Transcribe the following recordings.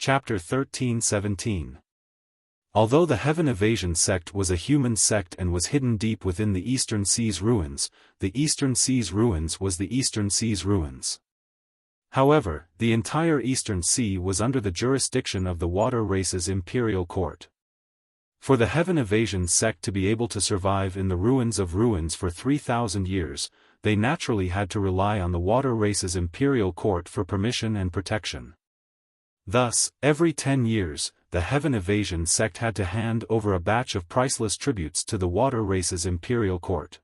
Chapter 13-17. Although the Heaven Evasion sect was a human sect and was hidden deep within the Eastern Sea's ruins, the Eastern Sea's ruins was the Eastern Sea's ruins. However, the entire Eastern Sea was under the jurisdiction of the Water Race's imperial court. For the Heaven Evasion sect to be able to survive in the ruins of ruins for 3,000 years, they naturally had to rely on the Water Race's imperial court for permission and protection. Thus, every 10 years, the Heaven Evasion sect had to hand over a batch of priceless tributes to the Water Race's imperial court.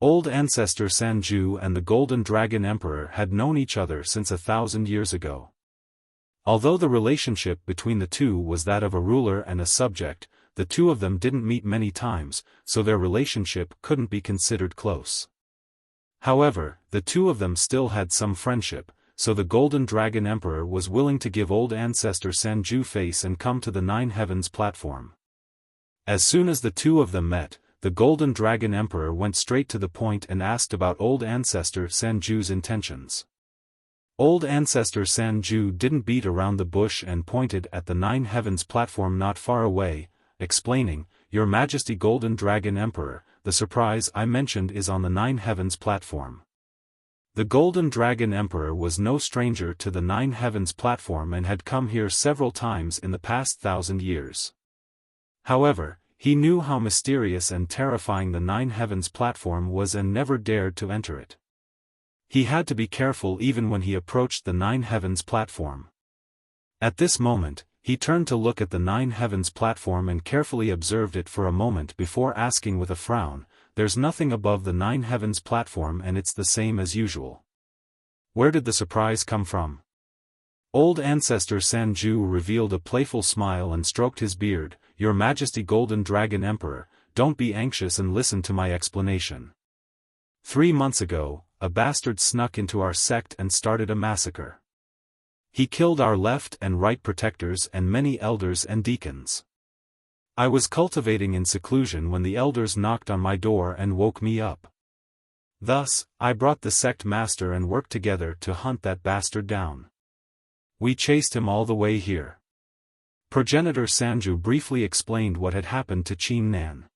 Old ancestor Sanju and the Golden Dragon Emperor had known each other since 1,000 years ago. Although the relationship between the two was that of a ruler and a subject, the two of them didn't meet many times, so their relationship couldn't be considered close. However, the two of them still had some friendship, so the Golden Dragon Emperor was willing to give old ancestor Sanju face and come to the Nine Heavens platform. As soon as the two of them met, the Golden Dragon Emperor went straight to the point and asked about old ancestor Sanju's intentions. Old ancestor Sanju didn't beat around the bush and pointed at the Nine Heavens platform not far away, explaining, "Your Majesty Golden Dragon Emperor, the surprise I mentioned is on the Nine Heavens platform." The Golden Dragon Emperor was no stranger to the Nine Heavens platform and had come here several times in the past 1,000 years. However, he knew how mysterious and terrifying the Nine Heavens platform was and never dared to enter it. He had to be careful even when he approached the Nine Heavens platform. At this moment, he turned to look at the Nine Heavens platform and carefully observed it for a moment before asking with a frown, "There's nothing above the Nine Heavens platform and it's the same as usual. Where did the surprise come from?" Old ancestor Sanju revealed a playful smile and stroked his beard, "Your Majesty Golden Dragon Emperor, don't be anxious and listen to my explanation. 3 months ago, a bastard snuck into our sect and started a massacre. He killed our left and right protectors and many elders and deacons. I was cultivating in seclusion when the elders knocked on my door and woke me up. Thus, I brought the sect master and worked together to hunt that bastard down. We chased him all the way here." Progenitor Sanju briefly explained what had happened to Qin Nan.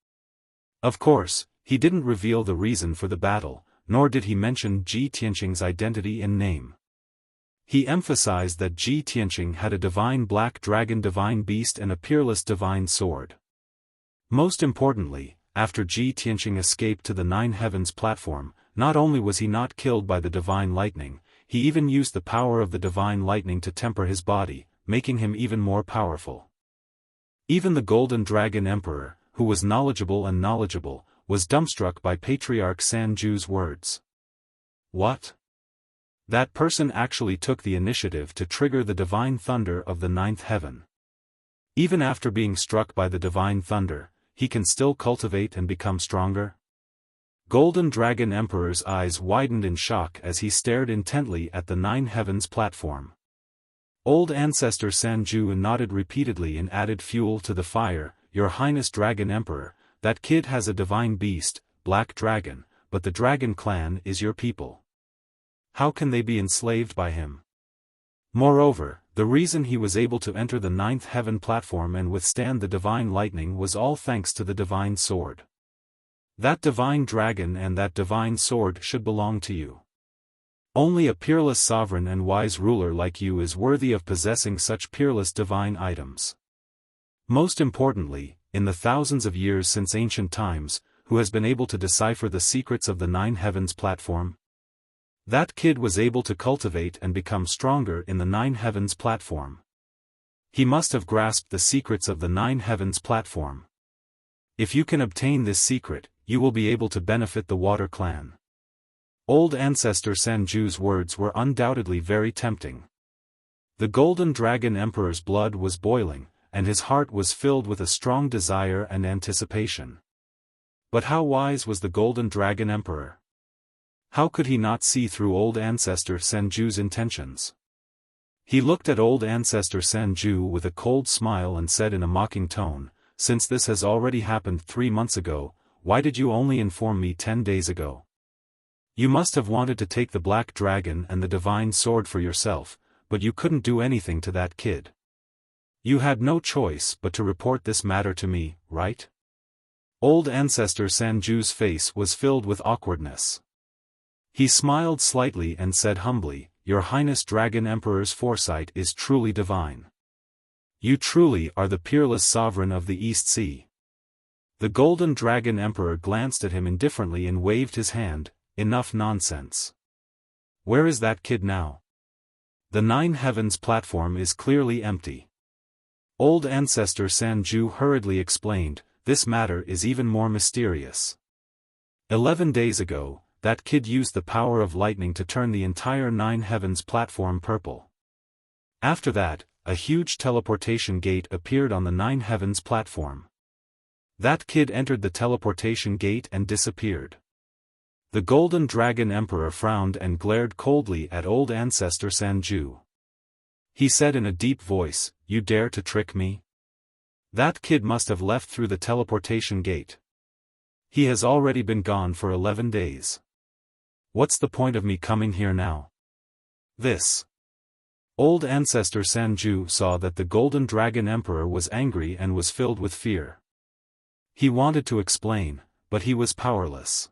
Of course, he didn't reveal the reason for the battle, nor did he mention Ji Tianqing's identity and name. He emphasized that Ji Tianqing had a divine black dragon divine beast and a peerless divine sword. Most importantly, after Ji Tianqing escaped to the Nine Heavens platform, not only was he not killed by the divine lightning, he even used the power of the divine lightning to temper his body, making him even more powerful. Even the Golden Dragon Emperor, who was knowledgeable, was dumbstruck by Patriarch Sanju's words. What? That person actually took the initiative to trigger the divine thunder of the ninth heaven. Even after being struck by the divine thunder, he can still cultivate and become stronger? Golden Dragon Emperor's eyes widened in shock as he stared intently at the Nine Heavens platform. Old ancestor Sanju nodded repeatedly and added fuel to the fire, "Your Highness Dragon Emperor, that kid has a divine beast, Black Dragon, but the Dragon clan is your people. How can they be enslaved by him? Moreover, the reason he was able to enter the ninth heaven platform and withstand the divine lightning was all thanks to the divine sword. That divine dragon and that divine sword should belong to you. Only a peerless sovereign and wise ruler like you is worthy of possessing such peerless divine items. Most importantly, in the thousands of years since ancient times, who has been able to decipher the secrets of the Nine Heavens platform? That kid was able to cultivate and become stronger in the Nine Heavens platform. He must have grasped the secrets of the Nine Heavens platform. If you can obtain this secret, you will be able to benefit the Water Clan." Old ancestor Sanju's words were undoubtedly very tempting. The Golden Dragon Emperor's blood was boiling, and his heart was filled with a strong desire and anticipation. But how wise was the Golden Dragon Emperor? How could he not see through old ancestor Sanju's intentions? He looked at old ancestor Sanju with a cold smile and said in a mocking tone, "Since this has already happened 3 months ago, why did you only inform me 10 days ago? You must have wanted to take the black dragon and the divine sword for yourself, but you couldn't do anything to that kid. You had no choice but to report this matter to me, right? Old Ancestor Sanju's face was filled with awkwardness. He smiled slightly and said humbly, Your Highness Dragon Emperor's foresight is truly divine. You truly are the peerless sovereign of the East Sea. The Golden Dragon Emperor glanced at him indifferently and waved his hand. Enough nonsense. Where is that kid now? The Nine Heavens platform is clearly empty. Old Ancestor Sanju hurriedly explained, This matter is even more mysterious. 11 days ago, that kid used the power of lightning to turn the entire Nine Heavens platform purple. After that, a huge teleportation gate appeared on the Nine Heavens platform. That kid entered the teleportation gate and disappeared. The Golden Dragon Emperor frowned and glared coldly at Old Ancestor Sanju. He said in a deep voice, You dare to trick me? That kid must have left through the teleportation gate. He has already been gone for 11 days. What's the point of me coming here now? This. Old Ancestor Sanju saw that the Golden Dragon Emperor was angry and was filled with fear. He wanted to explain, but he was powerless.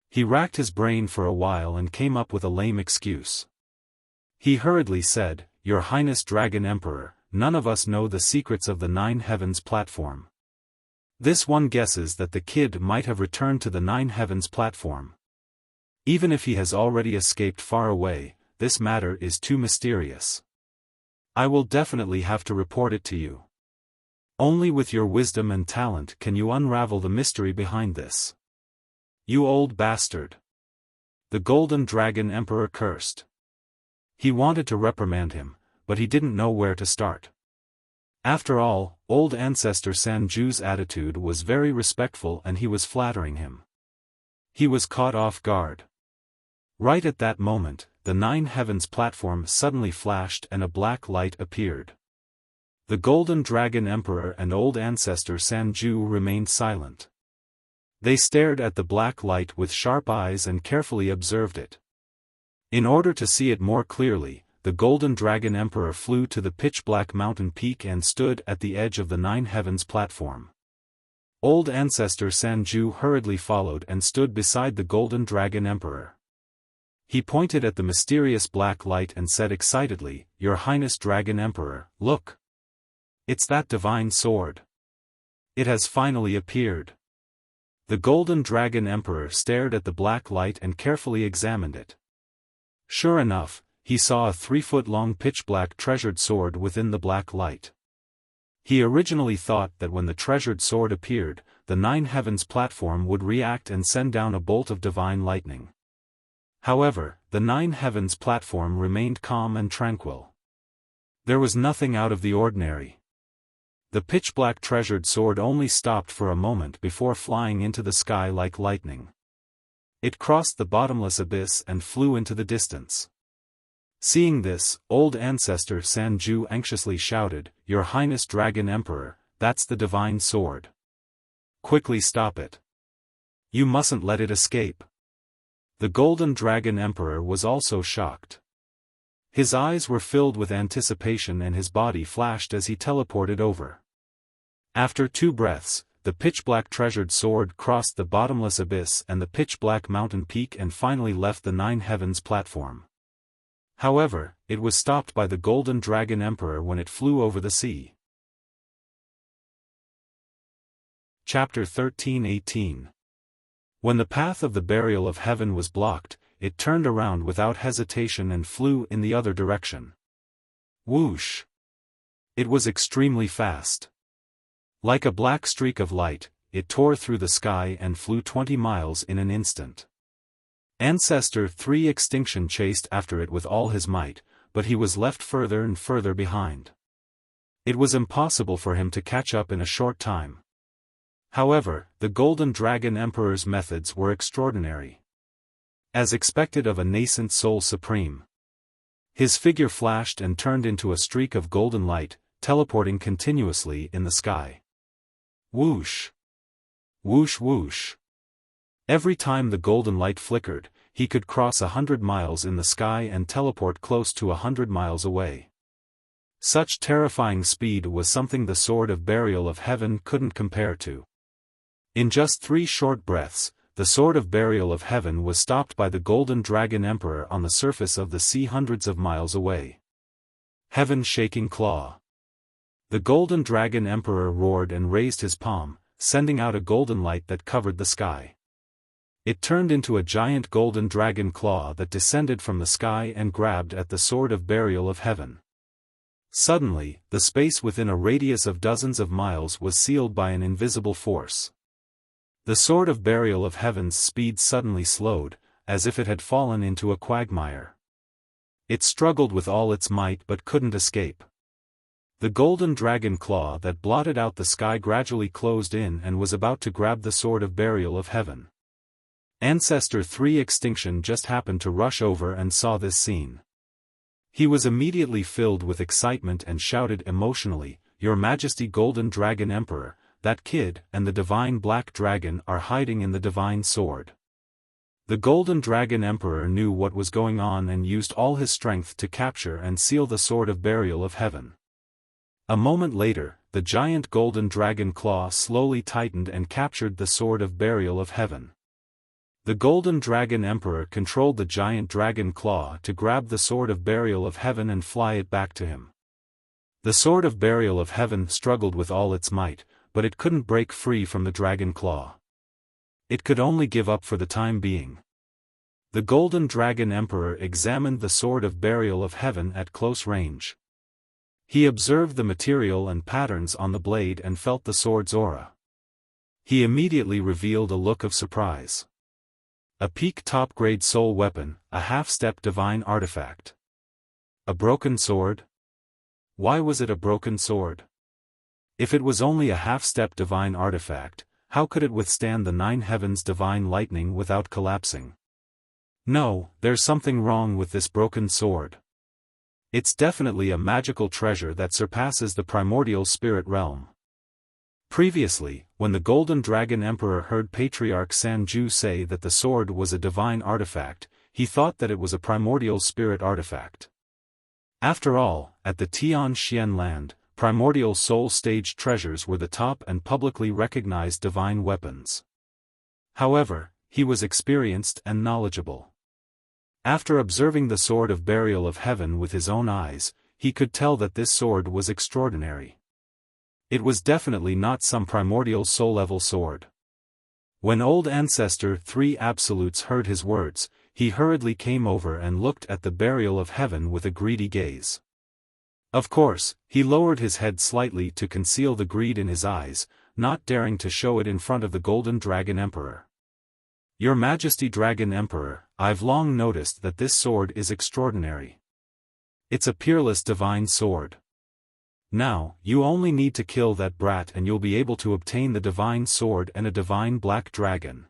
He racked his brain for a while and came up with a lame excuse. He hurriedly said, Your Highness Dragon Emperor, none of us know the secrets of the Nine Heavens platform. This one guesses that the kid might have returned to the Nine Heavens platform. Even if he has already escaped far away, this matter is too mysterious. I will definitely have to report it to you. Only with your wisdom and talent can you unravel the mystery behind this. You old bastard. The Golden Dragon Emperor cursed. He wanted to reprimand him, but he didn't know where to start. After all, Old Ancestor Sanju's attitude was very respectful and he was flattering him. He was caught off guard. Right at that moment, the Nine Heavens platform suddenly flashed and a black light appeared. The Golden Dragon Emperor and Old Ancestor Sanju remained silent. They stared at the black light with sharp eyes and carefully observed it. In order to see it more clearly, the Golden Dragon Emperor flew to the pitch-black mountain peak and stood at the edge of the Nine Heavens platform. Old Ancestor Sanju hurriedly followed and stood beside the Golden Dragon Emperor. He pointed at the mysterious black light and said excitedly, Your Highness Dragon Emperor, look! It's that divine sword. It has finally appeared. The Golden Dragon Emperor stared at the black light and carefully examined it. Sure enough, he saw a 3-foot-long pitch-black treasured sword within the black light. He originally thought that when the treasured sword appeared, the Nine Heavens platform would react and send down a bolt of divine lightning. However, the Nine Heavens platform remained calm and tranquil. There was nothing out of the ordinary. The pitch-black treasured sword only stopped for a moment before flying into the sky like lightning. It crossed the bottomless abyss and flew into the distance. Seeing this, Old Ancestor Sanju anxiously shouted, Your Highness Dragon Emperor, that's the divine sword. Quickly stop it. You mustn't let it escape. The Golden Dragon Emperor was also shocked. His eyes were filled with anticipation and his body flashed as he teleported over. After 2 breaths, the pitch-black treasured sword crossed the bottomless abyss and the pitch-black mountain peak and finally left the Nine Heavens platform. However, it was stopped by the Golden Dragon Emperor when it flew over the sea. Chapter 13:18. When the path of the burial of heaven was blocked, it turned around without hesitation and flew in the other direction. Whoosh! It was extremely fast. Like a black streak of light, it tore through the sky and flew 20 miles in an instant. Ancestor 3 Extinction chased after it with all his might, but he was left further and further behind. It was impossible for him to catch up in a short time. However, the Golden Dragon Emperor's methods were extraordinary. As expected of a nascent soul supreme. His figure flashed and turned into a streak of golden light, teleporting continuously in the sky. Whoosh! Whoosh whoosh! Every time the golden light flickered, he could cross 100 miles in the sky and teleport close to 100 miles away. Such terrifying speed was something the sword of burial of heaven couldn't compare to. In just 3 short breaths, the sword of burial of heaven was stopped by the golden dragon emperor on the surface of the sea hundreds of miles away. Heaven-shaking claw. The golden dragon emperor roared and raised his palm, sending out a golden light that covered the sky. It turned into a giant golden dragon claw that descended from the sky and grabbed at the sword of burial of heaven. Suddenly, the space within a radius of dozens of miles was sealed by an invisible force. The sword of burial of heaven's speed suddenly slowed, as if it had fallen into a quagmire. It struggled with all its might but couldn't escape. The golden dragon claw that blotted out the sky gradually closed in and was about to grab the sword of burial of heaven. Ancestor 3 Extinction just happened to rush over and saw this scene. He was immediately filled with excitement and shouted emotionally, "Your Majesty Golden Dragon Emperor, that kid and the divine black dragon are hiding in the divine sword." The Golden Dragon Emperor knew what was going on and used all his strength to capture and seal the sword of burial of heaven. A moment later, the giant golden dragon claw slowly tightened and captured the sword of burial of heaven. The Golden Dragon Emperor controlled the giant dragon claw to grab the sword of burial of heaven and fly it back to him. The sword of burial of heaven struggled with all its might, but it couldn't break free from the dragon claw. It could only give up for the time being. The Golden Dragon Emperor examined the sword of burial of heaven at close range. He observed the material and patterns on the blade and felt the sword's aura. He immediately revealed a look of surprise. A peak top-grade soul weapon, a half-step divine artifact. A broken sword? Why was it a broken sword? If it was only a half-step divine artifact, how could it withstand the 9 heavens' divine lightning without collapsing? No, there's something wrong with this broken sword. It's definitely a magical treasure that surpasses the primordial spirit realm. Previously, when the Golden Dragon Emperor heard Patriarch Sanju say that the sword was a divine artifact, he thought that it was a primordial spirit artifact. After all, at the Tian Xian land, primordial soul stage treasures were the top and publicly recognized divine weapons. However, he was experienced and knowledgeable. After observing the sword of burial of heaven with his own eyes, he could tell that this sword was extraordinary. It was definitely not some primordial soul-level sword. When old Ancestor 3 Absolutes heard his words, he hurriedly came over and looked at the burial of heaven with a greedy gaze. Of course, he lowered his head slightly to conceal the greed in his eyes, not daring to show it in front of the Golden Dragon Emperor. "Your Majesty Dragon Emperor, I've long noticed that this sword is extraordinary. It's a peerless divine sword. Now, you only need to kill that brat and you'll be able to obtain the divine sword and a divine black dragon."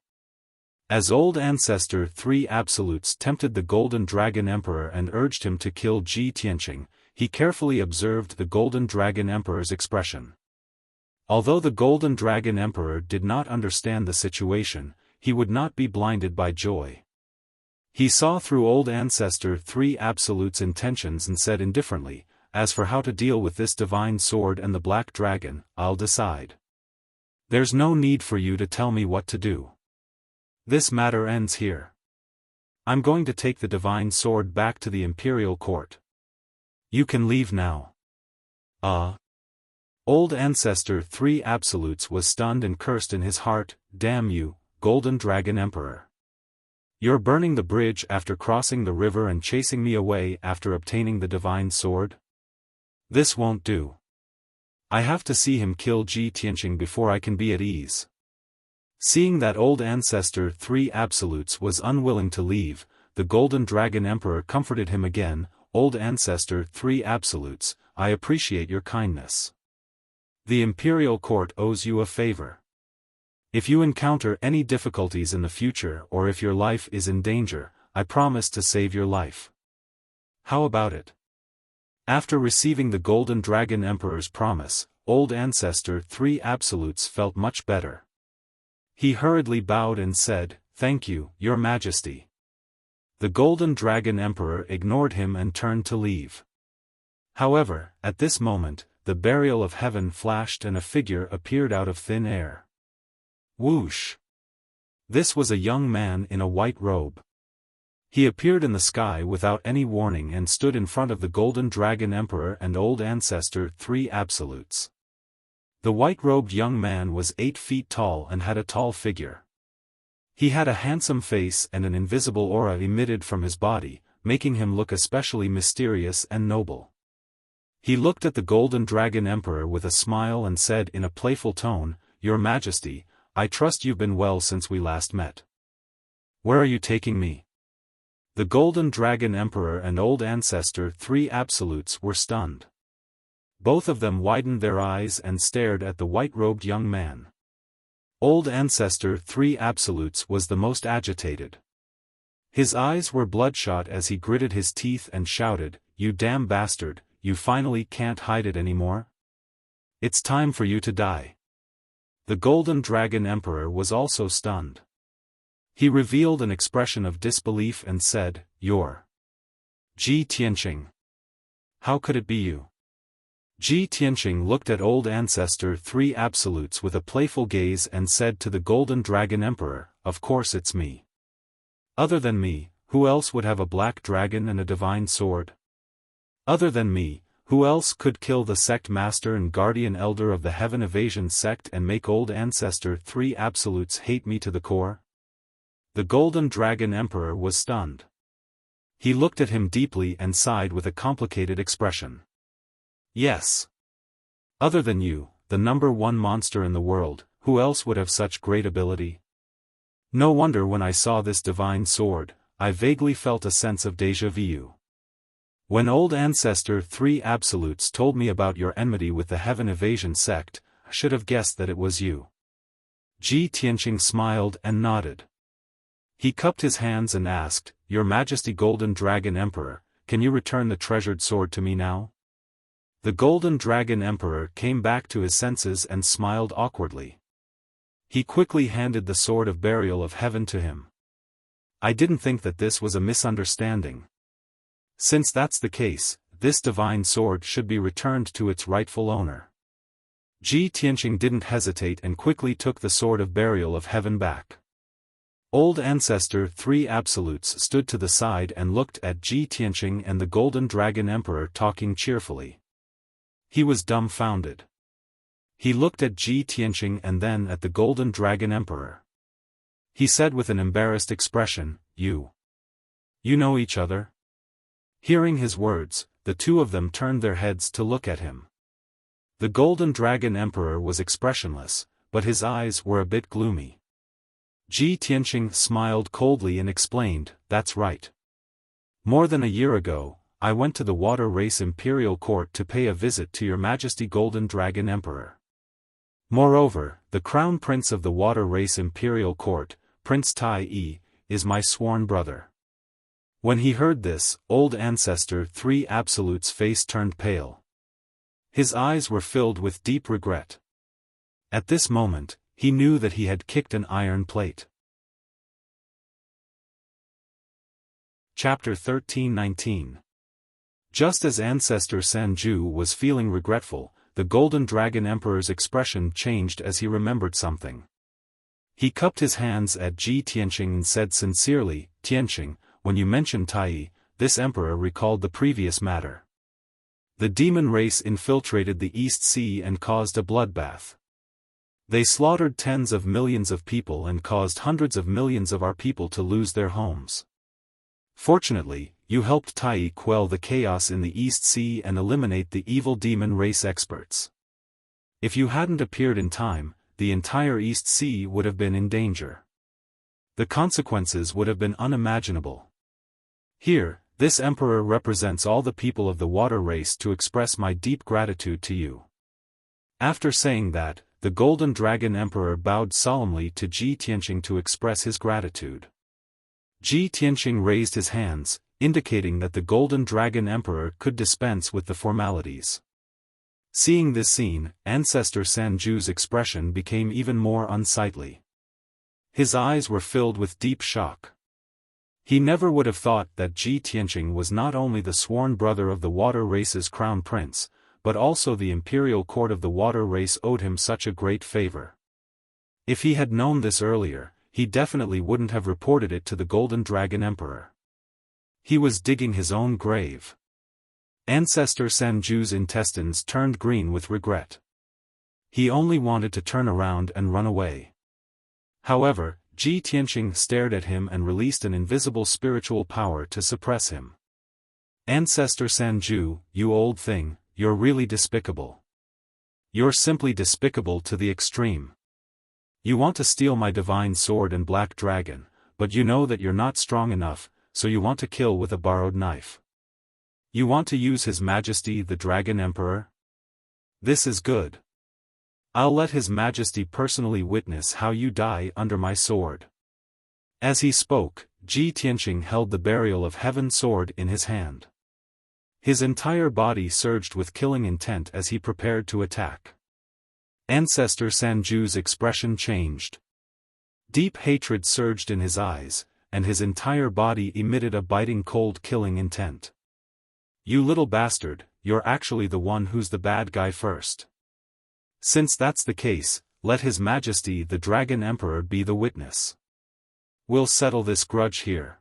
As old Ancestor 3 Absolutes tempted the Golden Dragon Emperor and urged him to kill Ji Tianqing, he carefully observed the Golden Dragon Emperor's expression. Although the Golden Dragon Emperor did not understand the situation, he would not be blinded by joy. He saw through old Ancestor 3 Absolute's intentions and said indifferently, "As for how to deal with this divine sword and the black dragon, I'll decide. There's no need for you to tell me what to do. This matter ends here. I'm going to take the divine sword back to the imperial court. You can leave now." Old Ancestor 3 Absolutes was stunned and cursed in his heart, "Damn you, Golden Dragon Emperor. You're burning the bridge after crossing the river and chasing me away after obtaining the divine sword? This won't do. I have to see him kill Ji Tianqing before I can be at ease." Seeing that old Ancestor 3 Absolutes was unwilling to leave, the Golden Dragon Emperor comforted him again, "Old Ancestor 3 Absolutes, I appreciate your kindness. The Imperial Court owes you a favor. If you encounter any difficulties in the future or if your life is in danger, I promise to save your life. How about it?" After receiving the Golden Dragon Emperor's promise, old Ancestor 3 Absolutes felt much better. He hurriedly bowed and said, "Thank you, Your Majesty." The Golden Dragon Emperor ignored him and turned to leave. However, at this moment, the burial of heaven flashed and a figure appeared out of thin air. Whoosh! This was a young man in a white robe. He appeared in the sky without any warning and stood in front of the Golden Dragon Emperor and Old Ancestor, 3 Absolutes. The white-robed young man was 8 feet tall and had a tall figure. He had a handsome face and an invisible aura emitted from his body, making him look especially mysterious and noble. He looked at the Golden Dragon Emperor with a smile and said in a playful tone, "Your Majesty, I trust you've been well since we last met. Where are you taking me?" The Golden Dragon Emperor and Old Ancestor, 3 Absolutes, were stunned. Both of them widened their eyes and stared at the white-robed young man. Old Ancestor, 3 Absolutes, was the most agitated. His eyes were bloodshot as he gritted his teeth and shouted, "You damn bastard, you finally can't hide it anymore? It's time for you to die." The Golden Dragon Emperor was also stunned. He revealed an expression of disbelief and said, "You're Ji Tianqing. How could it be you?" Ji Tianqing looked at Old Ancestor, 3 Absolutes with a playful gaze and said to the Golden Dragon Emperor, "Of course it's me. Other than me, who else would have a black dragon and a divine sword? Other than me, who else could kill the sect master and guardian elder of the Heaven Evasion sect and make Old Ancestor, 3 Absolutes hate me to the core?" The Golden Dragon Emperor was stunned. He looked at him deeply and sighed with a complicated expression. "Yes. Other than you, the #1 monster in the world, who else would have such great ability? No wonder when I saw this divine sword, I vaguely felt a sense of déjà vu. When Old Ancestor, 3 Absolutes told me about your enmity with the Heaven Evasion sect, I should have guessed that it was you." Ji Tianqing smiled and nodded. He cupped his hands and asked, "Your Majesty Golden Dragon Emperor, can you return the treasured sword to me now?" The Golden Dragon Emperor came back to his senses and smiled awkwardly. He quickly handed the Sword of Burial of Heaven to him. "I didn't think that this was a misunderstanding. Since that's the case, this divine sword should be returned to its rightful owner." Ji Tianqing didn't hesitate and quickly took the Sword of Burial of Heaven back. Old Ancestor, 3 Absolutes stood to the side and looked at Ji Tianqing and the Golden Dragon Emperor talking cheerfully. He was dumbfounded. He looked at Ji Tianqing and then at the Golden Dragon Emperor. He said with an embarrassed expression, You know each other?" Hearing his words, the two of them turned their heads to look at him. The Golden Dragon Emperor was expressionless, but his eyes were a bit gloomy. Ji Tianqing smiled coldly and explained, "That's right. More than a year ago, I went to the Water Race Imperial Court to pay a visit to Your Majesty Golden Dragon Emperor. Moreover, the Crown Prince of the Water Race Imperial Court, Prince Tai Yi, is my sworn brother." When he heard this, Old Ancestor, 3 Absolutes' face turned pale. His eyes were filled with deep regret. At this moment, he knew that he had kicked an iron plate. Chapter 13:19. Just as Ancestor Sanju was feeling regretful, the Golden Dragon Emperor's expression changed as he remembered something. He cupped his hands at Ji Tianqing and said sincerely, "Tianqing, when you mentioned Tai, this emperor recalled the previous matter. The demon race infiltrated the East Sea and caused a bloodbath. They slaughtered tens of millions of people and caused hundreds of millions of our people to lose their homes. Fortunately, you helped Tai quell the chaos in the East Sea and eliminate the evil demon race experts. If you hadn't appeared in time, the entire East Sea would have been in danger. The consequences would have been unimaginable. Here, this emperor represents all the people of the water race to express my deep gratitude to you." After saying that, the Golden Dragon Emperor bowed solemnly to Ji Tianqing to express his gratitude. Ji Tianqing raised his hands, indicating that the Golden Dragon Emperor could dispense with the formalities. Seeing this scene, Ancestor Sanju's expression became even more unsightly. His eyes were filled with deep shock. He never would have thought that Ji Tianqing was not only the sworn brother of the water race's crown prince, but also the imperial court of the water race owed him such a great favor. If he had known this earlier, he definitely wouldn't have reported it to the Golden Dragon Emperor. He was digging his own grave. Ancestor Sanju's intestines turned green with regret. He only wanted to turn around and run away. However, Ji Tianqing stared at him and released an invisible spiritual power to suppress him. Ancestor Sanju, you old thing, you're really despicable. You're simply despicable to the extreme. You want to steal my divine sword and black dragon, but you know that you're not strong enough, so you want to kill with a borrowed knife. You want to use His Majesty the Dragon Emperor? This is good. I'll let His Majesty personally witness how you die under my sword. As he spoke, Ji Tianqing held the Burial of Heaven sword in his hand. His entire body surged with killing intent as he prepared to attack. Ancestor Sanju's expression changed. Deep hatred surged in his eyes, and his entire body emitted a biting cold killing intent. You little bastard, you're actually the one who's the bad guy first. Since that's the case, let His Majesty the Dragon Emperor be the witness. We'll settle this grudge here.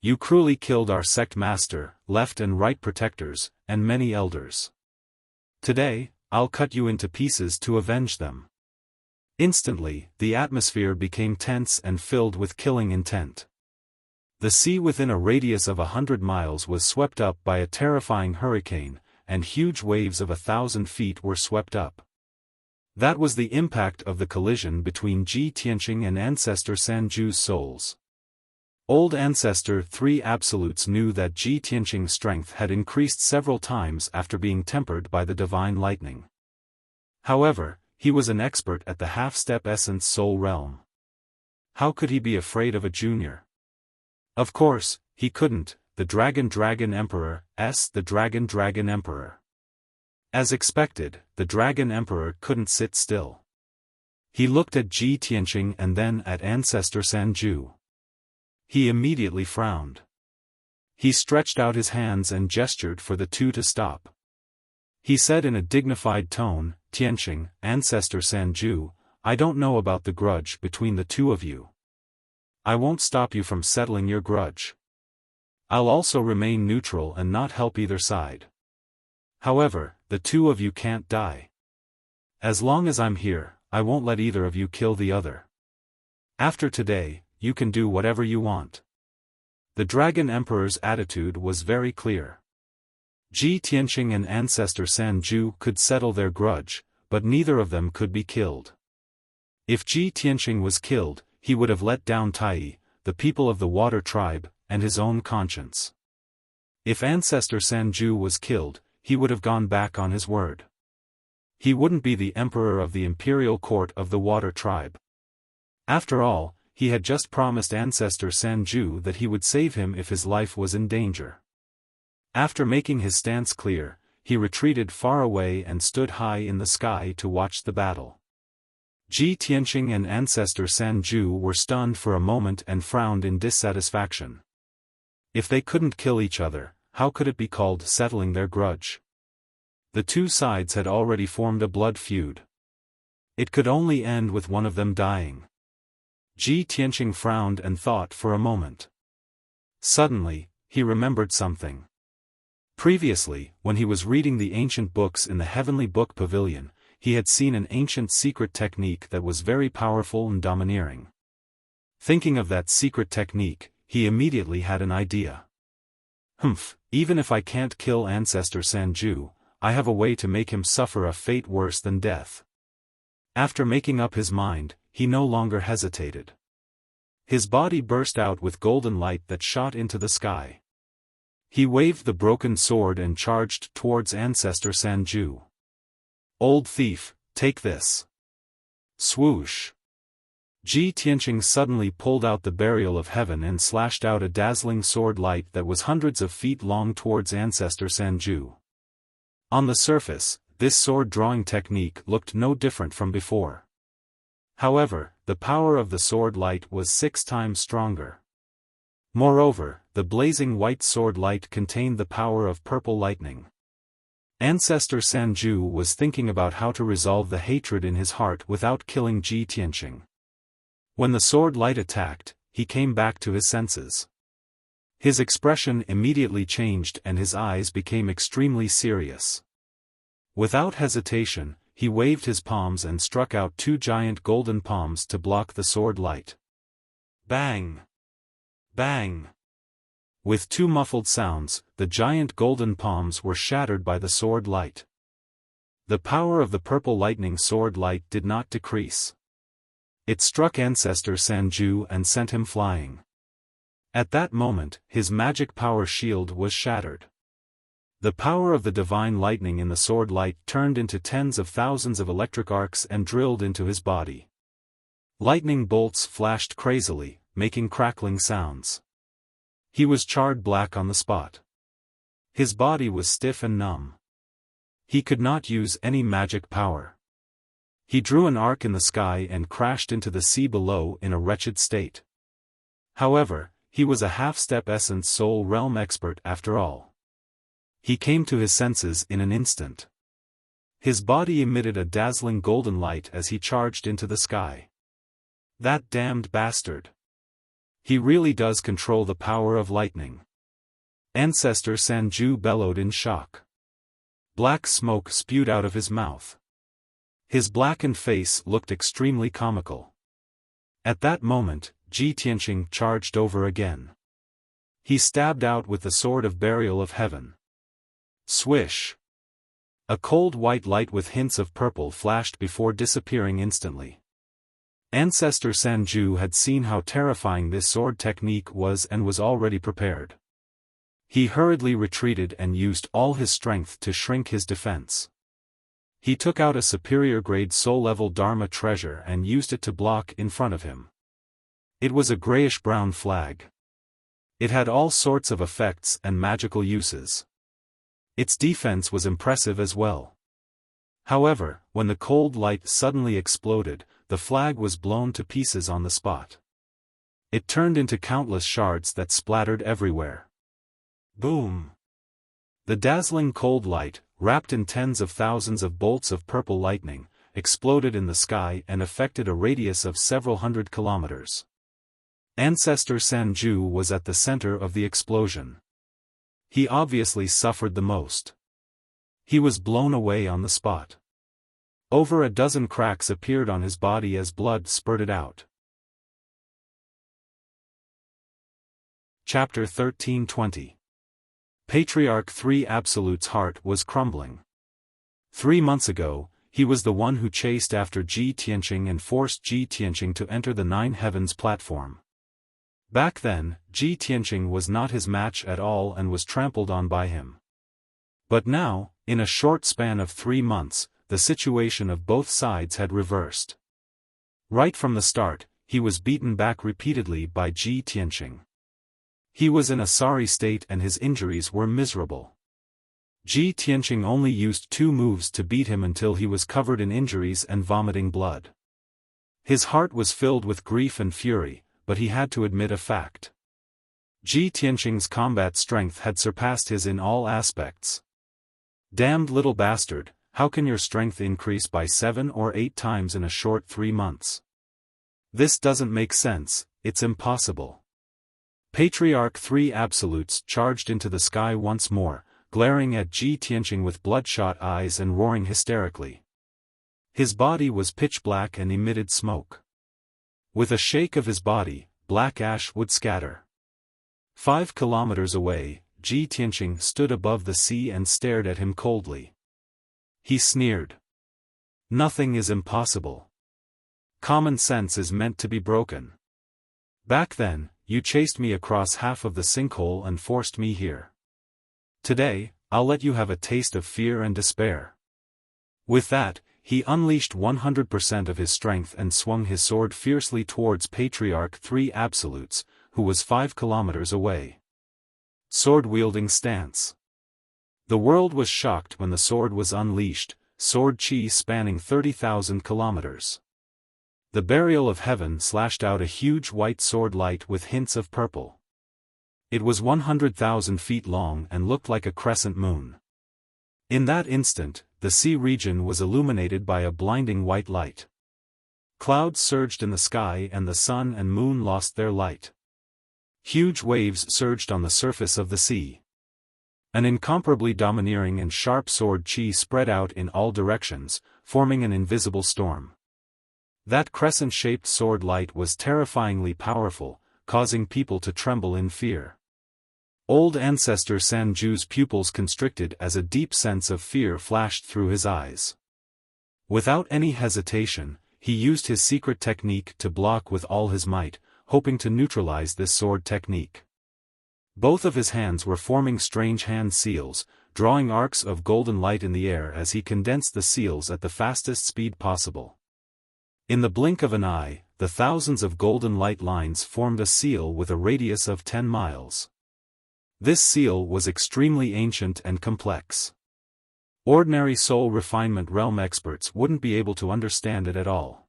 You cruelly killed our sect master, left and right protectors, and many elders. Today, I'll cut you into pieces to avenge them. Instantly, the atmosphere became tense and filled with killing intent. The sea within a radius of 100 miles was swept up by a terrifying hurricane, and huge waves of 1,000 feet were swept up. That was the impact of the collision between Ji Tianqing and Ancestor Sanju's souls. Old Ancestor 3 Absolutes knew that Ji Tianqing's strength had increased several times after being tempered by the divine lightning. However, he was an expert at the half-step essence soul realm. How could he be afraid of a junior? Of course, he couldn't, the Dragon Emperor, the Dragon Emperor. As expected, the Dragon Emperor couldn't sit still. He looked at Ji Tianqing and then at Ancestor Sanju. He immediately frowned. He stretched out his hands and gestured for the two to stop. He said in a dignified tone, Tianqing, Ancestor Sanju, I don't know about the grudge between the two of you. I won't stop you from settling your grudge. I'll also remain neutral and not help either side. However, the two of you can't die. As long as I'm here, I won't let either of you kill the other. After today, you can do whatever you want. The Dragon Emperor's attitude was very clear. Ji Tianqing and Ancestor Sanju could settle their grudge, but neither of them could be killed. If Ji Tianqing was killed, he would have let down Tai, the people of the Water Tribe, and his own conscience. If Ancestor Sanju was killed, he would have gone back on his word. He wouldn't be the emperor of the imperial court of the Water Tribe. After all, he had just promised Ancestor Sanju that he would save him if his life was in danger. After making his stance clear, he retreated far away and stood high in the sky to watch the battle. Ji Tianqing and Ancestor Sanju were stunned for a moment and frowned in dissatisfaction. If they couldn't kill each other, how could it be called settling their grudge? The two sides had already formed a blood feud. It could only end with one of them dying. Ji Tianqing frowned and thought for a moment. Suddenly, he remembered something. Previously, when he was reading the ancient books in the Heavenly Book Pavilion, he had seen an ancient secret technique that was very powerful and domineering. Thinking of that secret technique, he immediately had an idea. Even if I can't kill Ancestor Sanju, I have a way to make him suffer a fate worse than death. After making up his mind, he no longer hesitated. His body burst out with golden light that shot into the sky. He waved the broken sword and charged towards Ancestor Sanju. Old thief, take this. Swoosh. Ji Tianqing suddenly pulled out the Burial of Heaven and slashed out a dazzling sword light that was hundreds of feet long towards Ancestor Sanju. On the surface, this sword-drawing technique looked no different from before. However, the power of the sword light was 6 times stronger. Moreover, the blazing white sword light contained the power of purple lightning. Ancestor Sanju was thinking about how to resolve the hatred in his heart without killing Ji Tianqing. When the sword light attacked, he came back to his senses. His expression immediately changed and his eyes became extremely serious. Without hesitation, he waved his palms and struck out two giant golden palms to block the sword light. Bang! Bang! With two muffled sounds, the giant golden palms were shattered by the sword light. The power of the purple lightning sword light did not decrease. It struck Ancestor Sanju and sent him flying. At that moment, his magic power shield was shattered. The power of the divine lightning in the sword light turned into tens of thousands of electric arcs and drilled into his body. Lightning bolts flashed crazily, making crackling sounds. He was charred black on the spot. His body was stiff and numb. He could not use any magic power. He drew an arc in the sky and crashed into the sea below in a wretched state. However, he was a half-step essence soul realm expert after all. He came to his senses in an instant. His body emitted a dazzling golden light as he charged into the sky. That damned bastard! He really does control the power of lightning. Ancestor Sanju bellowed in shock. Black smoke spewed out of his mouth. His blackened face looked extremely comical. At that moment, Ji Tianqing charged over again. He stabbed out with the sword of burial of heaven. Swish! A cold white light with hints of purple flashed before disappearing instantly. Ancestor Sanju had seen how terrifying this sword technique was and was already prepared. He hurriedly retreated and used all his strength to shrink his defense. He took out a superior-grade soul-level Dharma treasure and used it to block in front of him. It was a grayish-brown flag. It had all sorts of effects and magical uses. Its defense was impressive as well. However, when the cold light suddenly exploded, the flag was blown to pieces on the spot. It turned into countless shards that splattered everywhere. Boom! The dazzling cold light, wrapped in tens of thousands of bolts of purple lightning, exploded in the sky and affected a radius of several hundred kilometers. Ancestor Sanju was at the center of the explosion. He obviously suffered the most. He was blown away on the spot. Over a dozen cracks appeared on his body as blood spurted out. Chapter 13:20. Patriarch 3 Absolute's heart was crumbling. 3 months ago, he was the one who chased after Ji Tianqing and forced Ji Tianqing to enter the Nine Heavens platform. Back then, Ji Tianqing was not his match at all and was trampled on by him. But now, in a short span of 3 months, the situation of both sides had reversed. Right from the start, he was beaten back repeatedly by Ji Tianqing. He was in a sorry state and his injuries were miserable. Ji Tianqing only used 2 moves to beat him until he was covered in injuries and vomiting blood. His heart was filled with grief and fury, but he had to admit a fact. Ji Tianqing's combat strength had surpassed his in all aspects. Damned little bastard, how can your strength increase by 7 or 8 times in a short 3 months? This doesn't make sense, it's impossible. Patriarch 3 Absolutes charged into the sky once more, glaring at Ji Tianqing with bloodshot eyes and roaring hysterically. His body was pitch black and emitted smoke. With a shake of his body, black ash would scatter. 5 kilometers away, Ji Tianqing stood above the sea and stared at him coldly. He sneered. Nothing is impossible. Common sense is meant to be broken. Back then, you chased me across half of the sinkhole and forced me here. Today, I'll let you have a taste of fear and despair. With that, he unleashed 100% of his strength and swung his sword fiercely towards Patriarch 3 Absolutes, who was 5 kilometers away. Sword-wielding stance. The world was shocked when the sword was unleashed, sword chi spanning 30,000 kilometers. The burial of heaven slashed out a huge white sword light with hints of purple. It was 100,000 feet long and looked like a crescent moon. In that instant, the sea region was illuminated by a blinding white light. Clouds surged in the sky and the sun and moon lost their light. Huge waves surged on the surface of the sea. An incomparably domineering and sharp sword chi spread out in all directions, forming an invisible storm. That crescent-shaped sword light was terrifyingly powerful, causing people to tremble in fear. Old ancestor Sanju's pupils constricted as a deep sense of fear flashed through his eyes. Without any hesitation, he used his secret technique to block with all his might, hoping to neutralize this sword technique. Both of his hands were forming strange hand seals, drawing arcs of golden light in the air as he condensed the seals at the fastest speed possible. In the blink of an eye, the thousands of golden light lines formed a seal with a radius of 10 miles. This seal was extremely ancient and complex. Ordinary soul refinement realm experts wouldn't be able to understand it at all.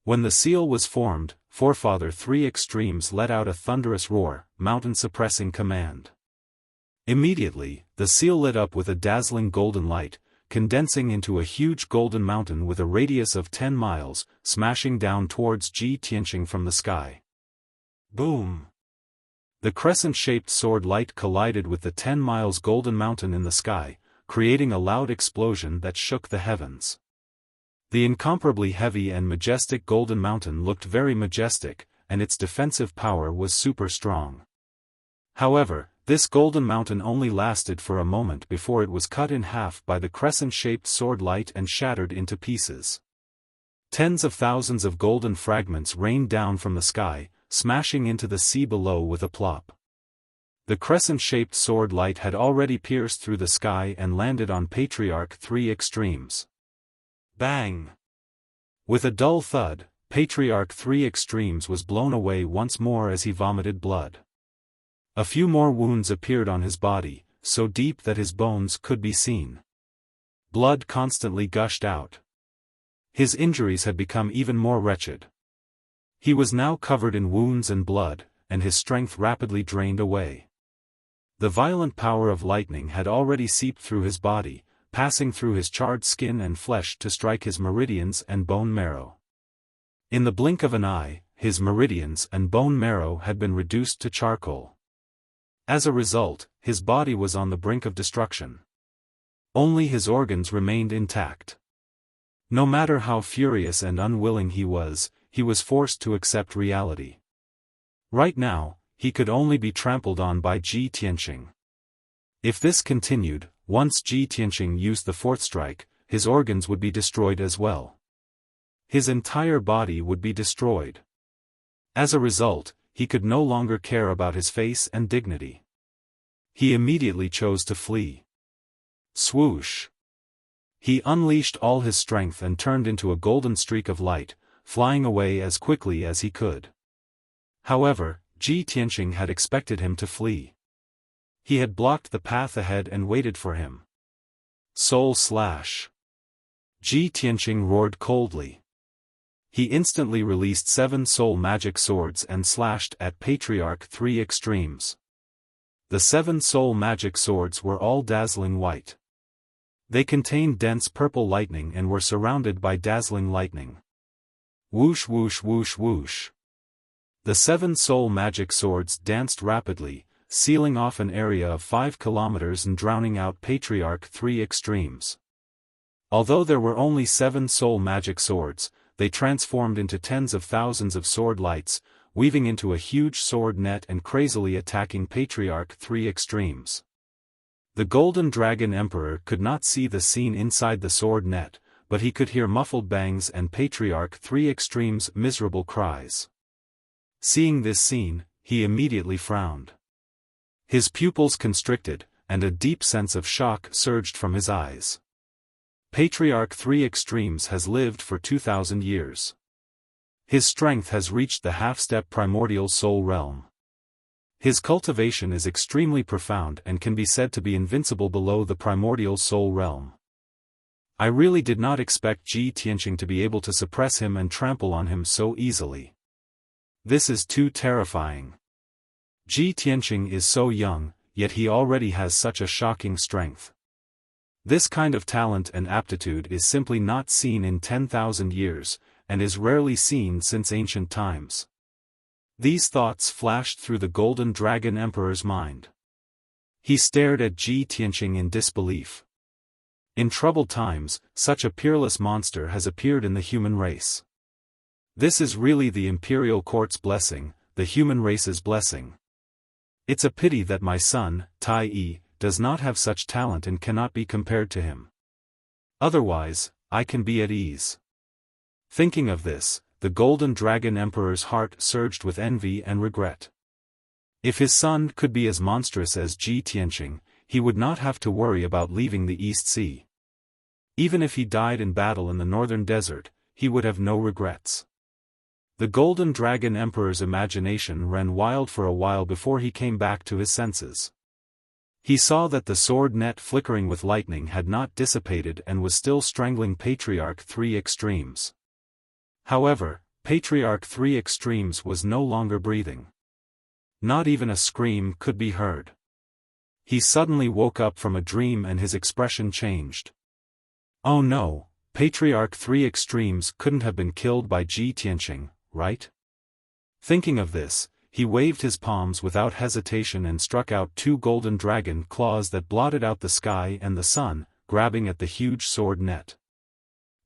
When the seal was formed, Forefather Three Extremes let out a thunderous roar, mountain-suppressing command. Immediately, the seal lit up with a dazzling golden light, condensing into a huge golden mountain with a radius of 10 miles, smashing down towards Ji Tianqing from the sky. Boom! The crescent-shaped sword light collided with the 10 miles golden mountain in the sky, creating a loud explosion that shook the heavens. The incomparably heavy and majestic golden mountain looked very majestic, and its defensive power was super strong. However, this golden mountain only lasted for a moment before it was cut in half by the crescent-shaped sword light and shattered into pieces. Tens of thousands of golden fragments rained down from the sky, smashing into the sea below with a plop. The crescent-shaped sword light had already pierced through the sky and landed on Patriarch Three Extremes. Bang! With a dull thud, Patriarch Three Extremes was blown away once more as he vomited blood. A few more wounds appeared on his body, so deep that his bones could be seen. Blood constantly gushed out. His injuries had become even more wretched. He was now covered in wounds and blood, and his strength rapidly drained away. The violent power of lightning had already seeped through his body, passing through his charred skin and flesh to strike his meridians and bone marrow. In the blink of an eye, his meridians and bone marrow had been reduced to charcoal. As a result, his body was on the brink of destruction. Only his organs remained intact. No matter how furious and unwilling he was forced to accept reality. Right now, he could only be trampled on by Ji Tianqing. If this continued, once Ji Tianqing used the fourth strike, his organs would be destroyed as well. His entire body would be destroyed. As a result, he could no longer care about his face and dignity. He immediately chose to flee. Swoosh! He unleashed all his strength and turned into a golden streak of light, flying away as quickly as he could. However, Ji Tianqing had expected him to flee. He had blocked the path ahead and waited for him. Soul Slash! Ji Tianqing roared coldly. He instantly released 7 soul magic swords and slashed at Patriarch Three Extremes. The 7 soul magic swords were all dazzling white. They contained dense purple lightning and were surrounded by dazzling lightning. Whoosh whoosh whoosh whoosh. The 7 soul magic swords danced rapidly, sealing off an area of 5 kilometers and drowning out Patriarch Three Extremes. Although there were only 7 soul magic swords, they transformed into tens of thousands of sword lights, weaving into a huge sword net and crazily attacking Patriarch Three Extremes. The Golden Dragon Emperor could not see the scene inside the sword net, but he could hear muffled bangs and Patriarch Three Extremes' miserable cries. Seeing this scene, he immediately frowned. His pupils constricted, and a deep sense of shock surged from his eyes. Patriarch Three Extremes has lived for 2,000 years. His strength has reached the half-step primordial soul realm. His cultivation is extremely profound and can be said to be invincible below the primordial soul realm. I really did not expect Ji Tianqing to be able to suppress him and trample on him so easily. This is too terrifying. Ji Tianqing is so young, yet he already has such a shocking strength. This kind of talent and aptitude is simply not seen in 10,000 years, and is rarely seen since ancient times. These thoughts flashed through the Golden Dragon Emperor's mind. He stared at Ji Tianqing in disbelief. In troubled times, such a peerless monster has appeared in the human race. This is really the imperial court's blessing, the human race's blessing. It's a pity that my son, Tai Yi, does not have such talent and cannot be compared to him. Otherwise, I can be at ease. Thinking of this, the Golden Dragon Emperor's heart surged with envy and regret. If his son could be as monstrous as Ji Tianqing, he would not have to worry about leaving the East Sea. Even if he died in battle in the northern desert, he would have no regrets. The Golden Dragon Emperor's imagination ran wild for a while before he came back to his senses. He saw that the sword net flickering with lightning had not dissipated and was still strangling Patriarch 3 Extremes. However, Patriarch 3 Extremes was no longer breathing. Not even a scream could be heard. He suddenly woke up from a dream and his expression changed. Oh no, Patriarch 3 Extremes couldn't have been killed by Ji Tianqing, right? Thinking of this, he waved his palms without hesitation and struck out 2 golden dragon claws that blotted out the sky and the sun, grabbing at the huge sword net.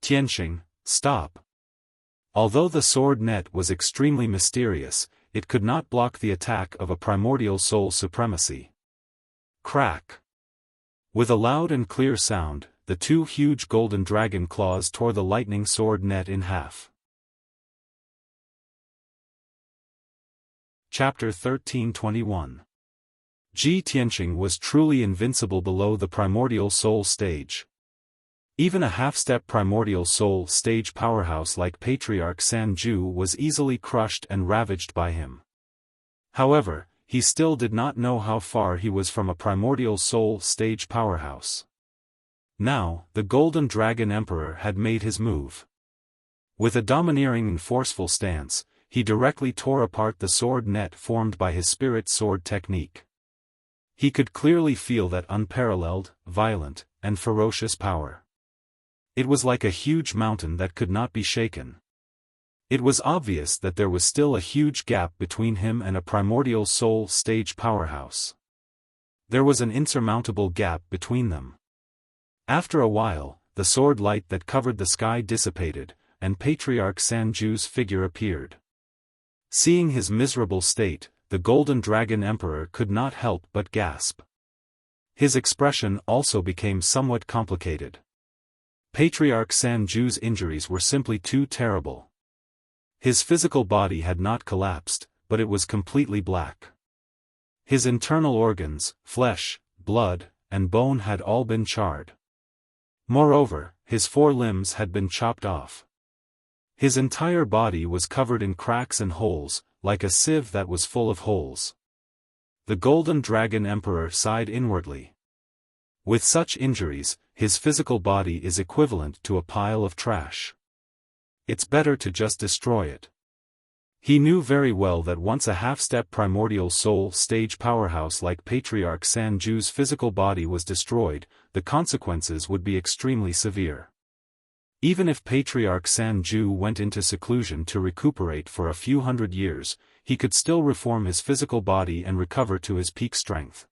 Tianqing, stop! Although the sword net was extremely mysterious, it could not block the attack of a primordial soul supremacy. Crack! With a loud and clear sound, the 2 huge golden dragon claws tore the lightning sword net in half. Chapter 1321. Ji Tianqing was truly invincible below the primordial soul stage. Even a half-step primordial soul stage powerhouse like Patriarch Sanju was easily crushed and ravaged by him. However, he still did not know how far he was from a primordial soul stage powerhouse. Now, the Golden Dragon Emperor had made his move. With a domineering and forceful stance, he directly tore apart the sword net formed by his spirit sword technique. He could clearly feel that unparalleled, violent, and ferocious power. It was like a huge mountain that could not be shaken. It was obvious that there was still a huge gap between him and a primordial soul stage powerhouse. There was an insurmountable gap between them. After a while, the sword light that covered the sky dissipated, and Patriarch Sanju's figure appeared. Seeing his miserable state, the Golden Dragon Emperor could not help but gasp. His expression also became somewhat complicated. Patriarch Sanju's injuries were simply too terrible. His physical body had not collapsed, but it was completely black. His internal organs, flesh, blood, and bone had all been charred. Moreover, his 4 limbs had been chopped off. His entire body was covered in cracks and holes, like a sieve that was full of holes. The Golden Dragon Emperor sighed inwardly. With such injuries, his physical body is equivalent to a pile of trash. It's better to just destroy it. He knew very well that once a half-step primordial soul stage powerhouse like Patriarch Sanju's physical body was destroyed, the consequences would be extremely severe. Even if Patriarch Sanju went into seclusion to recuperate for a few hundred years, he could still reform his physical body and recover to his peak strength.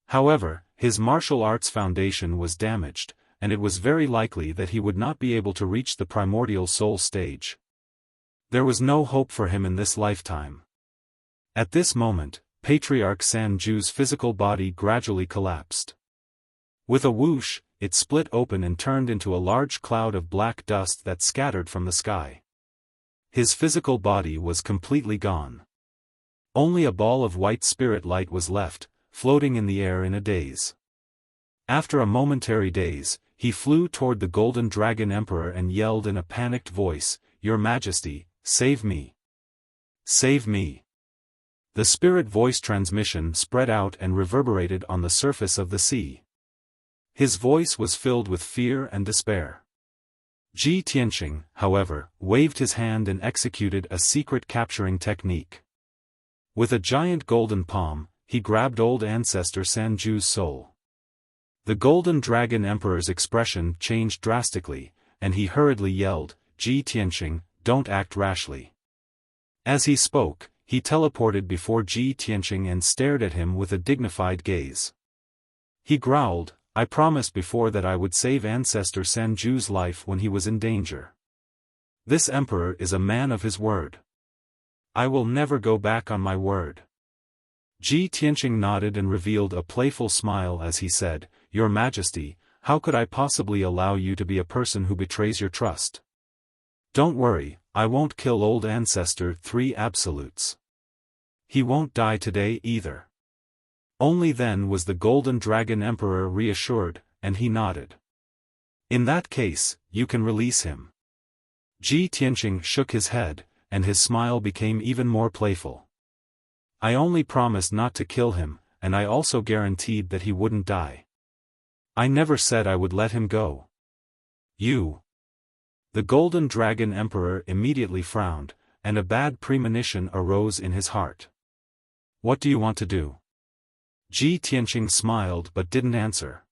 However, his martial arts foundation was damaged, and it was very likely that he would not be able to reach the primordial soul stage. There was no hope for him in this lifetime. At this moment, Patriarch Sanju's physical body gradually collapsed. With a whoosh, it split open and turned into a large cloud of black dust that scattered from the sky. His physical body was completely gone. Only a ball of white spirit light was left, floating in the air in a daze. After a momentary daze, he flew toward the Golden Dragon Emperor and yelled in a panicked voice, "Your Majesty, save me! Save me!" The spirit voice transmission spread out and reverberated on the surface of the sea. His voice was filled with fear and despair. Ji Tianqing, however, waved his hand and executed a secret capturing technique. With a giant golden palm, he grabbed old ancestor Sanju's soul. The Golden Dragon Emperor's expression changed drastically, and he hurriedly yelled, "Ji Tianqing, don't act rashly." As he spoke, he teleported before Ji Tianqing and stared at him with a dignified gaze. He growled, "I promised before that I would save ancestor Sanju's life when he was in danger. This emperor is a man of his word. I will never go back on my word." Ji Tianqing nodded and revealed a playful smile as he said, "Your Majesty, how could I possibly allow you to be a person who betrays your trust? Don't worry, I won't kill old ancestor Three Absolutes. He won't die today either." Only then was the Golden Dragon Emperor reassured, and he nodded. "In that case, you can release him." Ji Tianqing shook his head, and his smile became even more playful. "I only promised not to kill him, and I also guaranteed that he wouldn't die. I never said I would let him go." "You." The Golden Dragon Emperor immediately frowned, and a bad premonition arose in his heart. "What do you want to do?" Ji Tianqing smiled but didn't answer.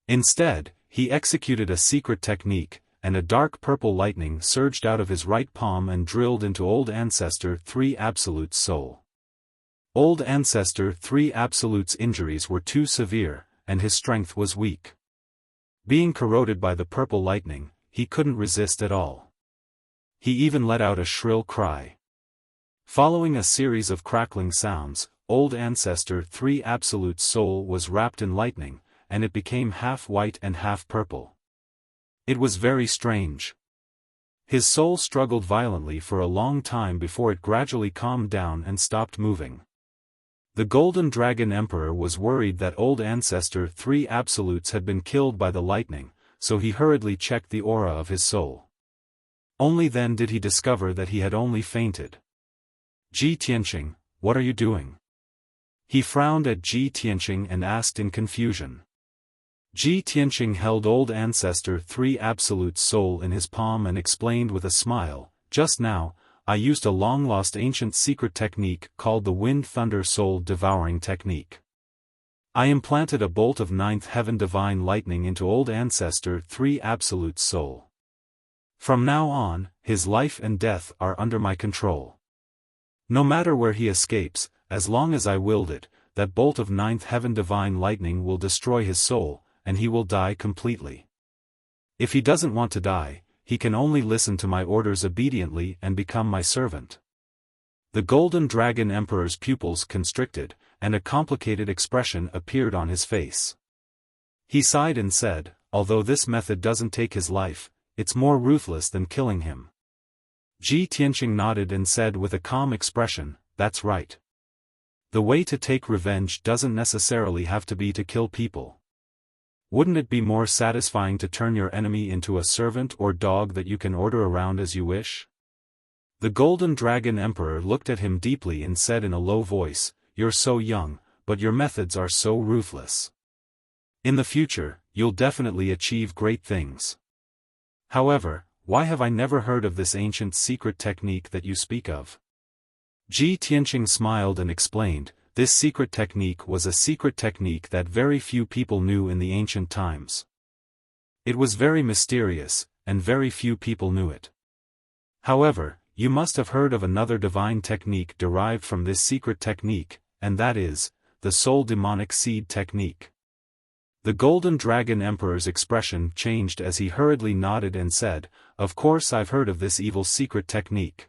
Instead, he executed a secret technique, and a dark purple lightning surged out of his right palm and drilled into old ancestor Three Absolute's soul. Old ancestor Three Absolute's injuries were too severe, and his strength was weak. Being corroded by the purple lightning, he couldn't resist at all. He even let out a shrill cry. Following a series of crackling sounds, old ancestor Three Absolute's soul was wrapped in lightning, and it became half white and half purple. It was very strange. His soul struggled violently for a long time before it gradually calmed down and stopped moving. The Golden Dragon Emperor was worried that old ancestor Three Absolutes had been killed by the lightning, so he hurriedly checked the aura of his soul. Only then did he discover that he had only fainted. "Ji Tianqing, what are you doing?" He frowned at Ji Tianqing and asked in confusion. Ji Tianqing held old ancestor Three Absolute's soul in his palm and explained with a smile, "Just now, I used a long-lost ancient secret technique called the Wind Thunder Soul Devouring Technique. I implanted a bolt of ninth heaven divine lightning into old ancestor Three Absolute's soul. From now on, his life and death are under my control. No matter where he escapes, as long as I willed it, that bolt of ninth heaven divine lightning will destroy his soul, and he will die completely. If he doesn't want to die, he can only listen to my orders obediently and become my servant." The Golden Dragon Emperor's pupils constricted, and a complicated expression appeared on his face. He sighed and said, "Although this method doesn't take his life, it's more ruthless than killing him." Ji Tianqing nodded and said with a calm expression, "That's right. The way to take revenge doesn't necessarily have to be to kill people. Wouldn't it be more satisfying to turn your enemy into a servant or dog that you can order around as you wish?" The Golden Dragon Emperor looked at him deeply and said in a low voice, "You're so young, but your methods are so ruthless. In the future, you'll definitely achieve great things. However, why have I never heard of this ancient secret technique that you speak of?" Ji Tianqing smiled and explained, "This secret technique was a secret technique that very few people knew in the ancient times. It was very mysterious, and very few people knew it. However, you must have heard of another divine technique derived from this secret technique, and that is, the Soul Demonic Seed Technique." The Golden Dragon Emperor's expression changed as he hurriedly nodded and said, "Of course I've heard of this evil secret technique.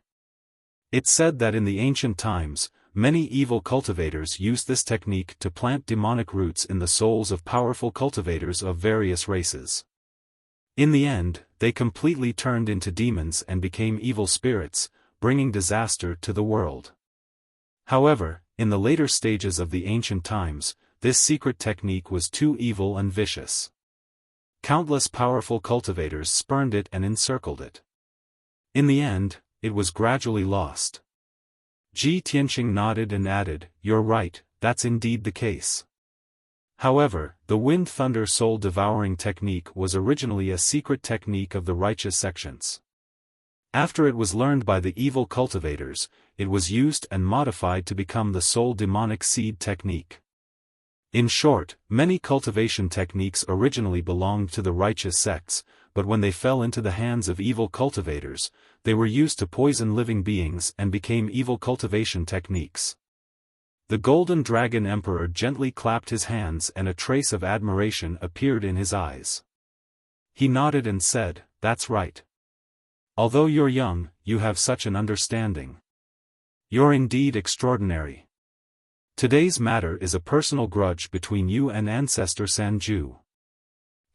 It's said that in the ancient times, many evil cultivators used this technique to plant demonic roots in the souls of powerful cultivators of various races. In the end, they completely turned into demons and became evil spirits, bringing disaster to the world. However, in the later stages of the ancient times, this secret technique was too evil and vicious. Countless powerful cultivators spurned it and encircled it. In the end, it was gradually lost." Ji Tianqing nodded and added, "You're right, that's indeed the case. However, the Wind Thunder Soul Devouring Technique was originally a secret technique of the righteous sections. After it was learned by the evil cultivators, it was used and modified to become the sole demonic seed technique. In short, many cultivation techniques originally belonged to the righteous sects, but when they fell into the hands of evil cultivators, they were used to poison living beings and became evil cultivation techniques. The Golden Dragon Emperor gently clapped his hands and a trace of admiration appeared in his eyes. He nodded and said, "That's right. Although you're young, you have such an understanding. You're indeed extraordinary. Today's matter is a personal grudge between you and Ancestor Sanju.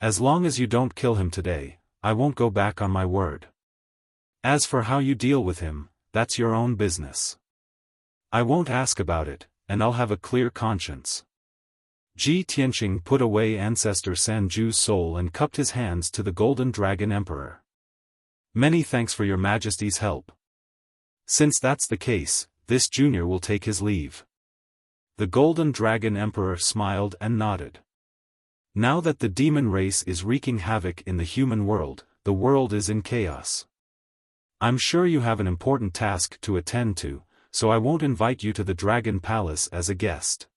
As long as you don't kill him today, I won't go back on my word. As for how you deal with him, that's your own business. I won't ask about it, and I'll have a clear conscience." Ji Tianqing put away Ancestor Sanju's soul and cupped his hands to the Golden Dragon Emperor. "Many thanks for your Majesty's help. Since that's the case, this junior will take his leave." The Golden Dragon Emperor smiled and nodded. Now that the demon race is wreaking havoc in the human world, the world is in chaos. I'm sure you have an important task to attend to, so I won't invite you to the Dragon Palace as a guest.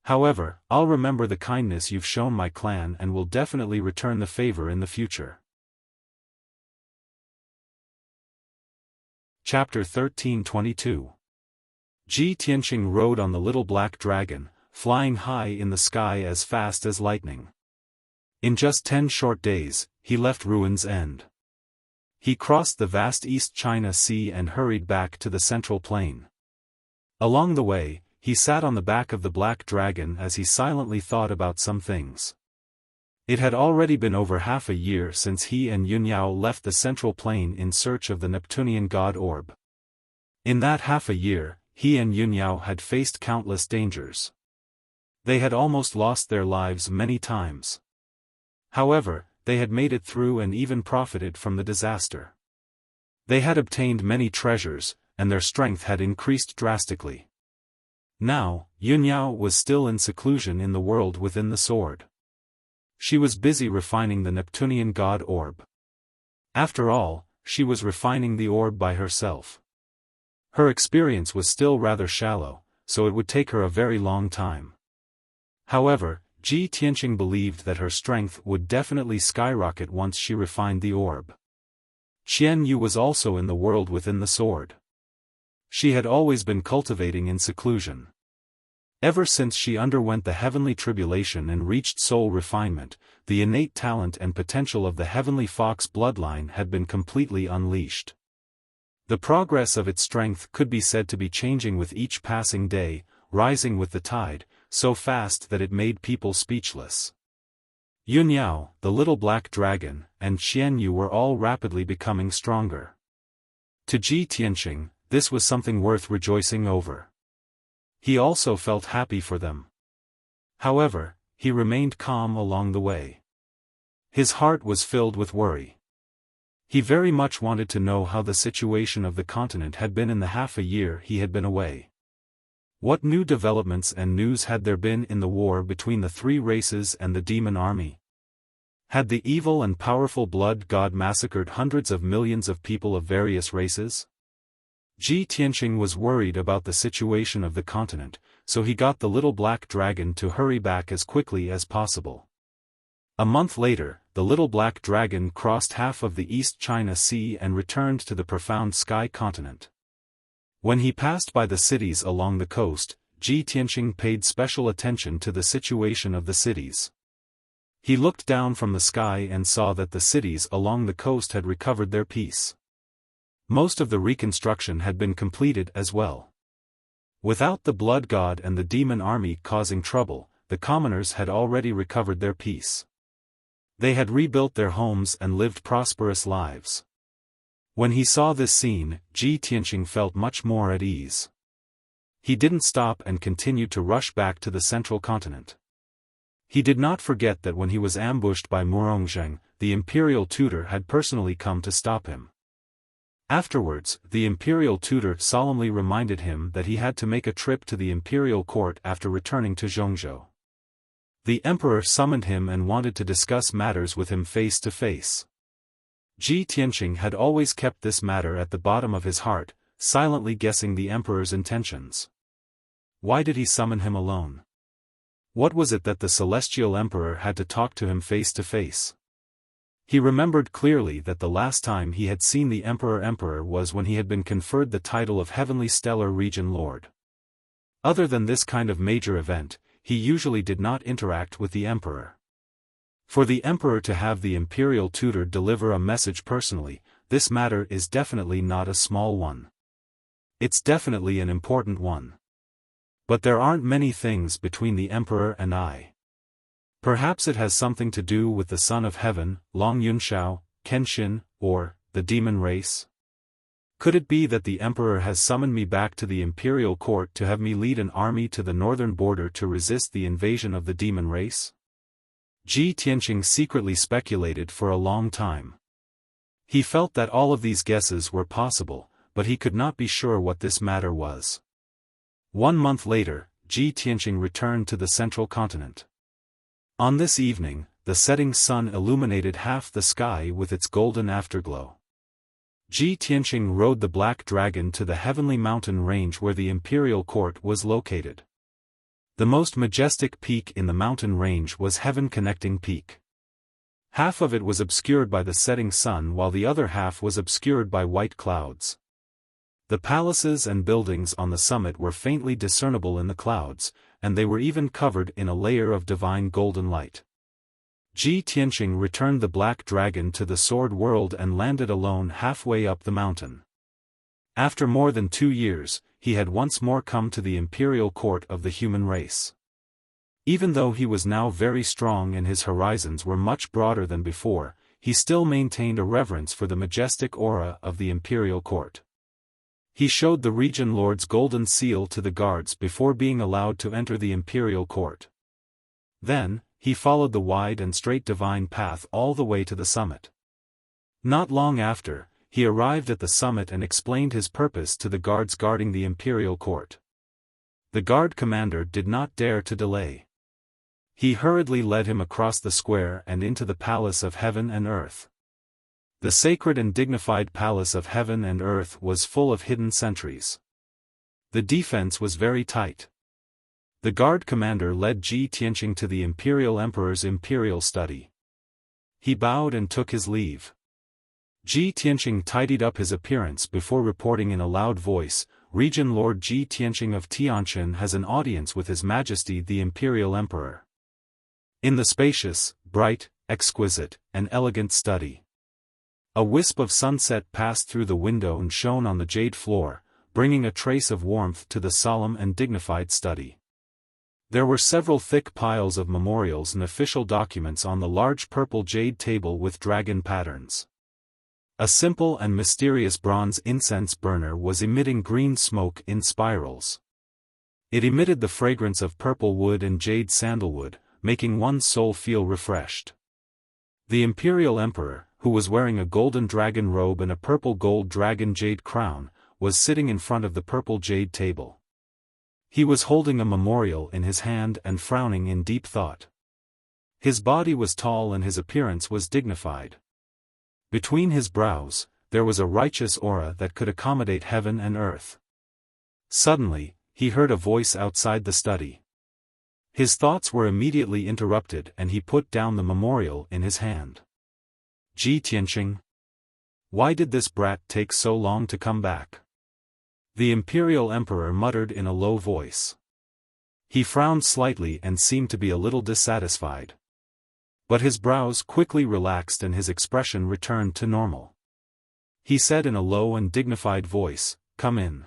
However, I'll remember the kindness you've shown my clan and will definitely return the favor in the future. Chapter 1322. Ji Tianqing rode on the little black dragon, flying high in the sky as fast as lightning. In just 10 short days, he left Ruin's End. He crossed the vast East China Sea and hurried back to the central plain. Along the way, he sat on the back of the black dragon as he silently thought about some things. It had already been over half a year since he and Yunyao left the central plain in search of the Neptunian god orb. In that half a year, he and Yunyao had faced countless dangers. They had almost lost their lives many times. However, they had made it through and even profited from the disaster. They had obtained many treasures, and their strength had increased drastically. Now, Yunyao was still in seclusion in the world within the sword. She was busy refining the Neptunian god orb. After all, she was refining the orb by herself. Her experience was still rather shallow, so it would take her a very long time. However, Ji Tianqing believed that her strength would definitely skyrocket once she refined the orb. Qian Yu was also in the world within the sword. She had always been cultivating in seclusion. Ever since she underwent the heavenly tribulation and reached soul refinement, the innate talent and potential of the heavenly fox bloodline had been completely unleashed. The progress of its strength could be said to be changing with each passing day, rising with the tide, so fast that it made people speechless. Yunyao, the little black dragon, and Qian Yu were all rapidly becoming stronger. To Ji Tianqing, this was something worth rejoicing over. He also felt happy for them. However, he remained calm along the way. His heart was filled with worry. He very much wanted to know how the situation of the continent had been in the half a year he had been away. What new developments and news had there been in the war between the three races and the demon army? Had the evil and powerful blood god massacred hundreds of millions of people of various races? Ji Tianqing was worried about the situation of the continent, so he got the little black dragon to hurry back as quickly as possible. A month later, the little black dragon crossed half of the East China Sea and returned to the profound sky continent. When he passed by the cities along the coast, Ji Tianqing paid special attention to the situation of the cities. He looked down from the sky and saw that the cities along the coast had recovered their peace. Most of the reconstruction had been completed as well. Without the blood god and the demon army causing trouble, the commoners had already recovered their peace. They had rebuilt their homes and lived prosperous lives. When he saw this scene, Ji Tianqing felt much more at ease. He didn't stop and continued to rush back to the central continent. He did not forget that when he was ambushed by Murongzheng, the imperial tutor had personally come to stop him. Afterwards, the imperial tutor solemnly reminded him that he had to make a trip to the imperial court after returning to Zhongzhou. The emperor summoned him and wanted to discuss matters with him face to face. Ji Tianqing had always kept this matter at the bottom of his heart, silently guessing the emperor's intentions. Why did he summon him alone? What was it that the celestial emperor had to talk to him face to face? He remembered clearly that the last time he had seen the emperor was when he had been conferred the title of Heavenly Stellar Region Lord. Other than this kind of major event, he usually did not interact with the emperor. For the emperor to have the imperial tutor deliver a message personally, this matter is definitely not a small one. It's definitely an important one. But there aren't many things between the emperor and I. Perhaps it has something to do with the Son of Heaven, Long Yunxiao, Kenshin, or the demon race? Could it be that the emperor has summoned me back to the imperial court to have me lead an army to the northern border to resist the invasion of the demon race? Ji Tianqing secretly speculated for a long time. He felt that all of these guesses were possible, but he could not be sure what this matter was. 1 month later, Ji Tianqing returned to the central continent. On this evening, the setting sun illuminated half the sky with its golden afterglow. Ji Tianqing rode the black dragon to the heavenly mountain range where the imperial court was located. The most majestic peak in the mountain range was Heaven Connecting Peak. Half of it was obscured by the setting sun while the other half was obscured by white clouds. The palaces and buildings on the summit were faintly discernible in the clouds, and they were even covered in a layer of divine golden light. Ji Tianqing returned the black dragon to the sword world and landed alone halfway up the mountain. After more than 2 years, he had once more come to the imperial court of the human race. Even though he was now very strong and his horizons were much broader than before, he still maintained a reverence for the majestic aura of the imperial court. He showed the region lord's golden seal to the guards before being allowed to enter the imperial court. Then, he followed the wide and straight divine path all the way to the summit. Not long after, he arrived at the summit and explained his purpose to the guards guarding the imperial court. The guard commander did not dare to delay. He hurriedly led him across the square and into the palace of heaven and earth. The sacred and dignified palace of heaven and earth was full of hidden sentries. The defense was very tight. The guard commander led Ji Tianqing to the imperial emperor's imperial study. He bowed and took his leave. Ji Tianqing tidied up his appearance before reporting in a loud voice, "Region Lord Ji Tianqing of Tianjin has an audience with His Majesty the Imperial Emperor." In the spacious, bright, exquisite, and elegant study. A wisp of sunset passed through the window and shone on the jade floor, bringing a trace of warmth to the solemn and dignified study. There were several thick piles of memorials and official documents on the large purple jade table with dragon patterns. A simple and mysterious bronze incense burner was emitting green smoke in spirals. It emitted the fragrance of purple wood and jade sandalwood, making one's soul feel refreshed. The Imperial Emperor, who was wearing a golden dragon robe and a purple gold dragon jade crown, was sitting in front of the purple jade table. He was holding a memorial in his hand and frowning in deep thought. His body was tall and his appearance was dignified. Between his brows, there was a righteous aura that could accommodate heaven and earth. Suddenly, he heard a voice outside the study. His thoughts were immediately interrupted and he put down the memorial in his hand. Ji Tianqing? Why did this brat take so long to come back? The Imperial Emperor muttered in a low voice. He frowned slightly and seemed to be a little dissatisfied. But his brows quickly relaxed and his expression returned to normal. He said in a low and dignified voice, "Come in."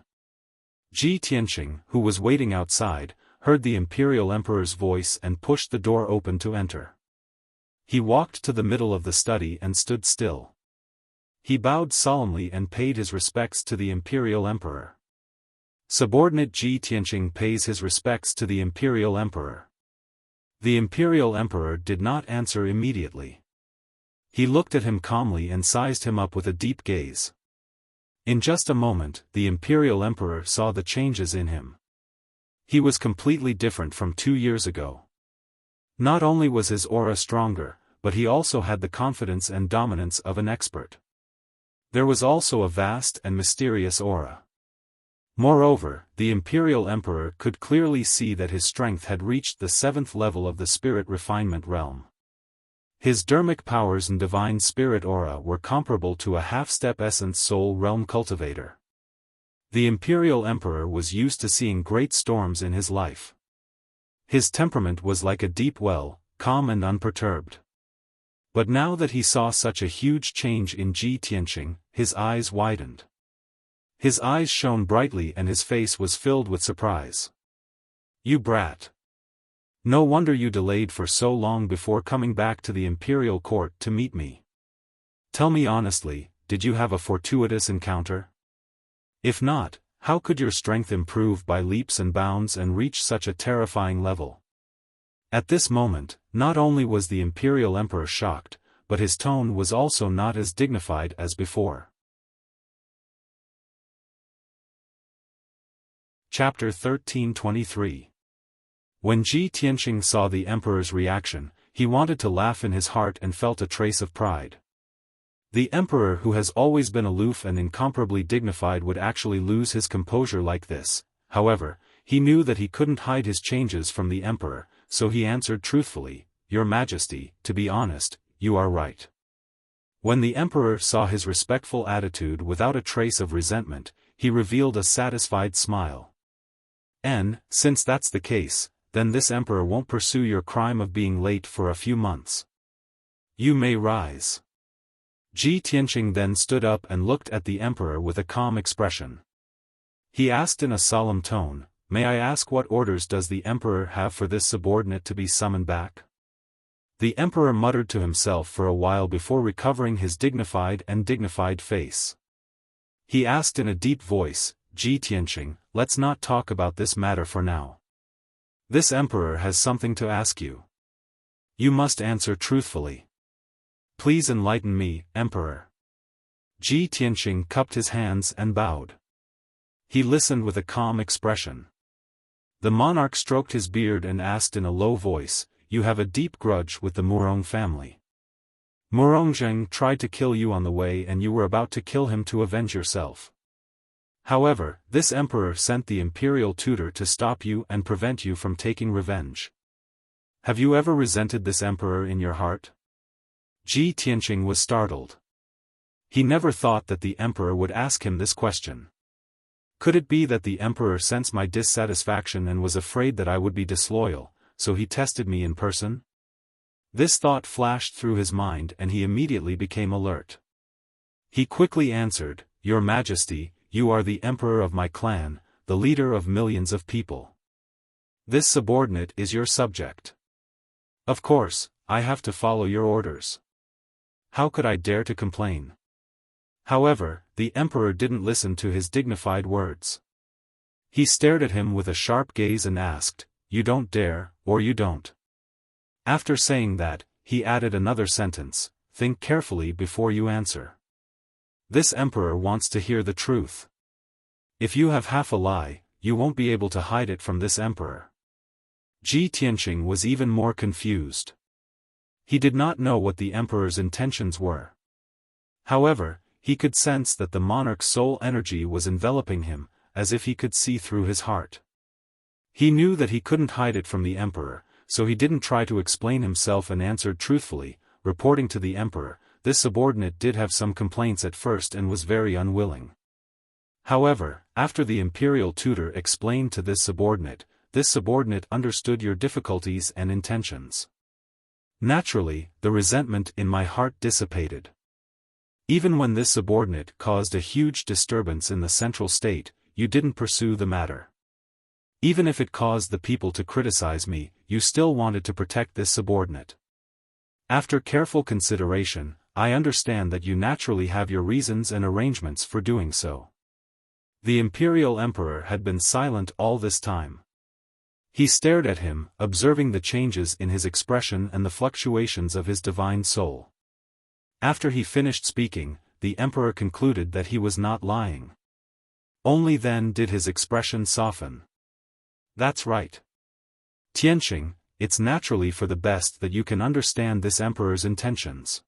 Ji Tianqing, who was waiting outside, heard the Imperial Emperor's voice and pushed the door open to enter. He walked to the middle of the study and stood still. He bowed solemnly and paid his respects to the Imperial Emperor. Subordinate Ji Tianqing pays his respects to the Imperial Emperor. The Imperial Emperor did not answer immediately. He looked at him calmly and sized him up with a deep gaze. In just a moment, the Imperial Emperor saw the changes in him. He was completely different from 2 years ago. Not only was his aura stronger, but he also had the confidence and dominance of an expert. There was also a vast and mysterious aura. Moreover, the imperial emperor could clearly see that his strength had reached the 7th level of the spirit refinement realm. His dermic powers and divine spirit aura were comparable to a half-step essence soul realm cultivator. The imperial emperor was used to seeing great storms in his life. His temperament was like a deep well, calm and unperturbed. But now that he saw such a huge change in Ji Tianqing, his eyes widened. His eyes shone brightly and his face was filled with surprise. "You brat! No wonder you delayed for so long before coming back to the imperial court to meet me. Tell me honestly, did you have a fortuitous encounter? If not, how could your strength improve by leaps and bounds and reach such a terrifying level?" At this moment, not only was the imperial emperor shocked, but his tone was also not as dignified as before. Chapter 13:23. When Ji Tianqing saw the emperor's reaction, he wanted to laugh in his heart and felt a trace of pride. The emperor who has always been aloof and incomparably dignified would actually lose his composure like this. However, he knew that he couldn't hide his changes from the emperor, so he answered truthfully, "Your Majesty, to be honest, you are right." When the emperor saw his respectful attitude without a trace of resentment, he revealed a satisfied smile. Since that's the case, then this emperor won't pursue your crime of being late for a few months. You may rise." Ji Tianqing then stood up and looked at the emperor with a calm expression. He asked in a solemn tone, "May I ask what orders does the emperor have for this subordinate to be summoned back?" The emperor muttered to himself for a while before recovering his dignified face. He asked in a deep voice, "Ji Tianqing, let's not talk about this matter for now. This emperor has something to ask you. You must answer truthfully. Please enlighten me, Emperor." Ji Tianqing cupped his hands and bowed. He listened with a calm expression. The monarch stroked his beard and asked in a low voice, "You have a deep grudge with the Murong family. Murongzheng tried to kill you on the way and you were about to kill him to avenge yourself. However, this emperor sent the imperial tutor to stop you and prevent you from taking revenge. Have you ever resented this emperor in your heart?" Ji Tianqing was startled. He never thought that the emperor would ask him this question. Could it be that the emperor sensed my dissatisfaction and was afraid that I would be disloyal, so he tested me in person? This thought flashed through his mind and he immediately became alert. He quickly answered, "Your Majesty, you are the emperor of my clan, the leader of millions of people. This subordinate is your subject. Of course, I have to follow your orders. How could I dare to complain?" However, the emperor didn't listen to his dignified words. He stared at him with a sharp gaze and asked, "You don't dare, or you don't?" After saying that, he added another sentence, "Think carefully before you answer. This emperor wants to hear the truth. If you have half a lie, you won't be able to hide it from this emperor." Ji Tianqing was even more confused. He did not know what the emperor's intentions were. However, he could sense that the monarch's soul energy was enveloping him, as if he could see through his heart. He knew that he couldn't hide it from the emperor, so he didn't try to explain himself and answered truthfully, reporting to the emperor, "This subordinate did have some complaints at first and was very unwilling. However, after the imperial tutor explained to this subordinate understood your difficulties and intentions. Naturally, the resentment in my heart dissipated. Even when this subordinate caused a huge disturbance in the central state, you didn't pursue the matter. Even if it caused the people to criticize me, you still wanted to protect this subordinate. After careful consideration, I understand that you naturally have your reasons and arrangements for doing so." The imperial emperor had been silent all this time. He stared at him, observing the changes in his expression and the fluctuations of his divine soul. After he finished speaking, the emperor concluded that he was not lying. Only then did his expression soften. "That's right. Tianqing, it's naturally for the best that you can understand this emperor's intentions.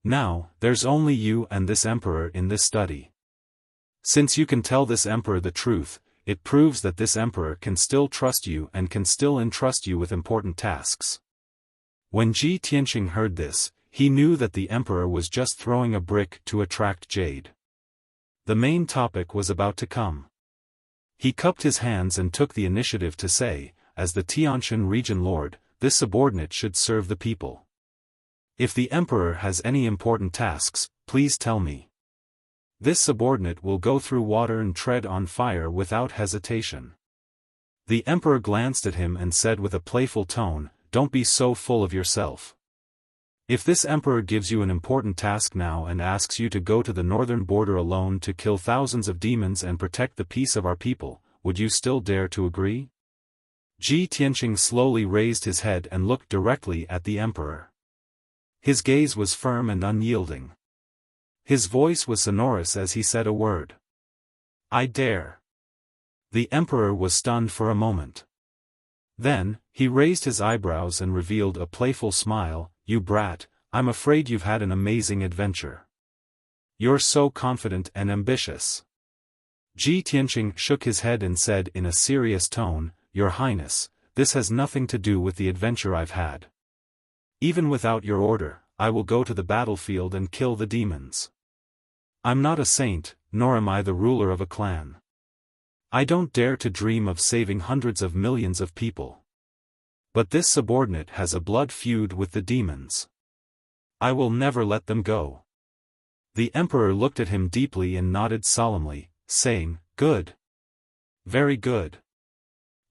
Now, there's only you and this emperor in this study. Since you can tell this emperor the truth, it proves that this emperor can still trust you and can still entrust you with important tasks. When Ji Tianqing heard this, he knew that the emperor was just throwing a brick to attract jade. The main topic was about to come. He cupped his hands and took the initiative to say, as the Tianshan region lord, this subordinate should serve the people. If the emperor has any important tasks, please tell me. This subordinate will go through water and tread on fire without hesitation. The emperor glanced at him and said with a playful tone, "Don't be so full of yourself. If this emperor gives you an important task now and asks you to go to the northern border alone to kill thousands of demons and protect the peace of our people, would you still dare to agree?" Ji Tianqing slowly raised his head and looked directly at the emperor. His gaze was firm and unyielding. His voice was sonorous as he said a word. "I dare." The emperor was stunned for a moment. Then, he raised his eyebrows and revealed a playful smile. "You brat, I'm afraid you've had an amazing adventure. You're so confident and ambitious." Ji Tianqing shook his head and said in a serious tone, "Your Highness, this has nothing to do with the adventure I've had. Even without your order, I will go to the battlefield and kill the demons. I'm not a saint, nor am I the ruler of a clan. I don't dare to dream of saving hundreds of millions of people. But this subordinate has a blood feud with the demons. I will never let them go." The emperor looked at him deeply and nodded solemnly, saying, "Good. Very good.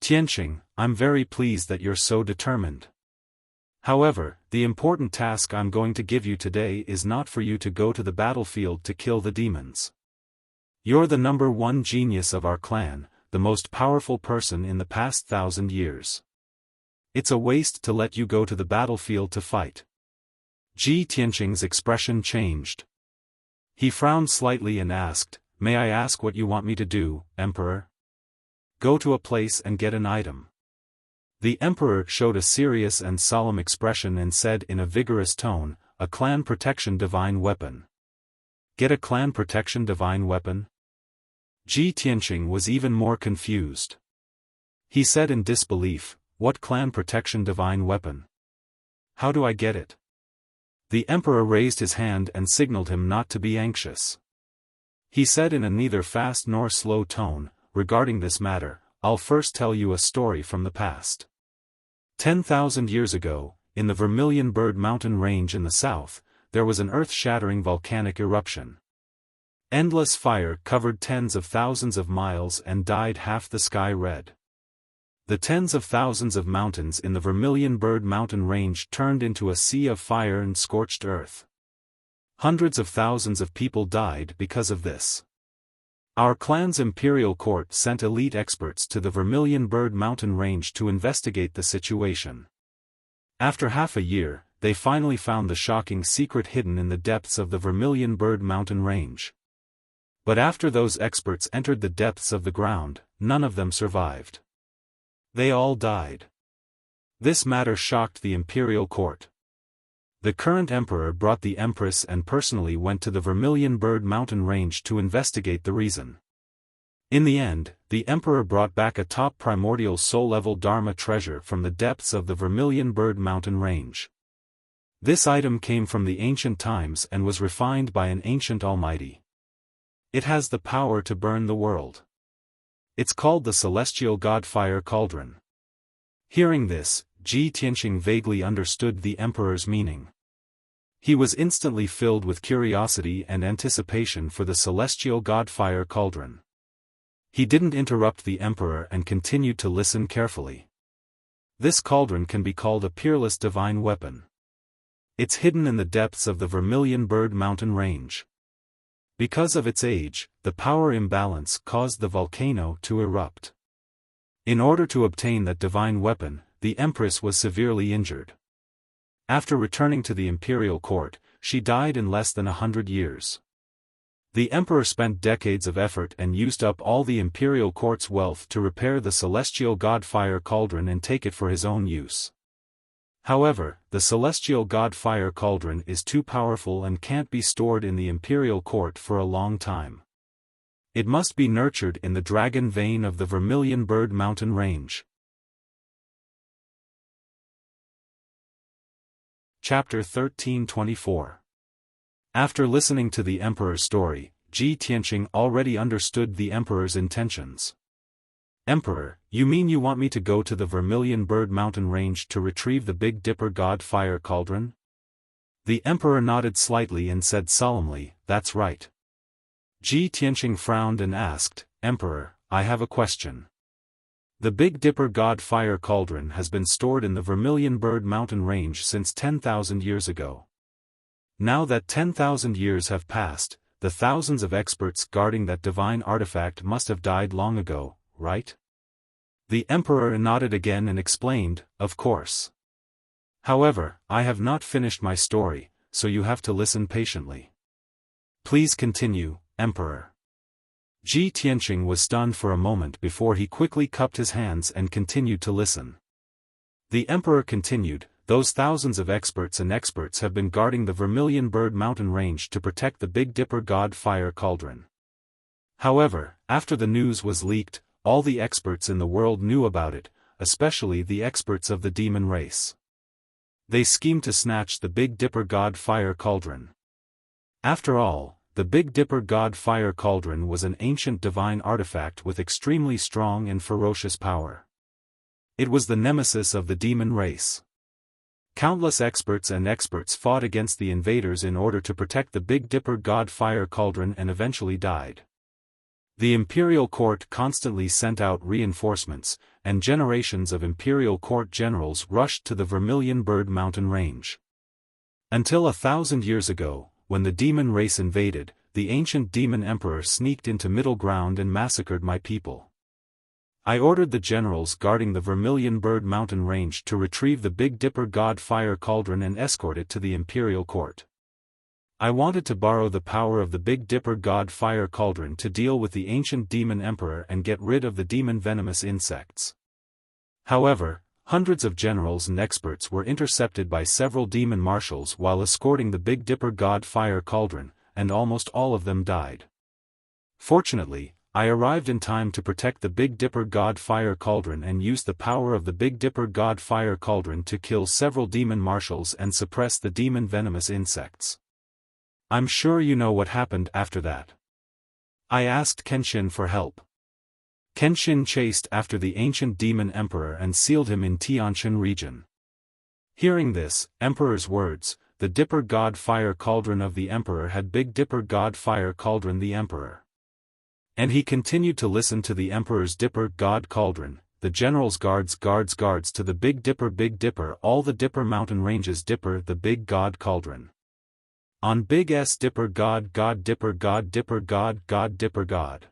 Tianqing, I'm very pleased that you're so determined. However, the important task I'm going to give you today is not for you to go to the battlefield to kill the demons. You're the number one genius of our clan, the most powerful person in the past 1,000 years. It's a waste to let you go to the battlefield to fight." Ji Tianqing's expression changed. He frowned slightly and asked, "May I ask what you want me to do, Emperor?" "Go to a place and get an item." The emperor showed a serious and solemn expression and said in a vigorous tone, "A clan protection divine weapon." "Get a clan protection divine weapon?" Ji Tianqing was even more confused. He said in disbelief, "What clan protection divine weapon? How do I get it?" The emperor raised his hand and signaled him not to be anxious. He said in a neither fast nor slow tone, "Regarding this matter, I'll first tell you a story from the past. 10,000 years ago, in the Vermilion Bird Mountain Range in the south, there was an earth-shattering volcanic eruption. Endless fire covered tens of thousands of miles and dyed half the sky red. The tens of thousands of mountains in the Vermilion Bird Mountain Range turned into a sea of fire and scorched earth. Hundreds of thousands of people died because of this. Our clan's imperial court sent elite experts to the Vermilion Bird Mountain Range to investigate the situation. After half a year, they finally found the shocking secret hidden in the depths of the Vermilion Bird Mountain Range. But after those experts entered the depths of the ground, none of them survived. They all died. This matter shocked the imperial court. The current emperor brought the empress and personally went to the Vermilion Bird Mountain Range to investigate the reason. In the end, the emperor brought back a top primordial soul-level Dharma treasure from the depths of the Vermilion Bird Mountain Range. This item came from the ancient times and was refined by an ancient almighty. It has the power to burn the world. It's called the Celestial God Fire Cauldron. Hearing this, Ji Tianqing vaguely understood the emperor's meaning. He was instantly filled with curiosity and anticipation for the Celestial God Fire Cauldron. He didn't interrupt the emperor and continued to listen carefully. This cauldron can be called a peerless divine weapon. It's hidden in the depths of the Vermilion Bird Mountain Range. Because of its age, the power imbalance caused the volcano to erupt. In order to obtain that divine weapon, the empress was severely injured. After returning to the imperial court, she died in less than 100 years. The emperor spent decades of effort and used up all the imperial court's wealth to repair the celestial god fire cauldron and take it for his own use. However, the celestial god fire cauldron is too powerful and can't be stored in the imperial court for a long time. It must be nurtured in the dragon vein of the Vermilion Bird Mountain Range. Chapter 1324. After listening to the emperor's story, Ji Tianqing already understood the emperor's intentions. Emperor, you mean you want me to go to the Vermilion Bird Mountain Range to retrieve the Big Dipper God Fire Cauldron? The emperor nodded slightly and said solemnly, that's right. Ji Tianqing frowned and asked, Emperor, I have a question. The Big Dipper God Fire Cauldron has been stored in the Vermilion Bird Mountain Range since 10,000 years ago. Now that 10,000 years have passed, the thousands of experts guarding that divine artifact must have died long ago, right? The emperor nodded again and explained, of course. However, I have not finished my story, so you have to listen patiently. Please continue, Emperor. Ji Tianqing was stunned for a moment before he quickly cupped his hands and continued to listen. The emperor continued, those thousands of experts have been guarding the Vermilion Bird Mountain Range to protect the Big Dipper God Fire Cauldron. However, after the news was leaked, all the experts in the world knew about it, especially the experts of the demon race. They schemed to snatch the Big Dipper God Fire Cauldron. After all, the Big Dipper God Fire Cauldron was an ancient divine artifact with extremely strong and ferocious power. It was the nemesis of the demon race. Countless experts fought against the invaders in order to protect the Big Dipper God Fire Cauldron and eventually died. The imperial court constantly sent out reinforcements, and generations of imperial court generals rushed to the Vermilion Bird Mountain Range. Until 1,000 years ago, when the demon race invaded, the ancient demon emperor sneaked into middle ground and massacred my people. I ordered the generals guarding the Vermilion Bird Mountain Range to retrieve the Big Dipper God Fire Cauldron and escort it to the imperial court. I wanted to borrow the power of the Big Dipper God Fire Cauldron to deal with the ancient demon emperor and get rid of the demon venomous insects. However, hundreds of generals and experts were intercepted by several demon marshals while escorting the Big Dipper God Fire Cauldron, and almost all of them died. Fortunately, I arrived in time to protect the Big Dipper God Fire Cauldron and used the power of the Big Dipper God Fire Cauldron to kill several demon marshals and suppress the demon venomous insects. I'm sure you know what happened after that. I asked Kenshin for help. Kenshin chased after the ancient demon emperor and sealed him in Tianshan region. Hearing this, emperor's words, the Dipper God Fire Cauldron of the emperor had Big Dipper God Fire Cauldron the emperor. And he continued to listen to the emperor's Dipper God Cauldron, the general's guards to the Big Dipper all the Dipper mountain ranges Dipper the Big God Cauldron. On Big S Dipper God Dipper God.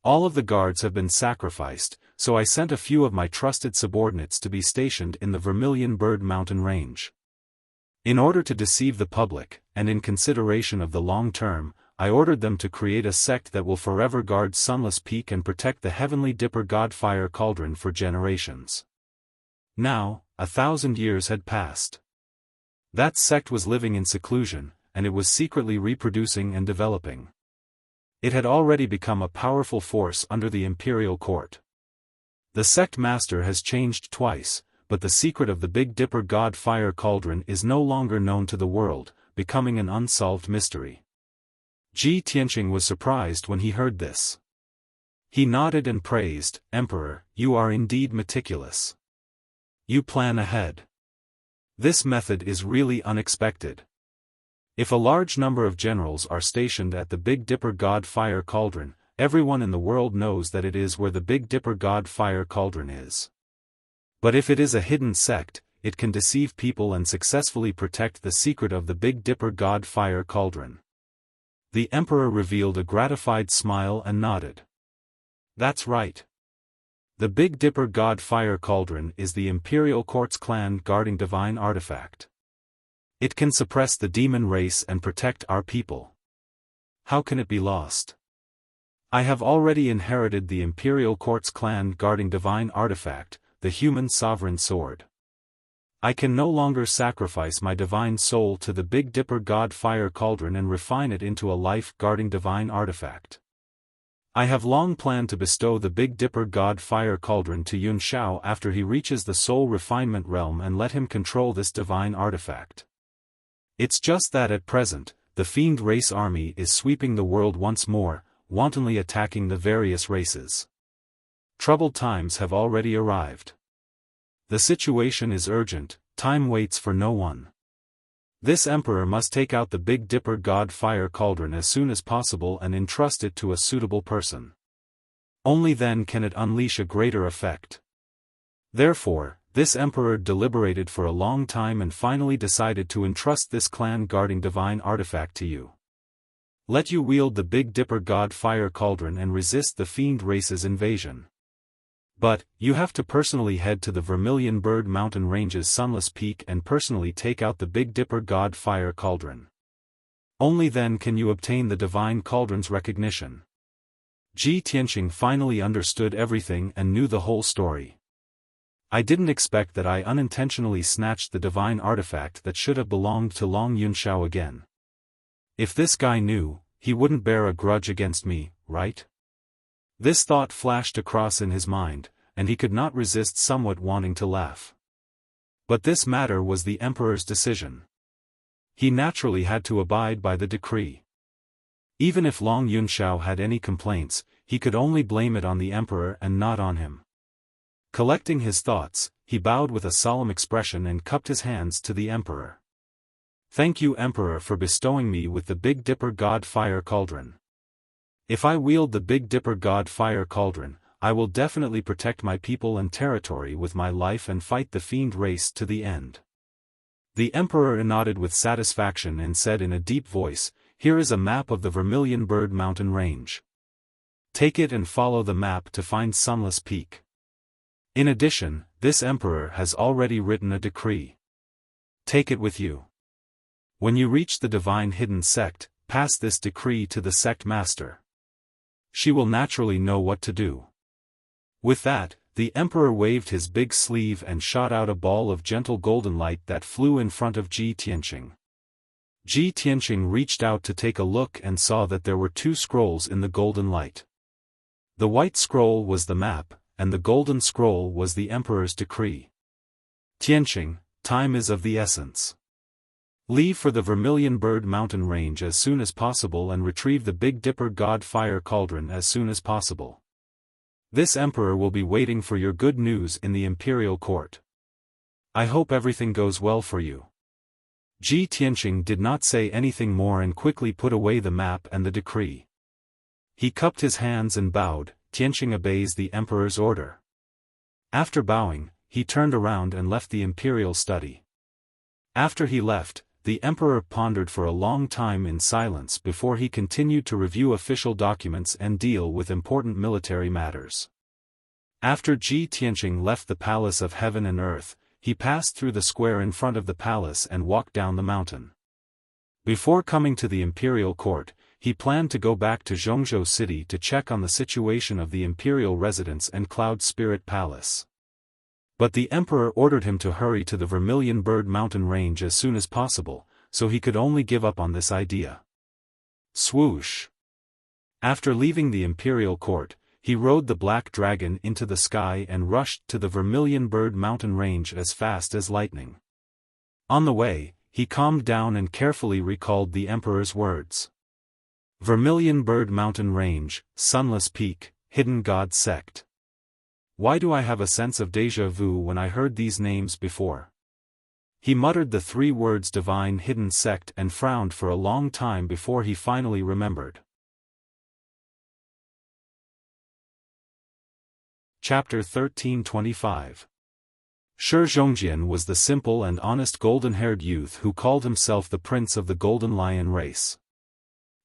All of the guards have been sacrificed, so I sent a few of my trusted subordinates to be stationed in the Vermilion Bird Mountain Range. In order to deceive the public, and in consideration of the long term, I ordered them to create a sect that will forever guard Sunless Peak and protect the heavenly Dipper God Fire Cauldron for generations. Now, 1,000 years had passed. That sect was living in seclusion, and it was secretly reproducing and developing. It had already become a powerful force under the imperial court. The sect master has changed twice, but the secret of the Big Dipper God Fire Cauldron is no longer known to the world, becoming an unsolved mystery. Ji Tianqing was surprised when he heard this. He nodded and praised, Emperor, you are indeed meticulous. You plan ahead. This method is really unexpected. If a large number of generals are stationed at the Big Dipper God Fire Cauldron, everyone in the world knows that it is where the Big Dipper God Fire Cauldron is. But if it is a hidden sect, it can deceive people and successfully protect the secret of the Big Dipper God Fire Cauldron. The emperor revealed a gratified smile and nodded. That's right. The Big Dipper God Fire Cauldron is the imperial court's clan guarding divine artifact. It can suppress the demon race and protect our people. how can it be lost? I have already inherited the Imperial Court's clan guarding divine artifact, the human sovereign sword. I can no longer sacrifice my divine soul to the Big Dipper God Fire Cauldron and refine it into a life-guarding divine artifact. I have long planned to bestow the Big Dipper God Fire Cauldron to Yun Xiao after he reaches the soul refinement realm and let him control this divine artifact. It's just that at present, the fiend race army is sweeping the world once more, wantonly attacking the various races. Troubled times have already arrived. The situation is urgent, time waits for no one. This emperor must take out the Big Dipper God Fire Cauldron as soon as possible and entrust it to a suitable person. Only then can it unleash a greater effect. Therefore, this emperor deliberated for a long time and finally decided to entrust this clan-guarding divine artifact to you. Let you wield the Big Dipper God Fire Cauldron and resist the fiend race's invasion. But, you have to personally head to the Vermilion Bird Mountain Range's Sunless Peak and personally take out the Big Dipper God Fire Cauldron. Only then can you obtain the divine cauldron's recognition. Ji Tianqing finally understood everything and knew the whole story. I didn't expect that I unintentionally snatched the divine artifact that should have belonged to Long Yunxiao again. If this guy knew, he wouldn't bear a grudge against me, right? This thought flashed across in his mind, and he could not resist somewhat wanting to laugh. But this matter was the emperor's decision. He naturally had to abide by the decree. Even if Long Yunxiao had any complaints, he could only blame it on the emperor and not on him. Collecting his thoughts, he bowed with a solemn expression and cupped his hands to the emperor. Thank you, Emperor, for bestowing me with the Big Dipper God Fire Cauldron. If I wield the Big Dipper God Fire Cauldron, I will definitely protect my people and territory with my life and fight the fiend race to the end. The emperor nodded with satisfaction and said in a deep voice, "Here is a map of the Vermilion Bird Mountain Range. Take it and follow the map to find Sunless Peak. In addition, this emperor has already written a decree. Take it with you. When you reach the divine hidden sect, pass this decree to the sect master. She will naturally know what to do." With that, the emperor waved his big sleeve and shot out a ball of gentle golden light that flew in front of Ji Tianqing. Ji Tianqing reached out to take a look and saw that there were two scrolls in the golden light. The white scroll was the map, and the golden scroll was the emperor's decree. Tianqing, time is of the essence. Leave for the Vermilion Bird Mountain Range as soon as possible and retrieve the Big Dipper God Fire Cauldron as soon as possible. This emperor will be waiting for your good news in the imperial court. I hope everything goes well for you. Ji Tianqing did not say anything more and quickly put away the map and the decree. He cupped his hands and bowed. Tianqing obeys the emperor's order. After bowing, he turned around and left the imperial study. After he left, the emperor pondered for a long time in silence before he continued to review official documents and deal with important military matters. After Ji Tianqing left the Palace of Heaven and Earth, he passed through the square in front of the palace and walked down the mountain. Before coming to the imperial court, he planned to go back to Zhongzhou City to check on the situation of the imperial residence and Cloud Spirit Palace. But the emperor ordered him to hurry to the Vermilion Bird Mountain Range as soon as possible, so he could only give up on this idea. Swoosh! After leaving the imperial court, he rode the black dragon into the sky and rushed to the Vermilion Bird Mountain Range as fast as lightning. On the way, he calmed down and carefully recalled the emperor's words. Vermilion Bird Mountain Range, Sunless Peak, Hidden God Sect. Why do I have a sense of déjà vu when I heard these names before? He muttered the three words Divine Hidden Sect and frowned for a long time before he finally remembered. Chapter 1325. Shi Zhongjian was the simple and honest golden-haired youth who called himself the Prince of the Golden Lion race.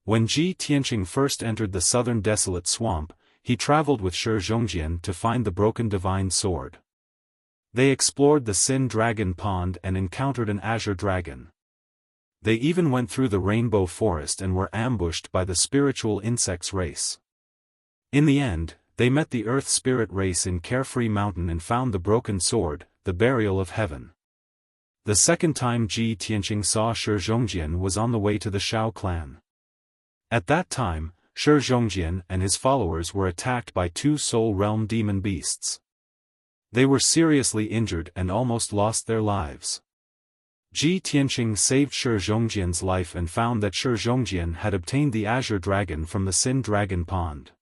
When Ji Tianqing first entered the southern desolate swamp, he traveled with Shi Zhongjian to find the broken divine sword. They explored the Sin Dragon Pond and encountered an azure dragon. They even went through the rainbow forest and were ambushed by the spiritual insects race. In the end, they met the earth spirit race in Carefree Mountain and found the broken sword, the burial of heaven. The second time Ji Tianqing saw Shi Zhongjian was on the way to the Shao clan. At that time, Shi Zhongjian and his followers were attacked by two soul realm demon beasts. They were seriously injured and almost lost their lives. Ji Tianqing saved Shi Zhongjian's life and found that Shi Zhongjian had obtained the Azure Dragon from the Sin Dragon Pond.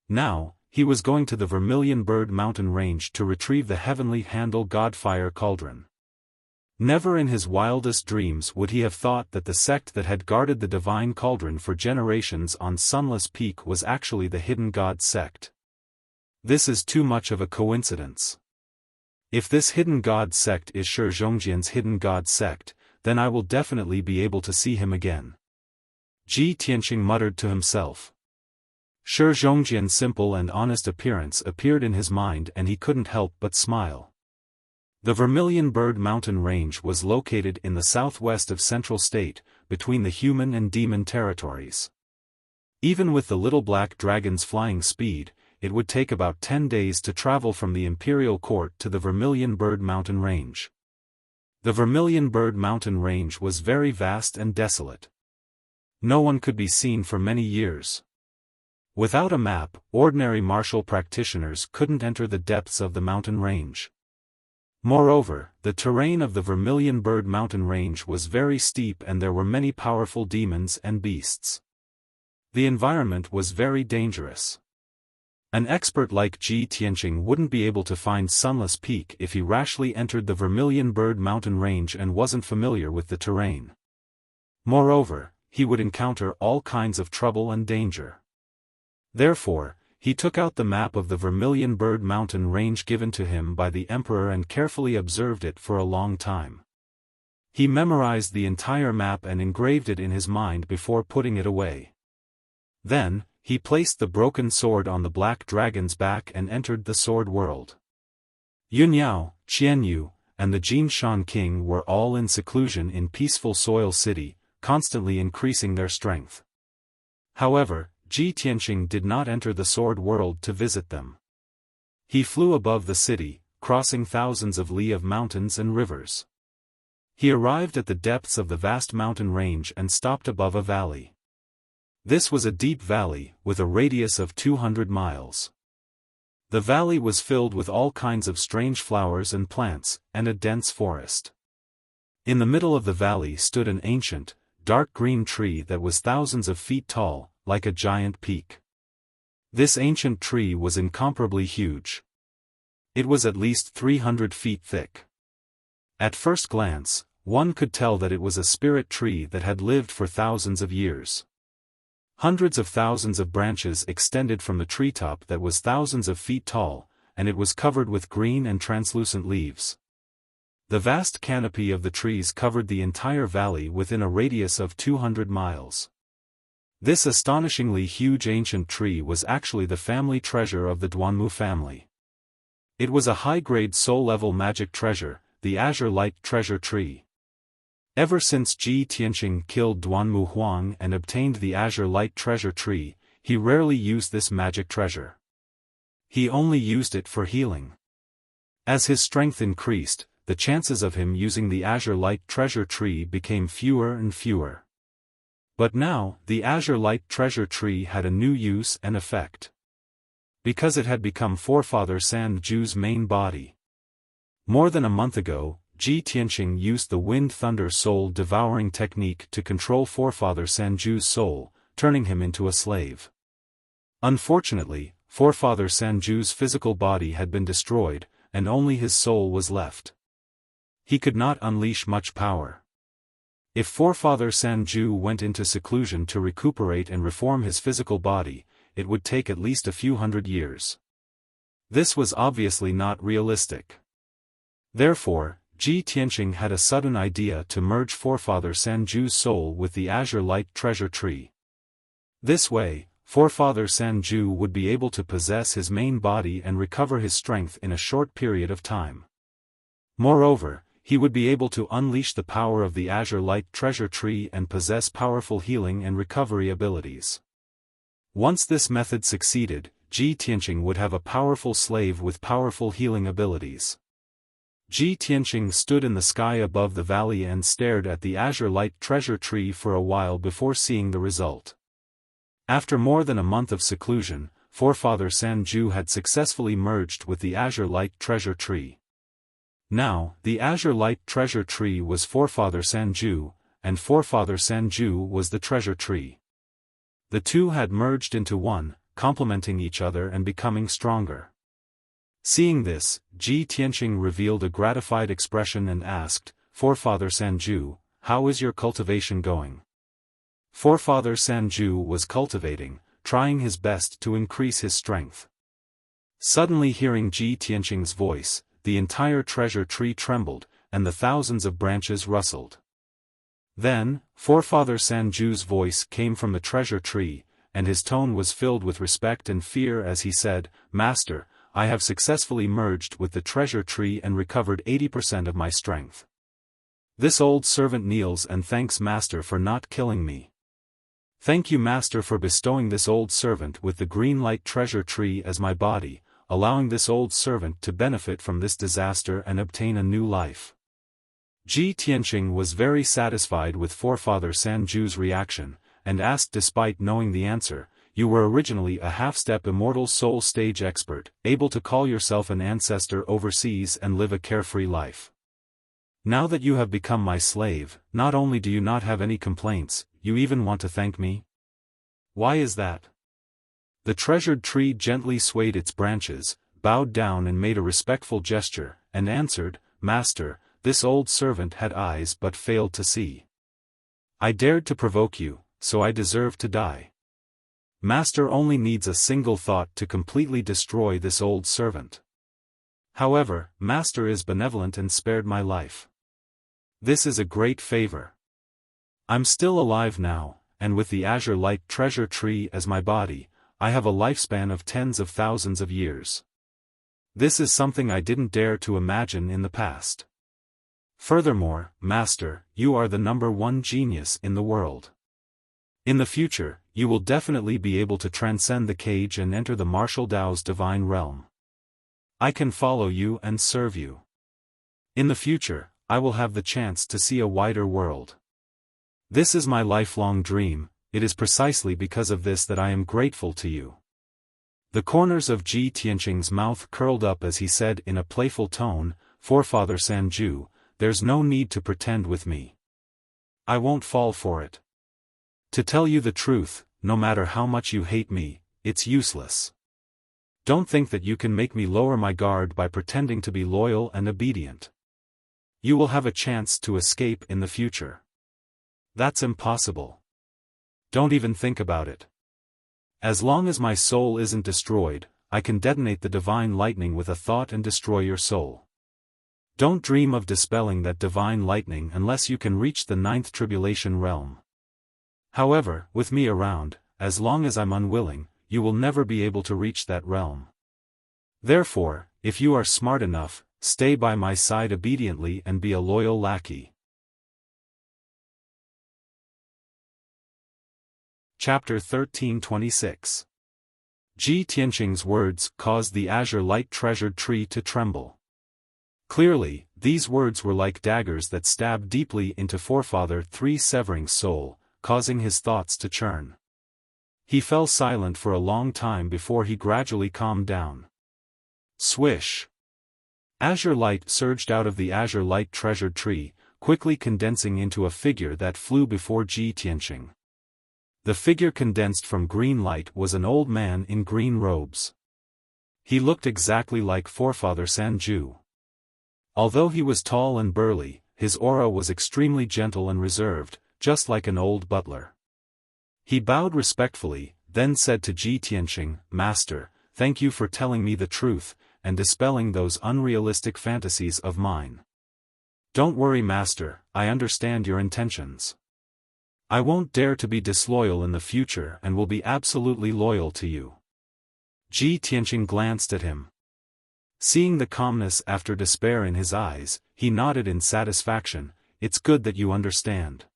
Now, he was going to the Vermilion Bird Mountain Range to retrieve the heavenly Handle Godfire Cauldron. Never in his wildest dreams would he have thought that the sect that had guarded the divine cauldron for generations on Sunless Peak was actually the Hidden God sect. This is too much of a coincidence. If this Hidden God sect is Shi Zhongjian's Hidden God sect, then I will definitely be able to see him again. Ji Tianqing muttered to himself. Shi Zhongjian's simple and honest appearance appeared in his mind and he couldn't help but smile. The Vermilion Bird Mountain Range was located in the southwest of Central State, between the human and demon territories. Even with the little black dragon's flying speed, it would take about 10 days to travel from the Imperial Court to the Vermilion Bird Mountain Range. The Vermilion Bird Mountain Range was very vast and desolate. No one could be seen for many years. Without a map, ordinary martial practitioners couldn't enter the depths of the mountain range. Moreover, the terrain of the Vermilion Bird Mountain Range was very steep and there were many powerful demons and beasts. The environment was very dangerous. An expert like Ji Tianqing wouldn't be able to find Sunless Peak if he rashly entered the Vermilion Bird Mountain Range and wasn't familiar with the terrain. Moreover, he would encounter all kinds of trouble and danger. Therefore, he took out the map of the Vermilion Bird Mountain Range given to him by the Emperor and carefully observed it for a long time. He memorized the entire map and engraved it in his mind before putting it away. Then, he placed the broken sword on the black dragon's back and entered the sword world. Yunyao, Qianyu, and the Jinshan king were all in seclusion in peaceful Soil City, constantly increasing their strength. However, Ji Tianqing did not enter the sword world to visit them. He flew above the city, crossing thousands of li of mountains and rivers. He arrived at the depths of the vast mountain range and stopped above a valley. This was a deep valley, with a radius of 200 miles. The valley was filled with all kinds of strange flowers and plants, and a dense forest. In the middle of the valley stood an ancient, dark green tree that was thousands of feet tall, like a giant peak. This ancient tree was incomparably huge. It was at least 300 feet thick. At first glance, one could tell that it was a spirit tree that had lived for thousands of years. Hundreds of thousands of branches extended from the treetop that was thousands of feet tall, and it was covered with green and translucent leaves. The vast canopy of the trees covered the entire valley within a radius of 200 miles. This astonishingly huge ancient tree was actually the family treasure of the Duanmu family. It was a high-grade soul-level magic treasure, the Azure Light Treasure Tree. Ever since Ji Tianqing killed Duanmu Huang and obtained the Azure Light Treasure Tree, he rarely used this magic treasure. He only used it for healing. As his strength increased, the chances of him using the Azure Light Treasure Tree became fewer and fewer. But now, the Azure Light Treasure Tree had a new use and effect. Because it had become Forefather Sanju's main body. More than a month ago, Ji Tianqing used the Wind Thunder Soul Devouring technique to control Forefather Sanju's soul, turning him into a slave. Unfortunately, Forefather Sanju's physical body had been destroyed, and only his soul was left. He could not unleash much power. If Forefather Sanju went into seclusion to recuperate and reform his physical body, it would take at least a few hundred years. This was obviously not realistic. Therefore, Ji Tianqing had a sudden idea to merge Forefather Sanju's soul with the Azure Light Treasure Tree. This way, Forefather Sanju would be able to possess his main body and recover his strength in a short period of time. Moreover, he would be able to unleash the power of the Azure Light Treasure Tree and possess powerful healing and recovery abilities. Once this method succeeded, Ji Tianqing would have a powerful slave with powerful healing abilities. Ji Tianqing stood in the sky above the valley and stared at the Azure Light Treasure Tree for a while before seeing the result. After more than a month of seclusion, Forefather Sanju had successfully merged with the Azure Light Treasure Tree. Now, the Azure Light Treasure Tree was Forefather Sanju, and Forefather Sanju was the Treasure Tree. The two had merged into one, complementing each other and becoming stronger. Seeing this, Ji Tianqing revealed a gratified expression and asked, "Forefather Sanju, how is your cultivation going?" Forefather Sanju was cultivating, trying his best to increase his strength. Suddenly hearing Ji Tianqing's voice, the entire treasure tree trembled, and the thousands of branches rustled. Then, Forefather Sanju's voice came from the treasure tree, and his tone was filled with respect and fear as he said, "Master, I have successfully merged with the treasure tree and recovered 80% of my strength. This old servant kneels and thanks Master for not killing me. Thank you Master for bestowing this old servant with the green light treasure tree as my body, allowing this old servant to benefit from this disaster and obtain a new life." Ji Tianqing was very satisfied with Forefather Sanju's reaction, and asked despite knowing the answer, "You were originally a half-step immortal soul stage expert, able to call yourself an ancestor overseas and live a carefree life. Now that you have become my slave, not only do you not have any complaints, you even want to thank me? Why is that?" The treasured tree gently swayed its branches, bowed down and made a respectful gesture, and answered, "Master, this old servant had eyes but failed to see. I dared to provoke you, so I deserve to die. Master only needs a single thought to completely destroy this old servant. However, Master is benevolent and spared my life. This is a great favor. I'm still alive now, and with the Azure Light Treasure Tree as my body, I have a lifespan of tens of thousands of years. This is something I didn't dare to imagine in the past. Furthermore, Master, you are the #1 genius in the world. In the future, you will definitely be able to transcend the cage and enter the martial Tao's divine realm. I can follow you and serve you. In the future, I will have the chance to see a wider world. This is my lifelong dream, it is precisely because of this that I am grateful to you." The corners of Ji Tianqing's mouth curled up as he said in a playful tone, "Forefather Sanju, there's no need to pretend with me. I won't fall for it. To tell you the truth, no matter how much you hate me, it's useless. Don't think that you can make me lower my guard by pretending to be loyal and obedient. You will have a chance to escape in the future. That's impossible. Don't even think about it. As long as my soul isn't destroyed, I can detonate the divine lightning with a thought and destroy your soul. Don't dream of dispelling that divine lightning unless you can reach the 9th tribulation realm. However, with me around, as long as I'm unwilling, you will never be able to reach that realm. Therefore, if you are smart enough, stay by my side obediently and be a loyal lackey." Chapter 13:26. Ji Tianqing's words caused the Azure Light Treasured Tree to tremble. Clearly, these words were like daggers that stabbed deeply into Forefather Severing's soul, causing his thoughts to churn. He fell silent for a long time before he gradually calmed down. Swish! Azure light surged out of the Azure Light Treasured Tree, quickly condensing into a figure that flew before Ji Tianqing. The figure condensed from green light was an old man in green robes. He looked exactly like Forefather Sanju. Although he was tall and burly, his aura was extremely gentle and reserved, just like an old butler. He bowed respectfully, then said to Ji Tianqing, "Master, thank you for telling me the truth, and dispelling those unrealistic fantasies of mine. Don't worry Master, I understand your intentions. I won't dare to be disloyal in the future and will be absolutely loyal to you." Ji Tianqing glanced at him. Seeing the calmness after despair in his eyes, he nodded in satisfaction. It's good that you understand.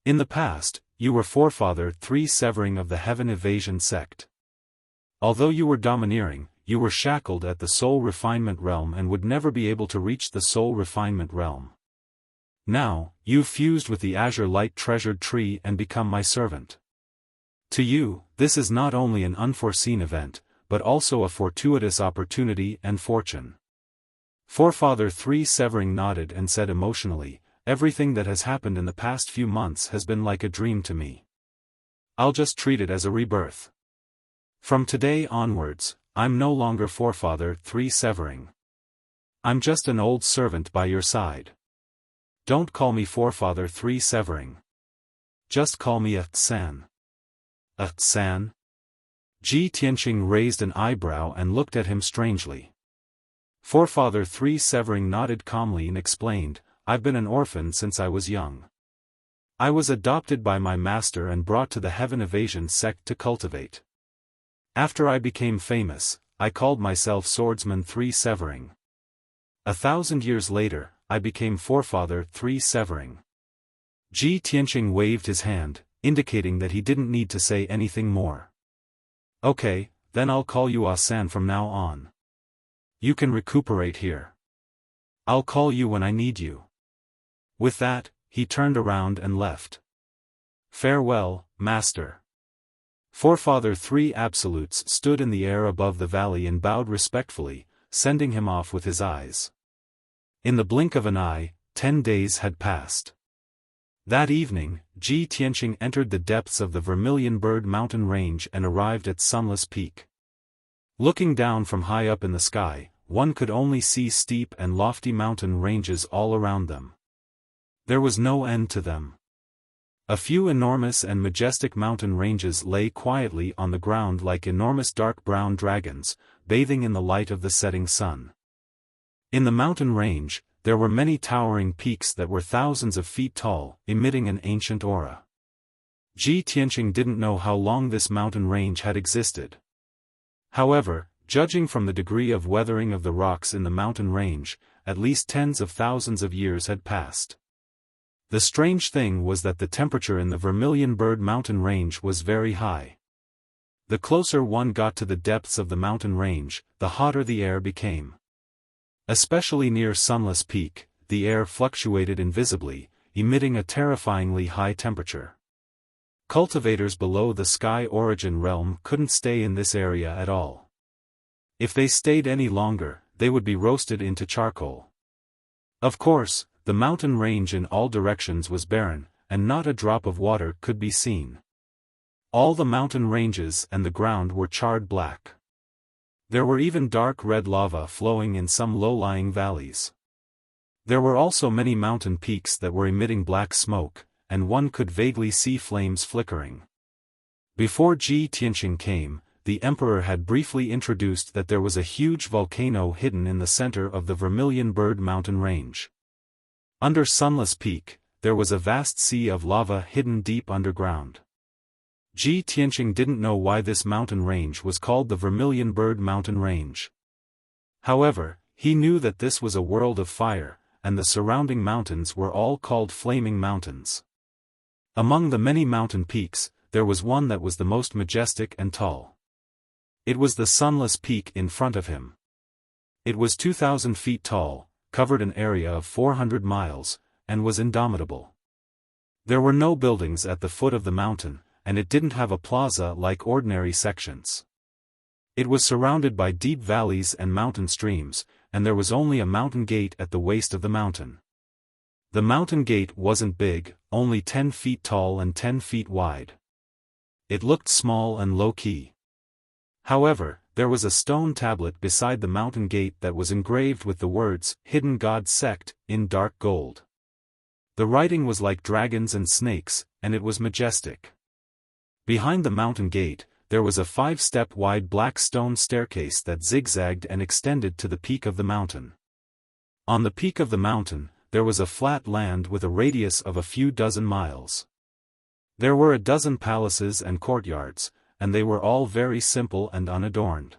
In the past, you were forefather 3 severing of the heaven evasion sect. Although you were domineering, you were shackled at the soul refinement realm and would never be able to reach the soul refinement realm. Now, you've fused with the azure light treasured tree and become my servant. To you, this is not only an unforeseen event, but also a fortuitous opportunity and fortune. Forefather 3 severing nodded and said emotionally, everything that has happened in the past few months has been like a dream to me. I'll just treat it as a rebirth. From today onwards, I'm no longer Forefather 3 severing. I'm just an old servant by your side. Don't call me Forefather 3 severing. Just call me a San. A San? Ji Tianqing raised an eyebrow and looked at him strangely. Forefather 3 severing nodded calmly and explained, I've been an orphan since I was young. I was adopted by my master and brought to the heaven evasion sect to cultivate. After I became famous, I called myself Swordsman 3 severing. 1,000 years later, I became Forefather 3 severing. Ji Tianqing waved his hand, indicating that he didn't need to say anything more. Okay, then I'll call you Asan from now on. You can recuperate here. I'll call you when I need you. With that, he turned around and left. Farewell, Master. Forefather 3 absolutes stood in the air above the valley and bowed respectfully, sending him off with his eyes. In the blink of an eye, 10 days had passed. That evening, Ji Tianqing entered the depths of the Vermilion Bird mountain range and arrived at Sunless Peak. Looking down from high up in the sky, one could only see steep and lofty mountain ranges all around them. There was no end to them. A few enormous and majestic mountain ranges lay quietly on the ground like enormous dark brown dragons, bathing in the light of the setting sun. In the mountain range, there were many towering peaks that were thousands of feet tall, emitting an ancient aura. Ji Tianqing didn't know how long this mountain range had existed. However, judging from the degree of weathering of the rocks in the mountain range, at least tens of thousands of years had passed. The strange thing was that the temperature in the Vermilion Bird mountain range was very high. The closer one got to the depths of the mountain range, the hotter the air became. Especially near Sunless Peak, the air fluctuated invisibly, emitting a terrifyingly high temperature. Cultivators below the Sky Origin realm couldn't stay in this area at all. If they stayed any longer, they would be roasted into charcoal. Of course, the mountain range in all directions was barren, and not a drop of water could be seen. All the mountain ranges and the ground were charred black. There were even dark red lava flowing in some low-lying valleys. There were also many mountain peaks that were emitting black smoke, and one could vaguely see flames flickering. Before Ji Tianqing came, the emperor had briefly introduced that there was a huge volcano hidden in the center of the Vermilion Bird mountain range. Under Sunless Peak, there was a vast sea of lava hidden deep underground. Ji Tianqing didn't know why this mountain range was called the Vermilion Bird mountain range. However, he knew that this was a world of fire, and the surrounding mountains were all called Flaming Mountains. Among the many mountain peaks, there was one that was the most majestic and tall. It was the Sunless Peak in front of him. It was 2,000 feet tall, covered an area of 400 miles, and was indomitable. There were no buildings at the foot of the mountain, and it didn't have a plaza like ordinary sections. It was surrounded by deep valleys and mountain streams, and there was only a mountain gate at the waist of the mountain. The mountain gate wasn't big, only 10 feet tall and 10 feet wide. It looked small and low-key. However, there was a stone tablet beside the mountain gate that was engraved with the words, Hidden God Sect, in dark gold. The writing was like dragons and snakes, and it was majestic. Behind the mountain gate, there was a 5-step wide black stone staircase that zigzagged and extended to the peak of the mountain. On the peak of the mountain, there was a flat land with a radius of a few dozen miles. There were a dozen palaces and courtyards, and they were all very simple and unadorned.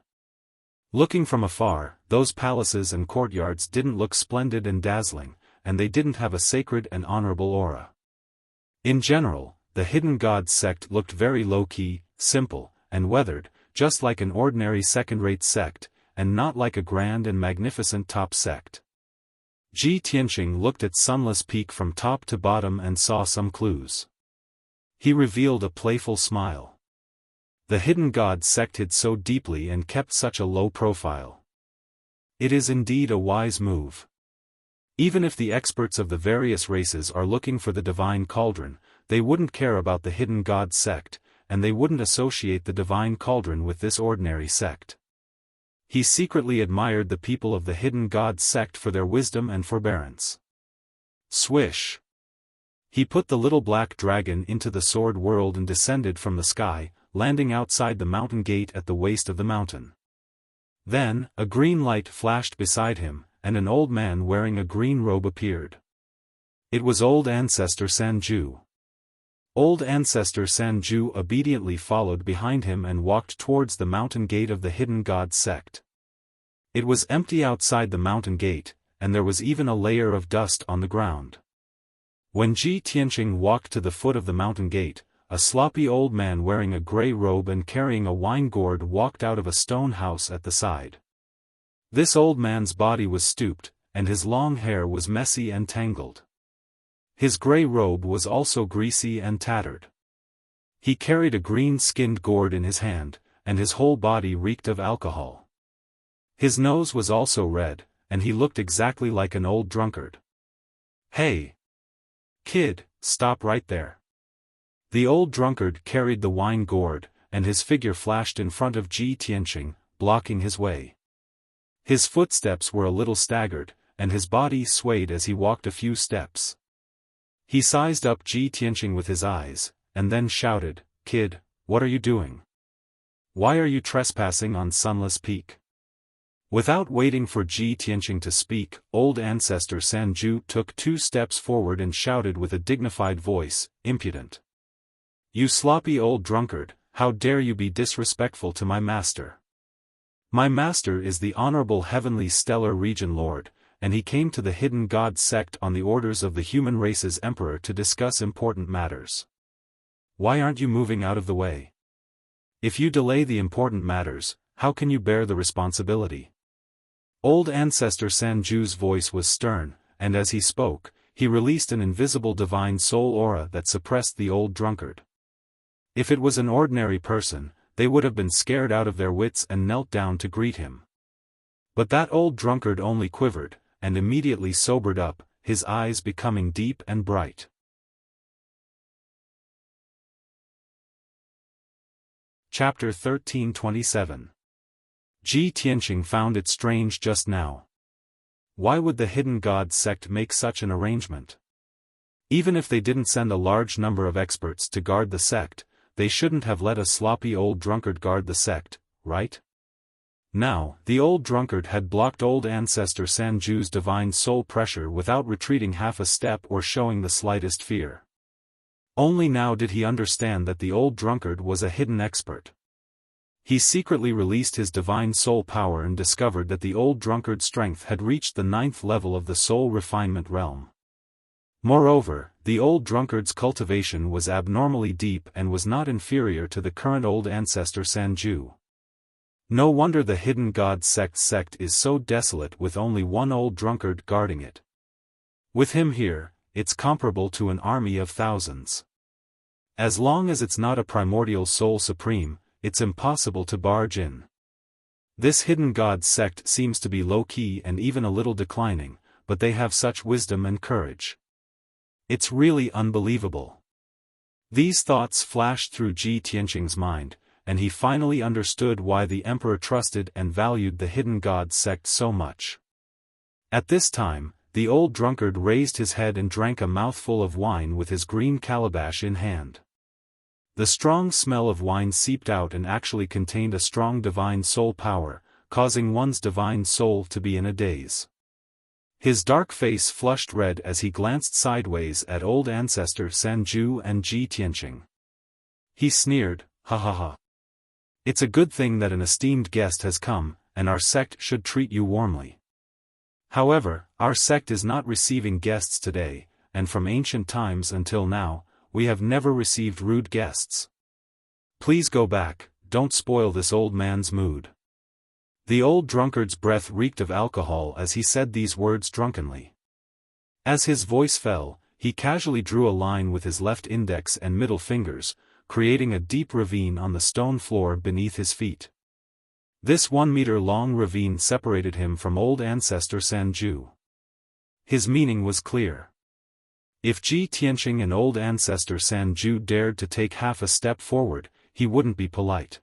Looking from afar, those palaces and courtyards didn't look splendid and dazzling, and they didn't have a sacred and honorable aura. In general, the Hidden Gods sect looked very low-key, simple, and weathered, just like an ordinary second-rate sect, and not like a grand and magnificent top sect. Ji Tianqing looked at Sunless Peak from top to bottom and saw some clues. He revealed a playful smile. The Hidden Gods sect hid so deeply and kept such a low profile. It is indeed a wise move. Even if the experts of the various races are looking for the divine cauldron, they wouldn't care about the Hidden Gods sect, and they wouldn't associate the divine cauldron with this ordinary sect. He secretly admired the people of the Hidden Gods sect for their wisdom and forbearance. Swish! He put the little black dragon into the sword world and descended from the sky, landing outside the mountain gate at the waist of the mountain. Then, a green light flashed beside him, and an old man wearing a green robe appeared. It was Old Ancestor Sanju. Old Ancestor Sanju obediently followed behind him and walked towards the mountain gate of the Hidden Gods sect. It was empty outside the mountain gate, and there was even a layer of dust on the ground. When Ji Tianqing walked to the foot of the mountain gate, a sloppy old man wearing a grey robe and carrying a wine gourd walked out of a stone house at the side. This old man's body was stooped, and his long hair was messy and tangled. His grey robe was also greasy and tattered. He carried a green-skinned gourd in his hand, and his whole body reeked of alcohol. His nose was also red, and he looked exactly like an old drunkard. "Hey! Kid, stop right there." The old drunkard carried the wine gourd, and his figure flashed in front of Ji Tianqing, blocking his way. His footsteps were a little staggered, and his body swayed as he walked a few steps. He sized up Ji Tianqing with his eyes, and then shouted, "Kid, what are you doing? Why are you trespassing on Sunless Peak?" Without waiting for Ji Tianqing to speak, Old Ancestor Sanju took 2 steps forward and shouted with a dignified voice, "Impudent! You sloppy old drunkard, how dare you be disrespectful to my master? My master is the Honorable Heavenly Stellar Region Lord, and he came to the Hidden Gods sect on the orders of the human race's emperor to discuss important matters. Why aren't you moving out of the way? If you delay the important matters, how can you bear the responsibility?" Old Ancestor Sanju's voice was stern, and as he spoke, he released an invisible divine soul aura that suppressed the old drunkard. If it was an ordinary person, they would have been scared out of their wits and knelt down to greet him. But that old drunkard only quivered, and immediately sobered up, his eyes becoming deep and bright. Chapter 1327. Ji Tianqing found it strange just now. Why would the Hidden Gods sect make such an arrangement? Even if they didn't send a large number of experts to guard the sect, they shouldn't have let a sloppy old drunkard guard the sect, right? Now, the old drunkard had blocked Old Ancestor Sanju's divine soul pressure without retreating half a step or showing the slightest fear. Only now did he understand that the old drunkard was a hidden expert. He secretly released his divine soul power and discovered that the old drunkard's strength had reached the 9th level of the soul refinement realm. Moreover, the old drunkard's cultivation was abnormally deep and was not inferior to the current Old Ancestor Sanju. No wonder the Hidden Gods sect is so desolate with only one old drunkard guarding it. With him here, it's comparable to an army of thousands. As long as it's not a primordial soul supreme, it's impossible to barge in. This Hidden Gods sect seems to be low-key and even a little declining, but they have such wisdom and courage. It's really unbelievable. These thoughts flashed through Ji Tianqing's mind, and he finally understood why the emperor trusted and valued the Hidden Gods sect so much. At this time, the old drunkard raised his head and drank a mouthful of wine with his green calabash in hand. The strong smell of wine seeped out and actually contained a strong divine soul power, causing one's divine soul to be in a daze. His dark face flushed red as he glanced sideways at Old Ancestor Sanju and Ji Tianqing. He sneered, "Ha ha ha. It's a good thing that an esteemed guest has come, and our sect should treat you warmly. However, our sect is not receiving guests today, and from ancient times until now, we have never received rude guests. Please go back, don't spoil this old man's mood." The old drunkard's breath reeked of alcohol as he said these words drunkenly. As his voice fell, he casually drew a line with his left index and middle fingers, creating a deep ravine on the stone floor beneath his feet. This 1-meter-long ravine separated him from old ancestor Sanju. His meaning was clear. If Ji Tianqing and old ancestor Sanju dared to take half a step forward, he wouldn't be polite.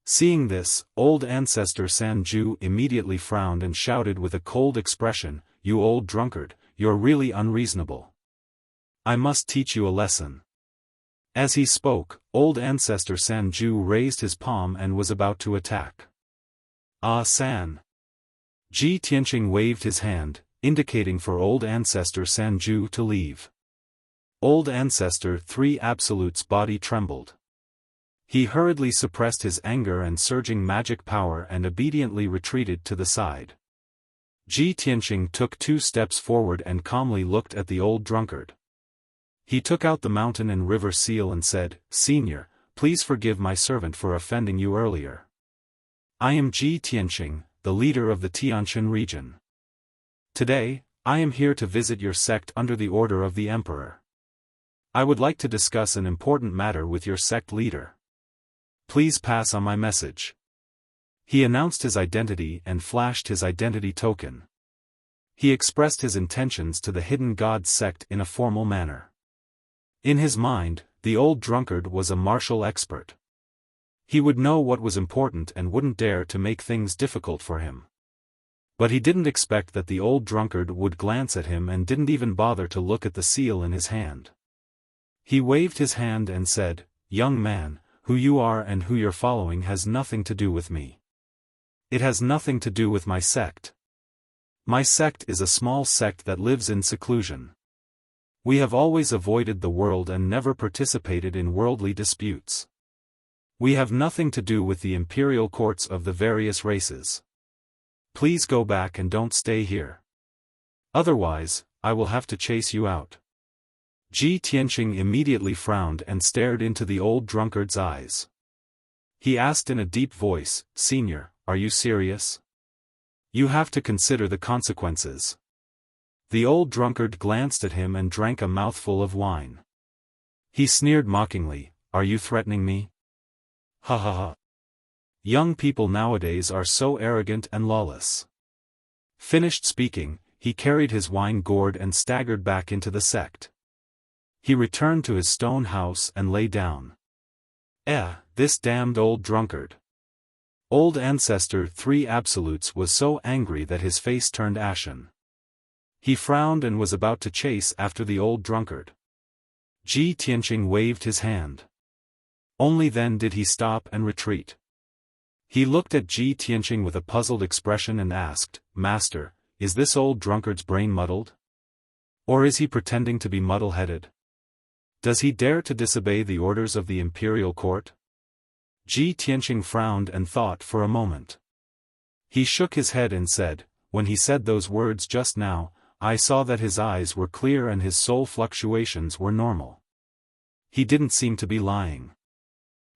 Seeing this, old ancestor Sanju immediately frowned and shouted with a cold expression, "You old drunkard, you're really unreasonable. I must teach you a lesson." As he spoke, old ancestor Sanju raised his palm and was about to attack. "Ah San!" Ji Tianqing waved his hand, indicating for old ancestor Sanju to leave. Old ancestor 3 Absolute's body trembled. He hurriedly suppressed his anger and surging magic power and obediently retreated to the side. Ji Tianqing took 2 steps forward and calmly looked at the old drunkard. He took out the mountain and river seal and said, "Senior, please forgive my servant for offending you earlier. I am Ji Tianqing, the leader of the Tianshan region. Today, I am here to visit your sect under the order of the emperor. I would like to discuss an important matter with your sect leader. Please pass on my message." He announced his identity and flashed his identity token. He expressed his intentions to the hidden god sect in a formal manner. In his mind, the old drunkard was a martial expert. He would know what was important and wouldn't dare to make things difficult for him. But he didn't expect that the old drunkard would glance at him and didn't even bother to look at the seal in his hand. He waved his hand and said, "Young man, who you are and who you're following has nothing to do with me. It has nothing to do with my sect. My sect is a small sect that lives in seclusion. We have always avoided the world and never participated in worldly disputes. We have nothing to do with the imperial courts of the various races. Please go back and don't stay here. Otherwise, I will have to chase you out." Ji Tianqing immediately frowned and stared into the old drunkard's eyes. He asked in a deep voice, "Senior, are you serious? You have to consider the consequences." The old drunkard glanced at him and drank a mouthful of wine. He sneered mockingly, "Are you threatening me? Ha ha ha. Young people nowadays are so arrogant and lawless." Finished speaking, he carried his wine gourd and staggered back into the sect. He returned to his stone house and lay down. This damned old drunkard. Old ancestor 3 Absolutes was so angry that his face turned ashen. He frowned and was about to chase after the old drunkard. Ji Tianqing waved his hand. Only then did he stop and retreat. He looked at Ji Tianqing with a puzzled expression and asked, "Master, is this old drunkard's brain muddled? Or is he pretending to be muddle-headed? Does he dare to disobey the orders of the imperial court?" Ji Tianqing frowned and thought for a moment. He shook his head and said, "When he said those words just now, I saw that his eyes were clear and his soul fluctuations were normal. He didn't seem to be lying.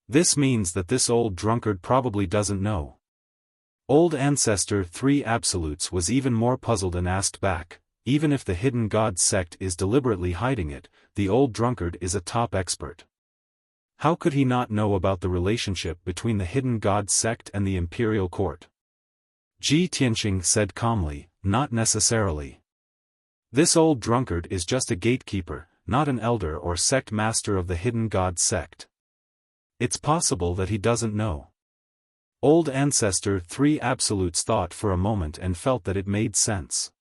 This means that this old drunkard probably doesn't know." Old ancestor 3 Absolutes was even more puzzled and asked back, "Even if the hidden god sect is deliberately hiding it, the old drunkard is a top expert. How could he not know about the relationship between the hidden god sect and the imperial court?" Ji Tianqing said calmly, "Not necessarily. This old drunkard is just a gatekeeper, not an elder or sect master of the hidden god sect. It's possible that he doesn't know." Old ancestor 3 Absolutes thought for a moment and felt that it made sense.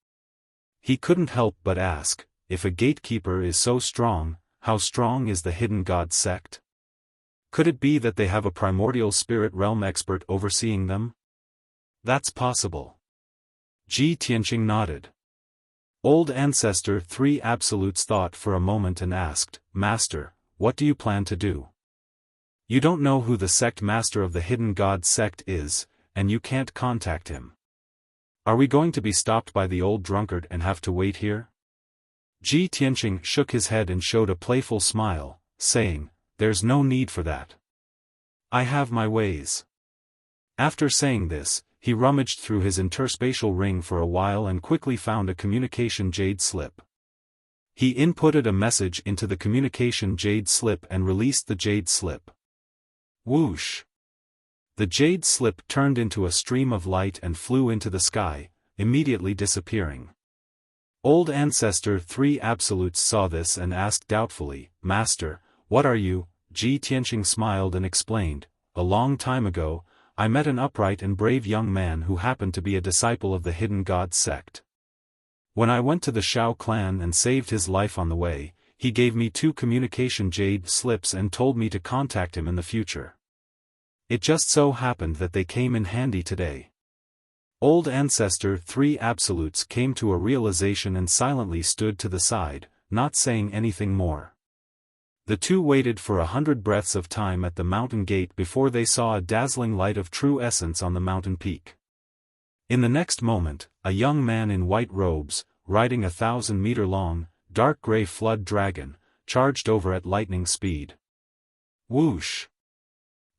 He couldn't help but ask, if a gatekeeper is so strong, how strong is the hidden god sect? Could it be that they have a primordial spirit realm expert overseeing them? That's possible. Ji Tianqing nodded. Old ancestor 3 Absolutes thought for a moment and asked, "Master, what do you plan to do? You don't know who the sect master of the hidden god sect is, and you can't contact him. Are we going to be stopped by the old drunkard and have to wait here? Ji Tianqing shook his head and showed a playful smile, saying, "There's no need for that. I have my ways." After saying this, he rummaged through his interspatial ring for a while and quickly found a communication jade slip. He inputted a message into the communication jade slip and released the jade slip. Whoosh! The jade slip turned into a stream of light and flew into the sky, immediately disappearing. Old Ancestor 3 Absolutes saw this and asked doubtfully, "Master, what are you?" Ji Tianqing smiled and explained, "A long time ago, I met an upright and brave young man who happened to be a disciple of the Hidden God sect. When I went to the Xiao clan and saved his life on the way, he gave me 2 communication jade slips and told me to contact him in the future. It just so happened that they came in handy today." Old Ancestor 3 Absolutes came to a realization and silently stood to the side, not saying anything more. The two waited for 100 breaths of time at the mountain gate before they saw a dazzling light of true essence on the mountain peak. In the next moment, a young man in white robes, riding a 1,000-meter-long, dark gray flood dragon, charged over at lightning speed. Whoosh!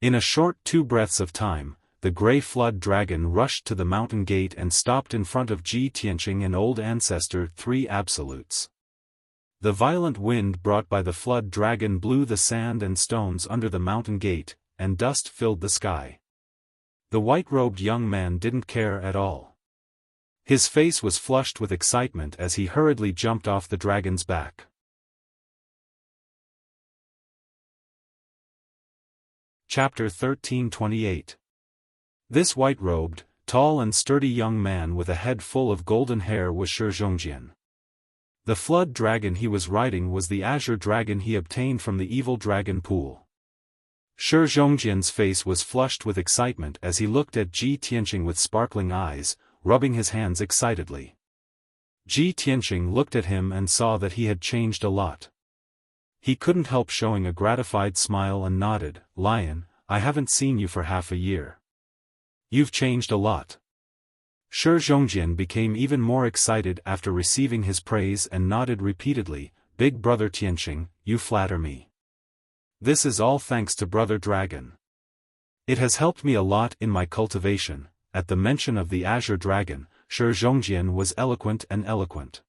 In a short 2 breaths of time, the gray flood dragon rushed to the mountain gate and stopped in front of Ji Tianqing and Old Ancestor 3 Absolutes. The violent wind brought by the flood dragon blew the sand and stones under the mountain gate, and dust filled the sky. The white-robed young man didn't care at all. His face was flushed with excitement as he hurriedly jumped off the dragon's back. Chapter 1328. This white-robed, tall and sturdy young man with a head full of golden hair was Shi Zhongjian. The flood dragon he was riding was the azure dragon he obtained from the evil dragon pool. Shi Zhongjian's face was flushed with excitement as he looked at Ji Tianqing with sparkling eyes, rubbing his hands excitedly. Ji Tianqing looked at him and saw that he had changed a lot. He couldn't help showing a gratified smile and nodded, "Lion, I haven't seen you for half a year. You've changed a lot." Shi Zhongjian became even more excited after receiving his praise and nodded repeatedly, "Big brother Tianqing, you flatter me. This is all thanks to Brother Dragon. It has helped me a lot in my cultivation." At the mention of the Azure Dragon, Shi Zhongjian was eloquent and eloquent.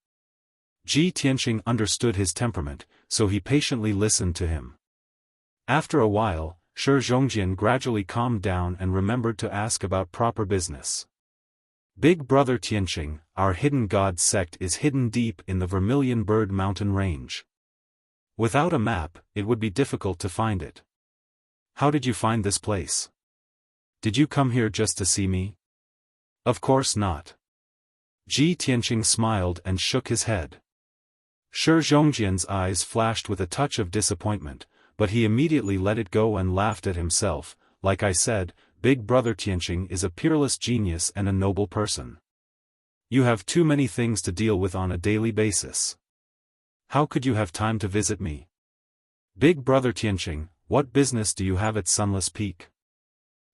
Ji Tianqing understood his temperament, so he patiently listened to him. After a while, Shi Zhongjian gradually calmed down and remembered to ask about proper business. "Big brother Tianqing, our Hidden God sect is hidden deep in the Vermilion Bird Mountain range. Without a map, it would be difficult to find it. How did you find this place? Did you come here just to see me?" "Of course not." Ji Tianqing smiled and shook his head. Shi Zhongjian's eyes flashed with a touch of disappointment, but he immediately let it go and laughed at himself. "Like I said, Big brother Tianqing is a peerless genius and a noble person. You have too many things to deal with on a daily basis. How could you have time to visit me? Big brother Tianqing, what business do you have at Sunless Peak?"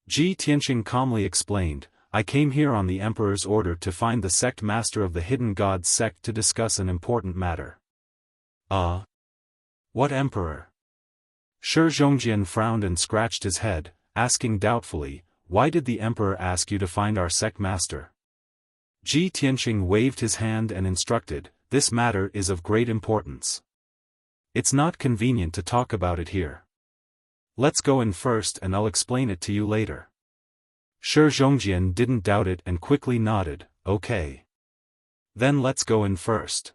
Ji Tianqing calmly explained, "I came here on the Emperor's order to find the sect master of the Hidden God sect to discuss an important matter." What Emperor?" Shi Zhongjian frowned and scratched his head, asking doubtfully, "Why did the Emperor ask you to find our sect master?" Ji Tianqing waved his hand and instructed, "This matter is of great importance. It's not convenient to talk about it here. Let's go in first and I'll explain it to you later." Shi Zhongjian didn't doubt it and quickly nodded, "Okay. Then let's go in first.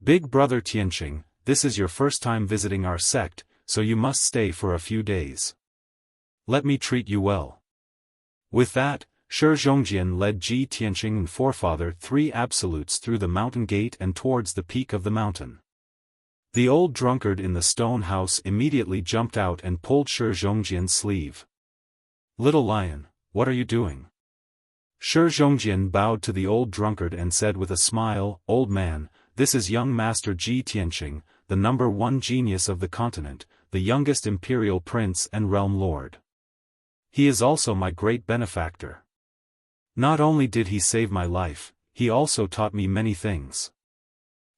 Big brother Tianqing, this is your first time visiting our sect, so you must stay for a few days. Let me treat you well." With that, Shi Zhongjian led Ji Tianqing and Forefather 3 Absolutes through the mountain gate and towards the peak of the mountain. The old drunkard in the stone house immediately jumped out and pulled Shi Zhongjian's sleeve. "Little lion, what are you doing?" Shi Zhongjian bowed to the old drunkard and said with a smile, "Old man, this is young Master Ji Tianqing, the #1 genius of the continent, the youngest imperial prince and realm lord. He is also my great benefactor. Not only did he save my life, he also taught me many things.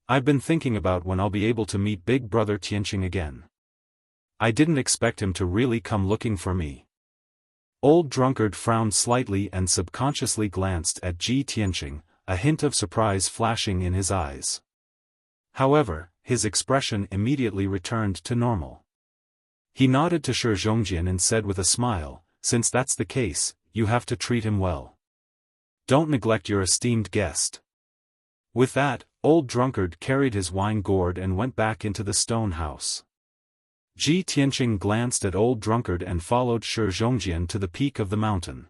I've been thinking about when I'll be able to meet Big Brother Tianqing again. I didn't expect him to really come looking for me. Old Drunkard frowned slightly and subconsciously glanced at Ji Tianqing, a hint of surprise flashing in his eyes. However, his expression immediately returned to normal. He nodded to Shi Zhongjian and said with a smile, "Since that's the case, you have to treat him well. Don't neglect your esteemed guest." With that, Old Drunkard carried his wine gourd and went back into the stone house. Ji Tianqing glanced at Old Drunkard and followed Shi Zhongjian to the peak of the mountain.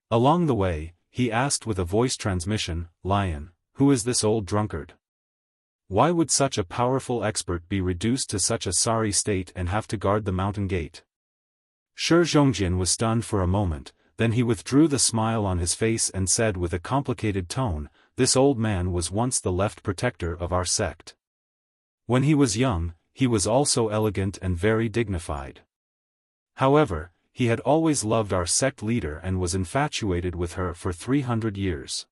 Along the way, he asked with a voice transmission, "Lion, who is this Old Drunkard? Why would such a powerful expert be reduced to such a sorry state and have to guard the mountain gate?" Shi Zhongjian was stunned for a moment, then he withdrew the smile on his face and said with a complicated tone, "This old man was once the left protector of our sect. When he was young, he was also elegant and very dignified. However, he had always loved our sect leader and was infatuated with her for 300 years.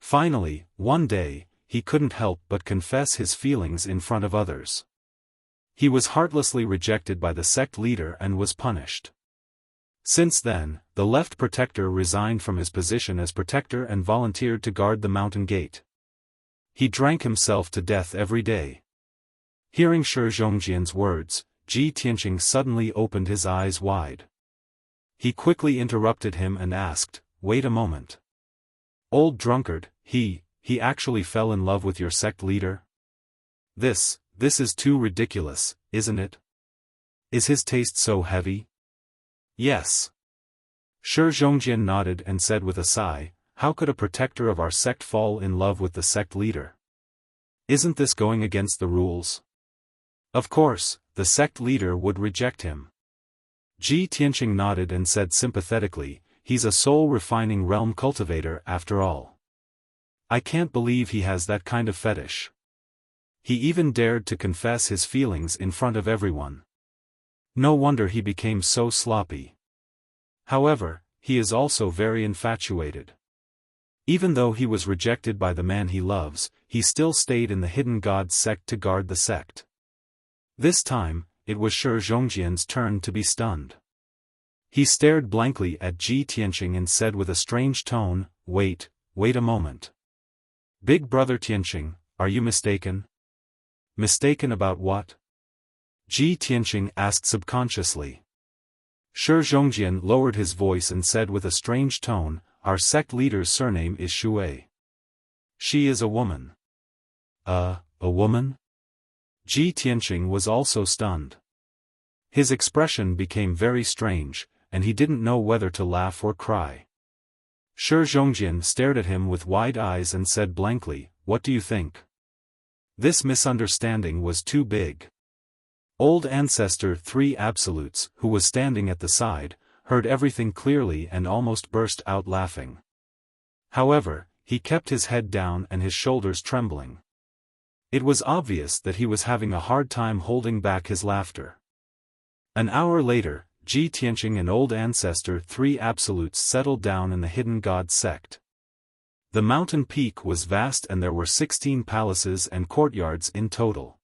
Finally, one day, he couldn't help but confess his feelings in front of others. He was heartlessly rejected by the sect leader and was punished. Since then, the left protector resigned from his position as protector and volunteered to guard the mountain gate. He drank himself to death every day." Hearing Shi Zhongjian's words, Ji Tianqing suddenly opened his eyes wide. He quickly interrupted him and asked, "Wait a moment. Old Drunkard, he actually fell in love with your sect leader? This is too ridiculous, isn't it? Is his taste so heavy?" "Yes." Shi Zhongjian nodded and said with a sigh, "How could a protector of our sect fall in love with the sect leader? Isn't this going against the rules? Of course, the sect leader would reject him." Ji Tianqing nodded and said sympathetically, "He's a soul-refining realm cultivator after all. I can't believe he has that kind of fetish. He even dared to confess his feelings in front of everyone. No wonder he became so sloppy. However, he is also very infatuated. Even though he was rejected by the man he loves, he still stayed in the hidden god sect to guard the sect." This time, it was Shi Zhongjian's turn to be stunned. He stared blankly at Ji Tianqing and said with a strange tone, wait a moment. Big Brother Tianqing, are you mistaken?" "Mistaken about what?" Ji Tianqing asked subconsciously. Shi Zhongjian lowered his voice and said with a strange tone, "Our sect leader's surname is Shui. She is a woman." A woman?" Ji Tianqing was also stunned. His expression became very strange, and he didn't know whether to laugh or cry. Shi Zhongjian stared at him with wide eyes and said blankly, "What do you think?" This misunderstanding was too big. Old Ancestor 3 Absolutes, who was standing at the side, heard everything clearly and almost burst out laughing. However, he kept his head down and his shoulders trembling. It was obvious that he was having a hard time holding back his laughter. An hour later, Ji Tianqing and Old Ancestor 3 Absolutes settled down in the Hidden God sect. The mountain peak was vast and there were 16 palaces and courtyards in total.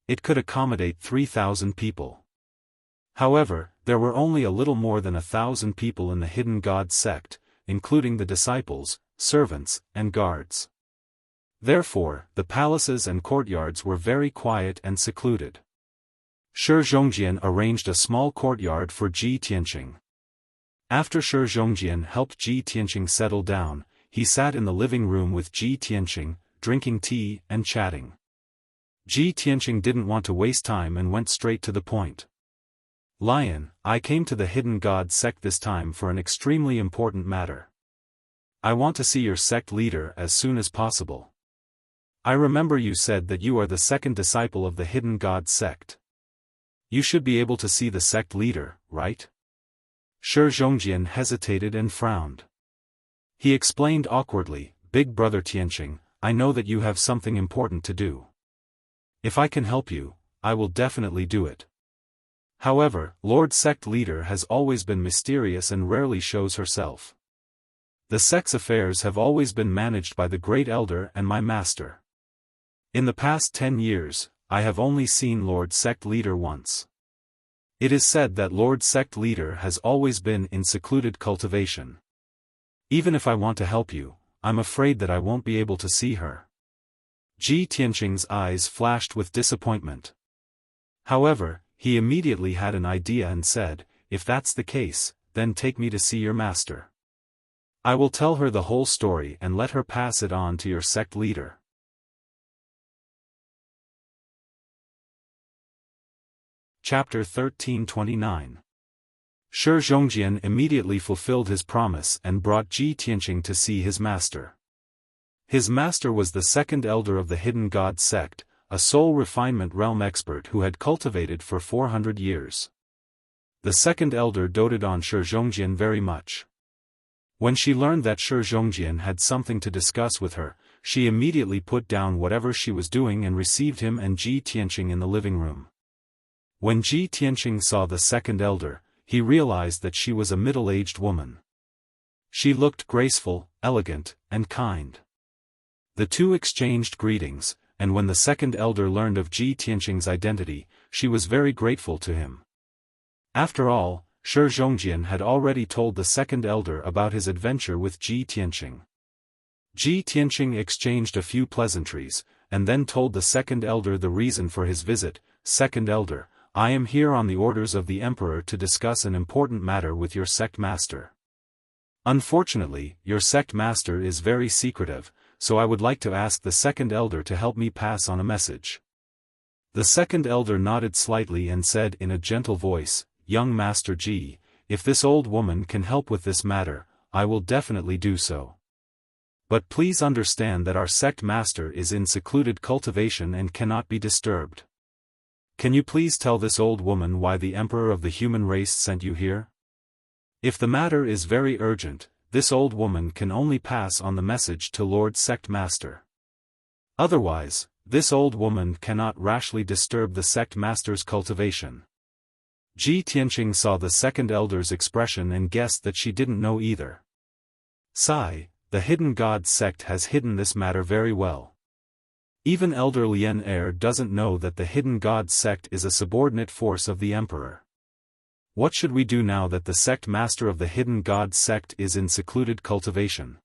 It could accommodate 3,000 people. However, there were only a little more than 1,000 people in the Hidden God sect, including the disciples, servants, and guards. Therefore, the palaces and courtyards were very quiet and secluded. Shi Zhongjian arranged a small courtyard for Ji Tianqing. After Shi Zhongjian helped Ji Tianqing settle down, he sat in the living room with Ji Tianqing, drinking tea and chatting. Ji Tianqing didn't want to waste time and went straight to the point. "Lion, I came to the Hidden God sect this time for an extremely important matter. I want to see your sect leader as soon as possible. I remember you said that you are the second disciple of the Hidden God sect. You should be able to see the sect leader, right?" Shi Zhongjian hesitated and frowned. He explained awkwardly, "Big Brother Tianqing, I know that you have something important to do. If I can help you, I will definitely do it. However, Lord Sect Leader has always been mysterious and rarely shows herself. The sect's affairs have always been managed by the Great Elder and my master. In the past 10 years, I have only seen Lord Sect Leader once. It is said that Lord Sect Leader has always been in secluded cultivation. Even if I want to help you, I'm afraid that I won't be able to see her. Ji Tianqing's eyes flashed with disappointment. However, he immediately had an idea and said, if that's the case, then take me to see your master. I will tell her the whole story and let her pass it on to your sect leader. Chapter 1329. Shi Zhongjian immediately fulfilled his promise and brought Ji Tianqing to see his master. His master was the second elder of the Hidden God sect, a soul refinement realm expert who had cultivated for 400 years. The second elder doted on Shi Zhongjian very much. When she learned that Shi Zhongjian had something to discuss with her, she immediately put down whatever she was doing and received him and Ji Tianqing in the living room. When Ji Tianqing saw the second elder, he realized that she was a middle-aged woman. She looked graceful, elegant, and kind. The two exchanged greetings, and when the second elder learned of Ji Tianqing's identity, she was very grateful to him. After all, Shi Zhongjian had already told the second elder about his adventure with Ji Tianqing. Ji Tianqing exchanged a few pleasantries, and then told the second elder the reason for his visit. Second elder, I am here on the orders of the emperor to discuss an important matter with your sect master. Unfortunately, your sect master is very secretive, so I would like to ask the second elder to help me pass on a message. The second elder nodded slightly and said in a gentle voice, Young Master Ji, if this old woman can help with this matter, I will definitely do so. But please understand that our sect master is in secluded cultivation and cannot be disturbed. Can you please tell this old woman why the emperor of the human race sent you here? If the matter is very urgent, this old woman can only pass on the message to Lord Sect Master. Otherwise, this old woman cannot rashly disturb the sect master's cultivation. Ji Tianqing saw the second elder's expression and guessed that she didn't know either. Sigh, the Hidden God sect has hidden this matter very well. Even Elder Lien Er doesn't know that the Hidden God sect is a subordinate force of the Emperor. What should we do now that the sect master of the Hidden God sect is in secluded cultivation?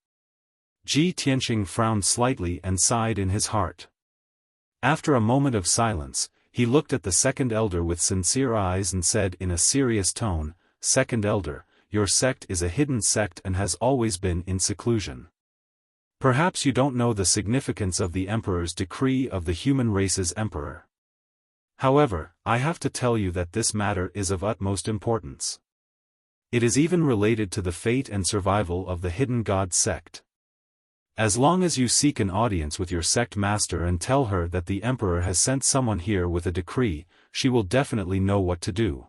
Ji Tianqing frowned slightly and sighed in his heart. After a moment of silence, he looked at the second elder with sincere eyes and said in a serious tone, Second elder, your sect is a hidden sect and has always been in seclusion. Perhaps you don't know the significance of the Emperor's decree of the human race's emperor. However, I have to tell you that this matter is of utmost importance. It is even related to the fate and survival of the Hidden God sect. As long as you seek an audience with your sect master and tell her that the Emperor has sent someone here with a decree, she will definitely know what to do.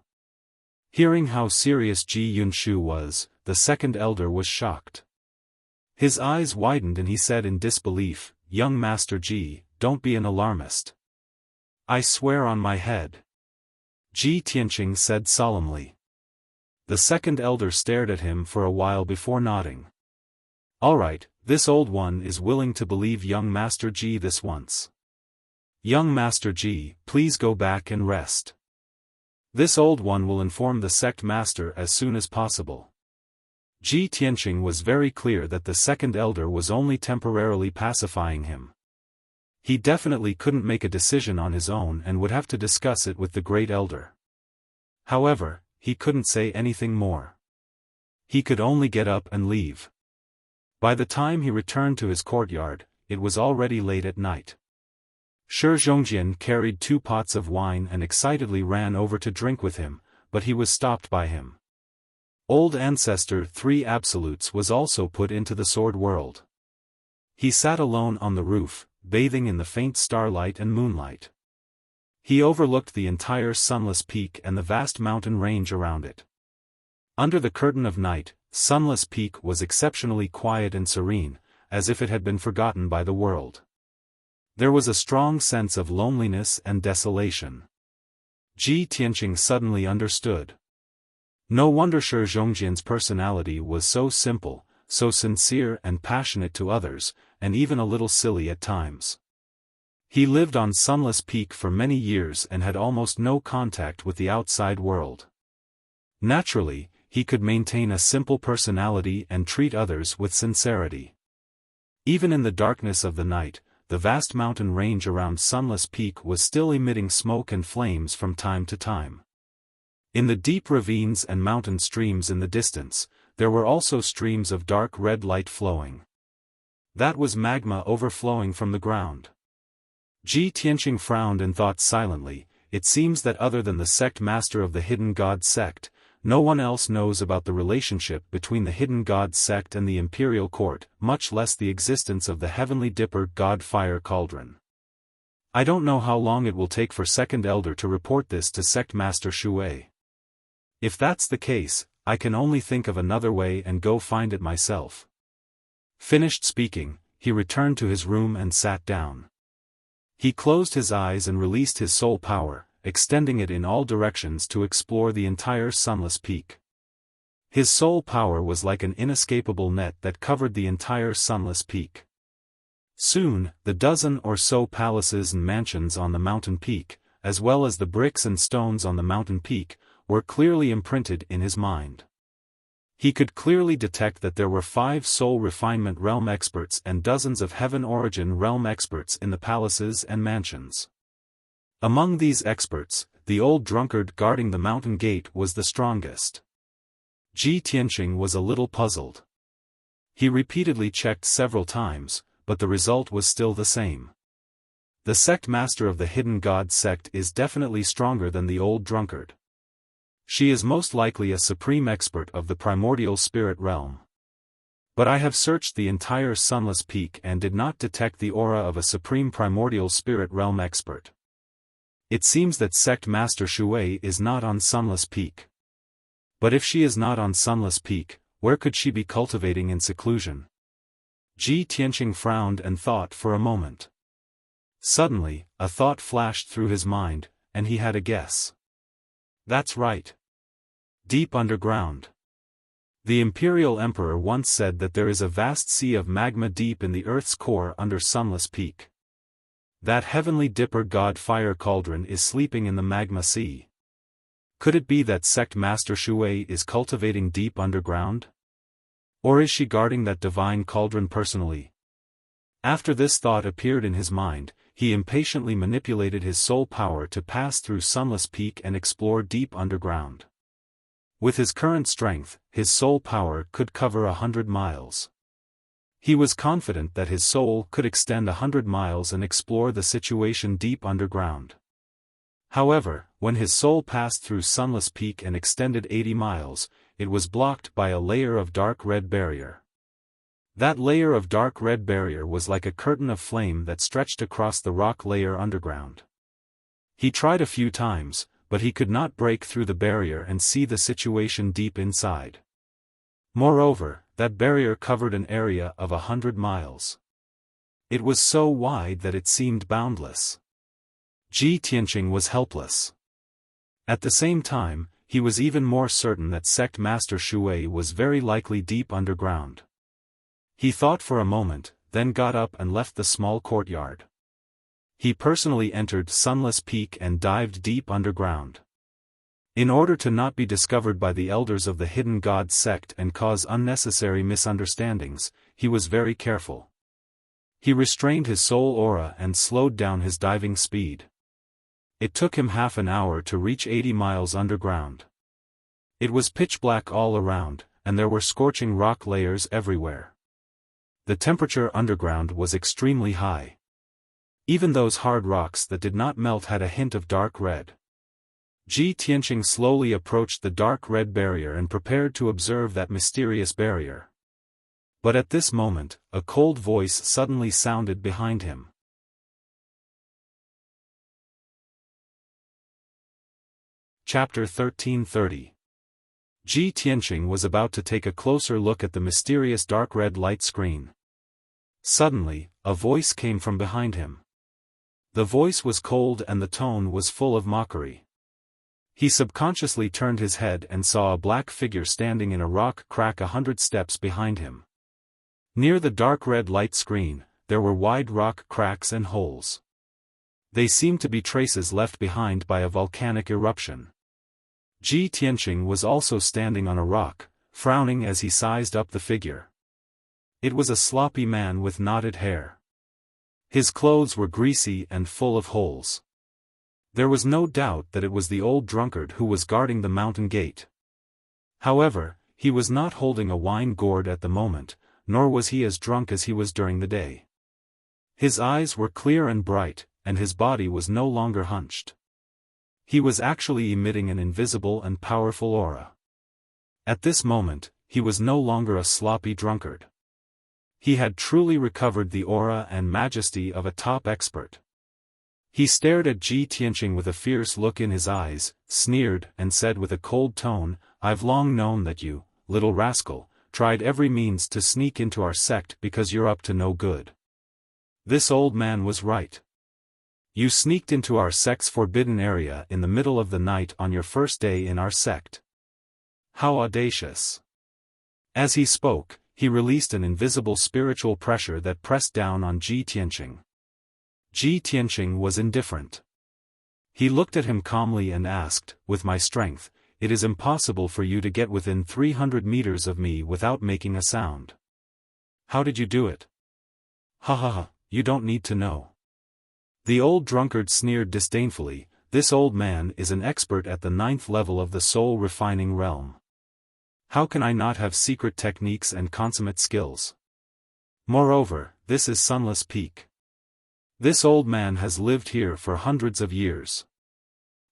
Hearing how serious Ji Yunshu was, the second elder was shocked. His eyes widened and he said in disbelief, Young Master Ji, don't be an alarmist. I swear on my head. Ji Tianqing said solemnly. The second elder stared at him for a while before nodding. All right, this old one is willing to believe young Master Ji this once. Young Master Ji, please go back and rest. This old one will inform the sect master as soon as possible. Ji Tianqing was very clear that the second elder was only temporarily pacifying him. He definitely couldn't make a decision on his own and would have to discuss it with the great elder. However, he couldn't say anything more. He could only get up and leave. By the time he returned to his courtyard, it was already late at night. Shi Zhongjian carried 2 pots of wine and excitedly ran over to drink with him, but he was stopped by him. Old Ancestor 3 Absolutes was also put into the sword world. He sat alone on the roof, bathing in the faint starlight and moonlight. He overlooked the entire sunless peak and the vast mountain range around it. Under the curtain of night, Sunless Peak was exceptionally quiet and serene, as if it had been forgotten by the world. There was a strong sense of loneliness and desolation. Ji Tianqing suddenly understood. No wonder Shi Zhongjian's personality was so simple, so sincere and passionate to others, and even a little silly at times. He lived on Sunless Peak for many years and had almost no contact with the outside world. Naturally, he could maintain a simple personality and treat others with sincerity. Even in the darkness of the night, the vast mountain range around Sunless Peak was still emitting smoke and flames from time to time. In the deep ravines and mountain streams in the distance, there were also streams of dark red light flowing. That was magma overflowing from the ground. Ji Tianqing frowned and thought silently, it seems that other than the sect master of the Hidden God sect, no one else knows about the relationship between the Hidden God sect and the imperial court, much less the existence of the heavenly dipper God fire cauldron. I don't know how long it will take for Second Elder to report this to Sect Master Shui. If that's the case, I can only think of another way and go find it myself. Finished speaking, he returned to his room and sat down. He closed his eyes and released his soul power, extending it in all directions to explore the entire Sunless Peak. His soul power was like an inescapable net that covered the entire Sunless Peak. Soon, the dozen or so palaces and mansions on the mountain peak, as well as the bricks and stones on the mountain peak, were clearly imprinted in his mind. He could clearly detect that there were 5 soul refinement realm experts and dozens of heaven origin realm experts in the palaces and mansions. Among these experts, the old drunkard guarding the mountain gate was the strongest. Ji Tianqing was a little puzzled. He repeatedly checked several times, but the result was still the same. The sect master of the Hidden God sect is definitely stronger than the old drunkard. She is most likely a supreme expert of the primordial spirit realm. But I have searched the entire Sunless Peak and did not detect the aura of a supreme primordial spirit realm expert. It seems that Sect Master Shui is not on Sunless Peak. But if she is not on Sunless Peak, where could she be cultivating in seclusion? Ji Tianqing frowned and thought for a moment. Suddenly, a thought flashed through his mind, and he had a guess. That's right. Deep underground. The Imperial Emperor once said that there is a vast sea of magma deep in the Earth's core under Sunless Peak. That heavenly dipper God fire cauldron is sleeping in the magma sea. Could it be that Sect Master Shui is cultivating deep underground? Or is she guarding that divine cauldron personally? After this thought appeared in his mind, he impatiently manipulated his soul power to pass through Sunless Peak and explore deep underground. With his current strength, his soul power could cover 100 miles. He was confident that his soul could extend 100 miles and explore the situation deep underground. However, when his soul passed through Sunless Peak and extended 80 miles, it was blocked by a layer of dark red barrier. That layer of dark red barrier was like a curtain of flame that stretched across the rock layer underground. He tried a few times, but he could not break through the barrier and see the situation deep inside. Moreover, that barrier covered an area of 100 miles. It was so wide that it seemed boundless. Ji Tianqing was helpless. At the same time, he was even more certain that Sect Master Shui was very likely deep underground. He thought for a moment, then got up and left the small courtyard. He personally entered Sunless Peak and dived deep underground. In order to not be discovered by the elders of the Hidden God sect and cause unnecessary misunderstandings, he was very careful. He restrained his soul aura and slowed down his diving speed. It took him half an hour to reach 80 miles underground. It was pitch black all around, and there were scorching rock layers everywhere. The temperature underground was extremely high. Even those hard rocks that did not melt had a hint of dark red. Ji Tianqing slowly approached the dark red barrier and prepared to observe that mysterious barrier. But at this moment, a cold voice suddenly sounded behind him. Chapter 1330. Ji Tianqing was about to take a closer look at the mysterious dark red light screen. Suddenly, a voice came from behind him. The voice was cold and the tone was full of mockery. He subconsciously turned his head and saw a black figure standing in a rock crack 100 steps behind him. Near the dark red light screen, there were wide rock cracks and holes. They seemed to be traces left behind by a volcanic eruption. Ji Tianqing was also standing on a rock, frowning as he sized up the figure. It was a sloppy man with knotted hair. His clothes were greasy and full of holes. There was no doubt that it was the old drunkard who was guarding the mountain gate. However, he was not holding a wine gourd at the moment, nor was he as drunk as he was during the day. His eyes were clear and bright, and his body was no longer hunched. He was actually emitting an invisible and powerful aura. At this moment, he was no longer a sloppy drunkard. He had truly recovered the aura and majesty of a top expert. He stared at Ji Tianqing with a fierce look in his eyes, sneered, and said with a cold tone, "I've long known that you, little rascal, tried every means to sneak into our sect because you're up to no good." This old man was right. You sneaked into our sect's forbidden area in the middle of the night on your first day in our sect. How audacious! As he spoke, he released an invisible spiritual pressure that pressed down on Ji Tianqing. Ji Tianqing was indifferent. He looked at him calmly and asked, "With my strength, it is impossible for you to get within 300 meters of me without making a sound. How did you do it?" "Ha ha ha, you don't need to know." The old drunkard sneered disdainfully. "This old man is an expert at the 9th level of the soul refining realm. How can I not have secret techniques and consummate skills? Moreover, this is Sunless Peak. This old man has lived here for hundreds of years.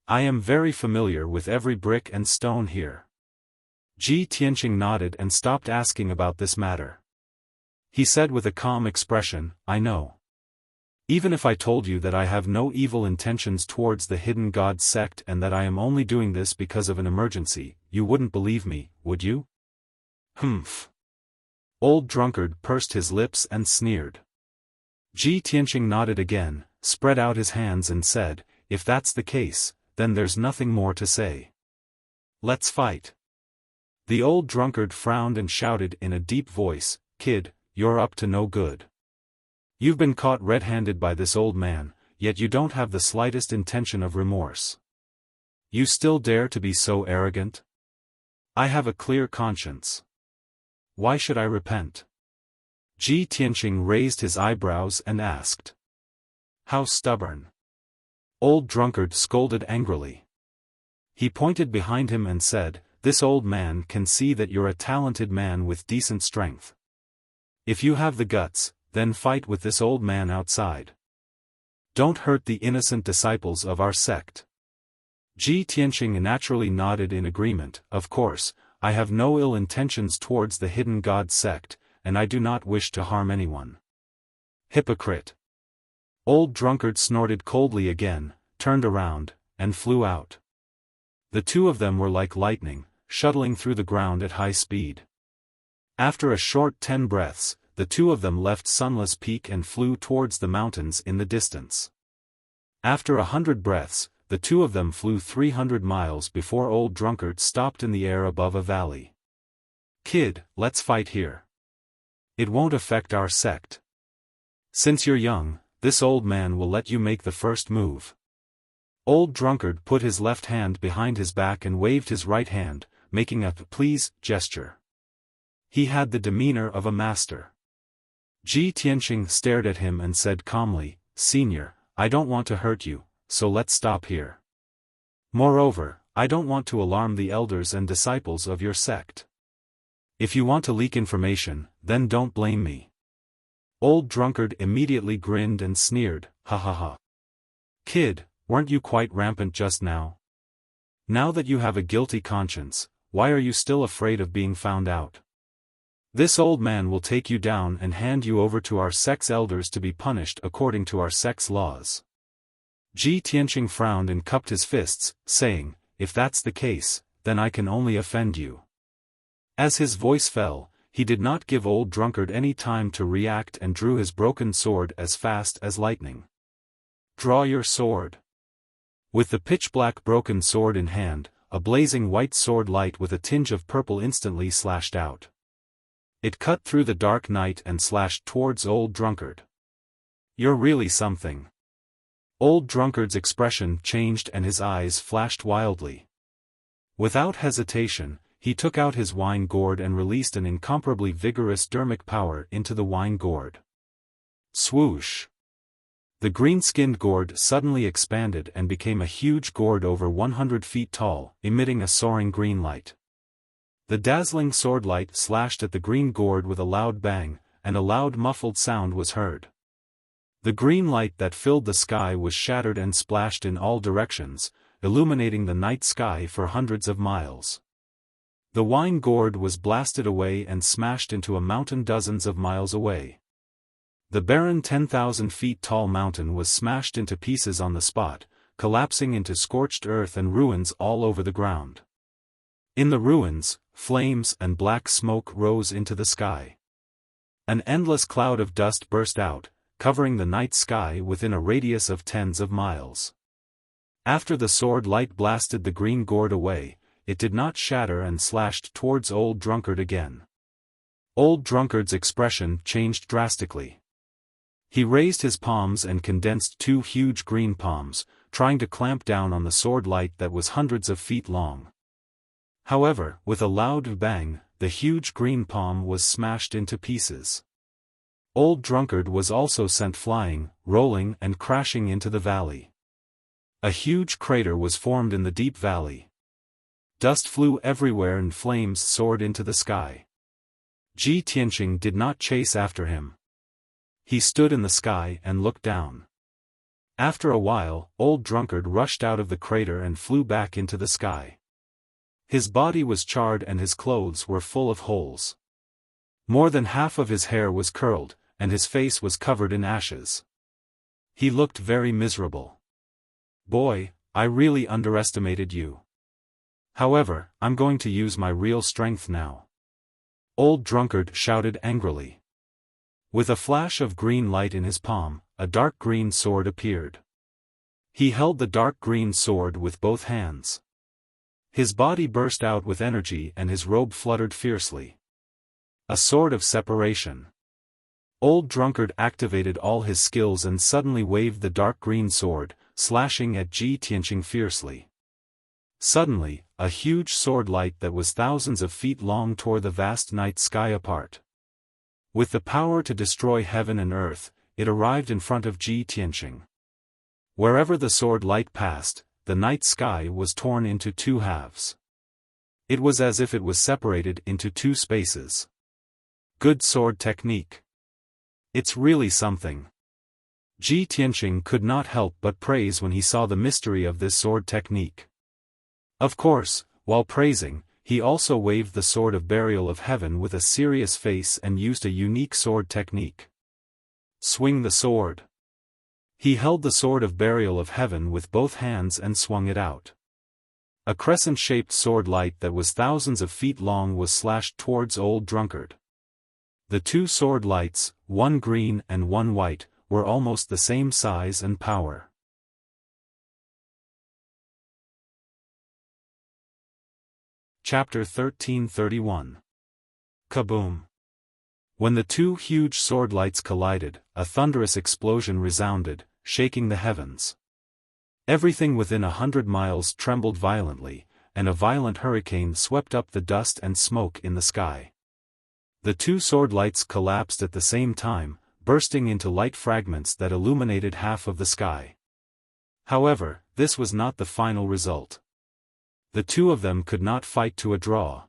I am very familiar with every brick and stone here." Ji Tianqing nodded and stopped asking about this matter. He said with a calm expression, "I know. Even if I told you that I have no evil intentions towards the Hidden God sect and that I am only doing this because of an emergency, you wouldn't believe me, would you?" "Humph." Old drunkard pursed his lips and sneered. Ji Tianqing nodded again, spread out his hands and said, "If that's the case, then there's nothing more to say. Let's fight." The old drunkard frowned and shouted in a deep voice, "Kid, you're up to no good. You've been caught red-handed by this old man, yet you don't have the slightest intention of remorse. You still dare to be so arrogant? I have a clear conscience. Why should I repent?" Ji Tianqing raised his eyebrows and asked. "How stubborn?" Old drunkard scolded angrily. He pointed behind him and said, "This old man can see that you're a talented man with decent strength. If you have the guts, then fight with this old man outside. Don't hurt the innocent disciples of our sect." Ji Tianqing naturally nodded in agreement. "Of course, I have no ill intentions towards the Hidden God sect, and I do not wish to harm anyone." "Hypocrite!" Old drunkard snorted coldly again, turned around, and flew out. The two of them were like lightning, shuttling through the ground at high speed. After a short 10 breaths, the two of them left Sunless Peak and flew towards the mountains in the distance. After 100 breaths, the two of them flew 300 miles before old drunkard stopped in the air above a valley. "Kid, let's fight here. It won't affect our sect. Since you're young, this old man will let you make the first move." Old drunkard put his left hand behind his back and waved his right hand, making a "please" gesture. He had the demeanor of a master. Ji Tianqing stared at him and said calmly, "Senior, I don't want to hurt you, so let's stop here. Moreover, I don't want to alarm the elders and disciples of your sect. If you want to leak information, then don't blame me." Old drunkard immediately grinned and sneered, "Ha ha ha. Kid, weren't you quite rampant just now? Now that you have a guilty conscience, why are you still afraid of being found out? This old man will take you down and hand you over to our sect's elders to be punished according to our sect's laws." Ji Tianqing frowned and cupped his fists, saying, "If that's the case, then I can only offend you." As his voice fell, he did not give old drunkard any time to react and drew his broken sword as fast as lightning. "Draw your sword." With the pitch-black broken sword in hand, a blazing white sword light with a tinge of purple instantly slashed out. It cut through the dark night and slashed towards Old Drunkard. "You're really something." Old Drunkard's expression changed and his eyes flashed wildly. Without hesitation, he took out his wine gourd and released an incomparably vigorous dermic power into the wine gourd. Swoosh! The green-skinned gourd suddenly expanded and became a huge gourd over 100 feet tall, emitting a soaring green light. The dazzling sword light slashed at the green gourd with a loud bang, and a loud muffled sound was heard. The green light that filled the sky was shattered and splashed in all directions, illuminating the night sky for hundreds of miles. The wine gourd was blasted away and smashed into a mountain dozens of miles away. The barren 10,000 feet tall mountain was smashed into pieces on the spot, collapsing into scorched earth and ruins all over the ground. In the ruins, flames and black smoke rose into the sky. An endless cloud of dust burst out, covering the night sky within a radius of tens of miles. After the sword light blasted the green gourd away, it did not shatter and slashed towards Old Drunkard again. Old Drunkard's expression changed drastically. He raised his palms and condensed two huge green palms, trying to clamp down on the sword light that was hundreds of feet long. However, with a loud bang, the huge green palm was smashed into pieces. Old Drunkard was also sent flying, rolling and crashing into the valley. A huge crater was formed in the deep valley. Dust flew everywhere and flames soared into the sky. Ji Tianqing did not chase after him. He stood in the sky and looked down. After a while, Old Drunkard rushed out of the crater and flew back into the sky. His body was charred and his clothes were full of holes. More than half of his hair was curled, and his face was covered in ashes. He looked very miserable. "Boy, I really underestimated you. However, I'm going to use my real strength now." Old Drunkard shouted angrily. With a flash of green light in his palm, a dark green sword appeared. He held the dark green sword with both hands. His body burst out with energy and his robe fluttered fiercely. A sword of separation. Old Drunkard activated all his skills and suddenly waved the dark green sword, slashing at Ji Tianqing fiercely. Suddenly, a huge sword light that was thousands of feet long tore the vast night sky apart. With the power to destroy heaven and earth, it arrived in front of Ji Tianqing. Wherever the sword light passed, the night sky was torn into two halves. It was as if it was separated into two spaces. Good sword technique. It's really something. Ji Tianqing could not help but praise when he saw the mystery of this sword technique. Of course, while praising, he also waved the sword of burial of heaven with a serious face and used a unique sword technique. Swing the sword. He held the sword of burial of heaven with both hands and swung it out. A crescent-shaped sword light that was thousands of feet long was slashed towards Old Drunkard. The two sword lights, one green and one white, were almost the same size and power. Chapter 1331. Kaboom! When the two huge sword lights collided, a thunderous explosion resounded, shaking the heavens. Everything within 100 miles trembled violently, and a violent hurricane swept up the dust and smoke in the sky. The two sword lights collapsed at the same time, bursting into light fragments that illuminated half of the sky. However, this was not the final result. The two of them could not fight to a draw.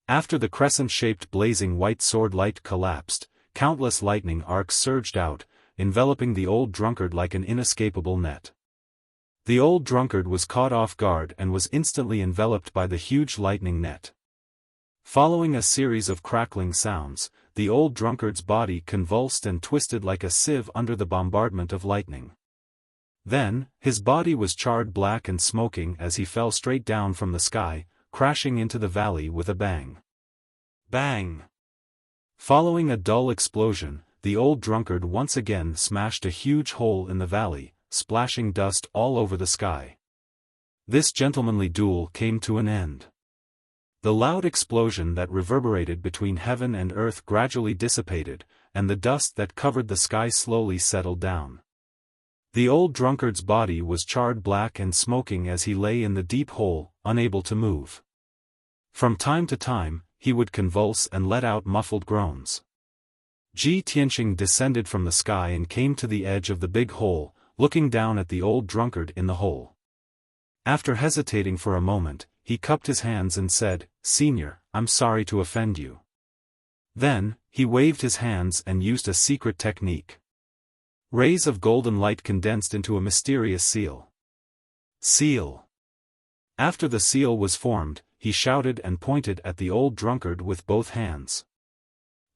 After the crescent-shaped blazing white sword light collapsed, countless lightning arcs surged out, enveloping the Old Drunkard like an inescapable net. The Old Drunkard was caught off guard and was instantly enveloped by the huge lightning net. Following a series of crackling sounds, the Old Drunkard's body convulsed and twisted like a sieve under the bombardment of lightning. Then, his body was charred black and smoking as he fell straight down from the sky, crashing into the valley with a bang. Bang! Following a dull explosion, the Old Drunkard once again smashed a huge hole in the valley, splashing dust all over the sky. This gentlemanly duel came to an end. The loud explosion that reverberated between heaven and earth gradually dissipated, and the dust that covered the sky slowly settled down. The old drunkard's body was charred black and smoking as he lay in the deep hole, unable to move. From time to time, he would convulse and let out muffled groans. Ji Tianqing descended from the sky and came to the edge of the big hole, looking down at the old drunkard in the hole. After hesitating for a moment, he cupped his hands and said, "Senior, I'm sorry to offend you." Then, he waved his hands and used a secret technique. Rays of golden light condensed into a mysterious seal. Seal. After the seal was formed, he shouted and pointed at the old drunkard with both hands.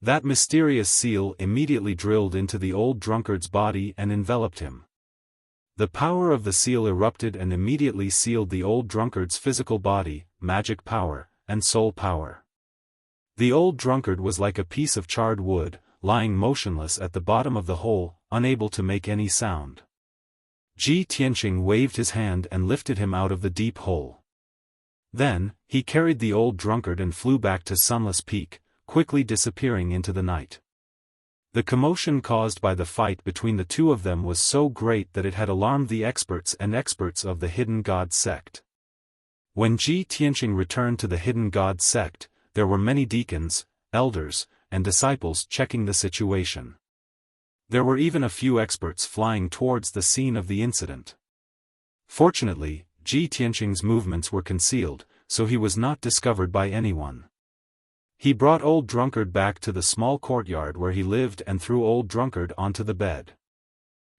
That mysterious seal immediately drilled into the old drunkard's body and enveloped him. The power of the seal erupted and immediately sealed the old drunkard's physical body, magic power, and soul power. The old drunkard was like a piece of charred wood, lying motionless at the bottom of the hole, unable to make any sound. Ji Tianqing waved his hand and lifted him out of the deep hole. Then, he carried the old drunkard and flew back to Sunless Peak, quickly disappearing into the night. The commotion caused by the fight between the two of them was so great that it had alarmed the experts of the Hidden God sect. When Ji Tianqing returned to the Hidden God sect, there were many deacons, elders, and disciples checking the situation. There were even a few experts flying towards the scene of the incident. Fortunately, Ji Tianqing's movements were concealed, so he was not discovered by anyone. He brought old drunkard back to the small courtyard where he lived and threw old drunkard onto the bed.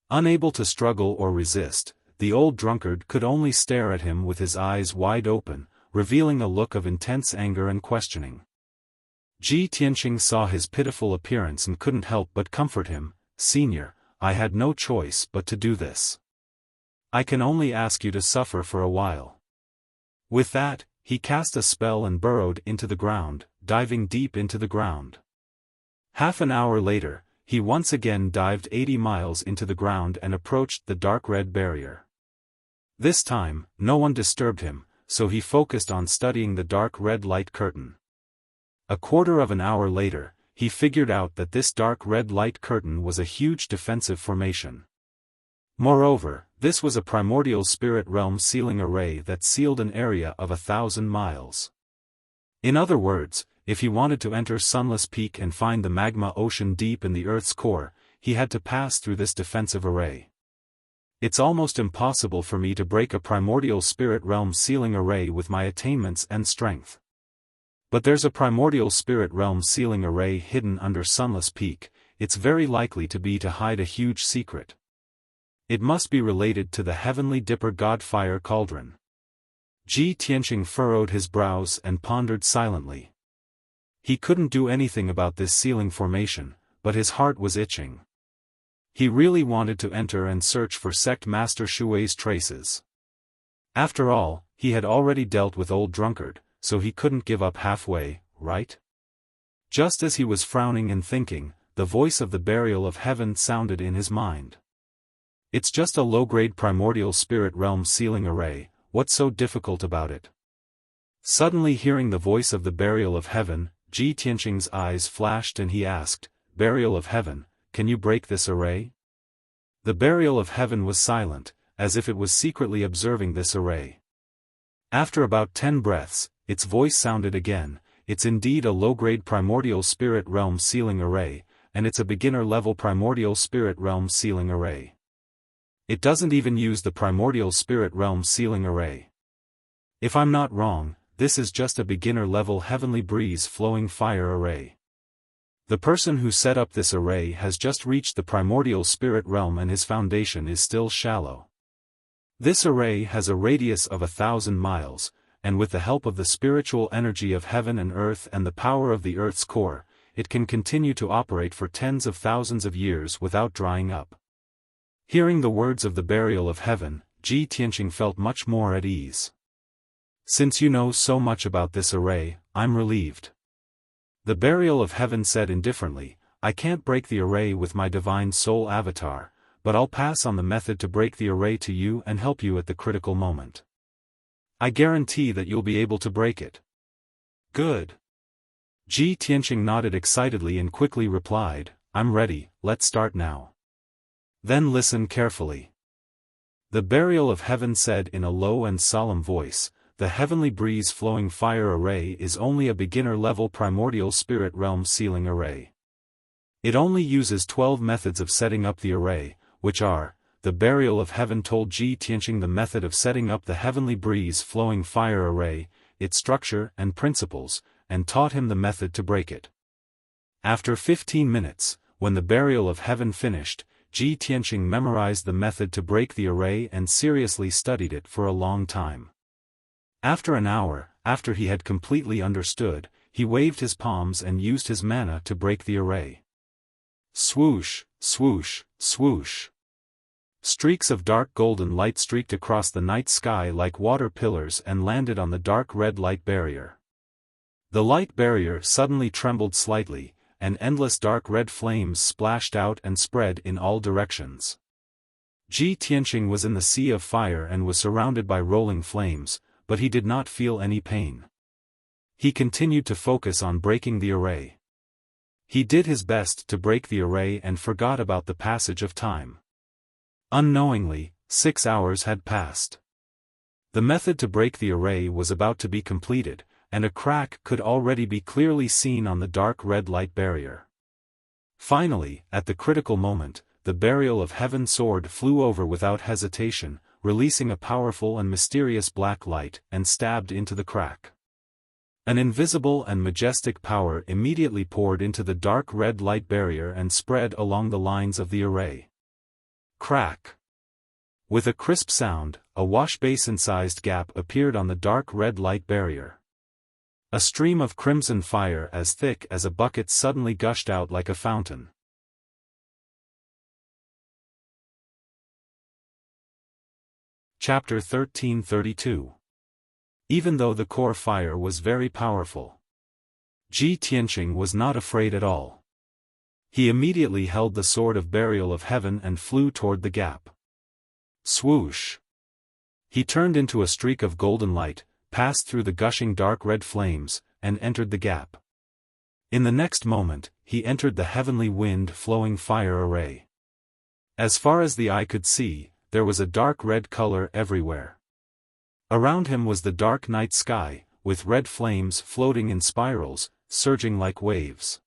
Unable to struggle or resist, the old drunkard could only stare at him with his eyes wide open, revealing a look of intense anger and questioning. Ji Tianqing saw his pitiful appearance and couldn't help but comfort him. "Senior, I had no choice but to do this. I can only ask you to suffer for a while." With that, he cast a spell and burrowed into the ground, diving deep into the ground. Half an hour later, he once again dived 80 miles into the ground and approached the dark red barrier. This time, no one disturbed him, so he focused on studying the dark red light curtain. A quarter of an hour later, he figured out that this dark red light curtain was a huge defensive formation. Moreover, this was a primordial spirit realm sealing array that sealed an area of 1,000 miles. In other words, if he wanted to enter Sunless Peak and find the magma ocean deep in the Earth's core, he had to pass through this defensive array. It's almost impossible for me to break a primordial spirit realm sealing array with my attainments and strength. But there's a primordial spirit realm sealing array hidden under Sunless Peak. It's very likely to be to hide a huge secret. It must be related to the heavenly dipper god fire cauldron. Ji Tianqing furrowed his brows and pondered silently. He couldn't do anything about this sealing formation, but his heart was itching. He really wanted to enter and search for Sect Master Shui's traces. After all, he had already dealt with old drunkard, so he couldn't give up halfway, right? Just as he was frowning and thinking, the voice of the burial of heaven sounded in his mind. "It's just a low-grade primordial spirit realm sealing array, what's so difficult about it?" Suddenly hearing the voice of the burial of heaven, Ji Tianqing's eyes flashed and he asked, "Burial of heaven, can you break this array?" The burial of heaven was silent, as if it was secretly observing this array. After about 10 breaths, its voice sounded again. "It's indeed a low-grade primordial spirit realm sealing array, and it's a beginner-level primordial spirit realm sealing array. It doesn't even use the primordial spirit realm sealing array. If I'm not wrong, this is just a beginner-level heavenly breeze flowing fire array. The person who set up this array has just reached the primordial spirit realm and his foundation is still shallow. This array has a radius of 1,000 miles, and with the help of the spiritual energy of heaven and earth and the power of the earth's core, it can continue to operate for tens of thousands of years without drying up." Hearing the words of the burial of heaven, Ji Tianqing felt much more at ease. "Since you know so much about this array, I'm relieved." The burial of heaven said indifferently, "I can't break the array with my divine soul avatar, but I'll pass on the method to break the array to you and help you at the critical moment." I guarantee that you'll be able to break it. Good. Ji Tianqing nodded excitedly and quickly replied, I'm ready, let's start now. Then listen carefully. The Burial of Heaven said in a low and solemn voice, the heavenly breeze-flowing fire array is only a beginner-level primordial spirit realm sealing array. It only uses 12 methods of setting up the array, which are, the Burial of Heaven told Ji Tianqing the method of setting up the heavenly breeze-flowing fire array, its structure and principles, and taught him the method to break it. After 15 minutes, when the Burial of Heaven finished, Ji Tianqing memorized the method to break the array and seriously studied it for a long time. After an hour, after he had completely understood, he waved his palms and used his mana to break the array. Swoosh, swoosh, swoosh. Streaks of dark golden light streaked across the night sky like water pillars and landed on the dark red light barrier. The light barrier suddenly trembled slightly, and endless dark red flames splashed out and spread in all directions. Ji Tianqing was in the sea of fire and was surrounded by rolling flames, but he did not feel any pain. He continued to focus on breaking the array. He did his best to break the array and forgot about the passage of time. Unknowingly, 6 hours had passed. The method to break the array was about to be completed, and a crack could already be clearly seen on the dark red light barrier. Finally, at the critical moment, the Burial of Heaven sword flew over without hesitation, releasing a powerful and mysterious black light, and stabbed into the crack. An invisible and majestic power immediately poured into the dark red light barrier and spread along the lines of the array. Crack! With a crisp sound, a wash-basin-sized gap appeared on the dark red light barrier. A stream of crimson fire as thick as a bucket suddenly gushed out like a fountain. Chapter 1332. Even though the core fire was very powerful, Ji Tianqing was not afraid at all. He immediately held the sword of Burial of Heaven and flew toward the gap. Swoosh! He turned into a streak of golden light, passed through the gushing dark red flames, and entered the gap. In the next moment, he entered the heavenly wind-flowing fire array. As far as the eye could see, there was a dark red color everywhere. Around him was the dark night sky, with red flames floating in spirals, surging like waves.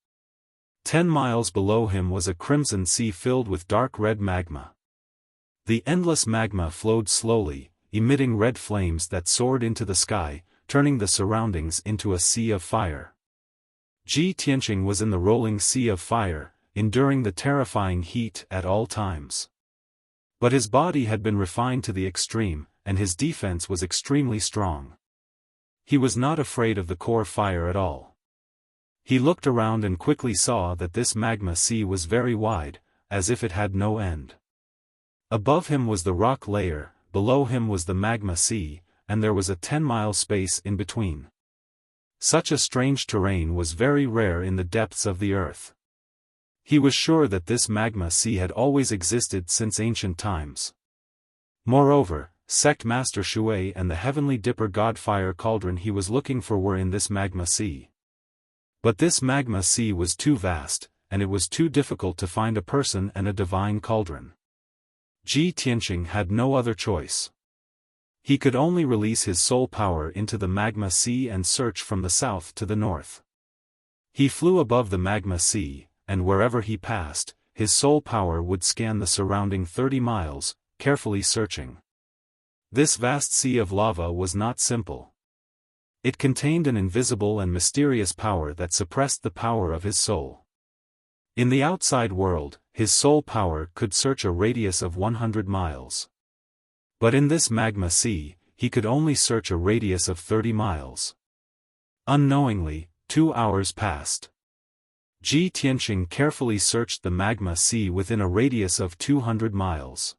10 miles below him was a crimson sea filled with dark red magma. The endless magma flowed slowly, emitting red flames that soared into the sky, turning the surroundings into a sea of fire. Ji Tianqing was in the rolling sea of fire, enduring the terrifying heat at all times. But his body had been refined to the extreme, and his defense was extremely strong. He was not afraid of the core fire at all. He looked around and quickly saw that this magma sea was very wide, as if it had no end. Above him was the rock layer, below him was the magma sea, and there was a 10-mile space in between. Such a strange terrain was very rare in the depths of the earth. He was sure that this magma sea had always existed since ancient times. Moreover, Sect Master Shui and the Heavenly Dipper God Fire Cauldron he was looking for were in this magma sea. But this magma sea was too vast, and it was too difficult to find a person and a divine cauldron. Ji Tianqing had no other choice. He could only release his soul power into the magma sea and search from the south to the north. He flew above the magma sea, and wherever he passed, his soul power would scan the surrounding 30 miles, carefully searching. This vast sea of lava was not simple. It contained an invisible and mysterious power that suppressed the power of his soul. In the outside world, his soul power could search a radius of 100 miles. But in this magma sea, he could only search a radius of 30 miles. Unknowingly, 2 hours passed. Ji Tianqing carefully searched the magma sea within a radius of 200 miles.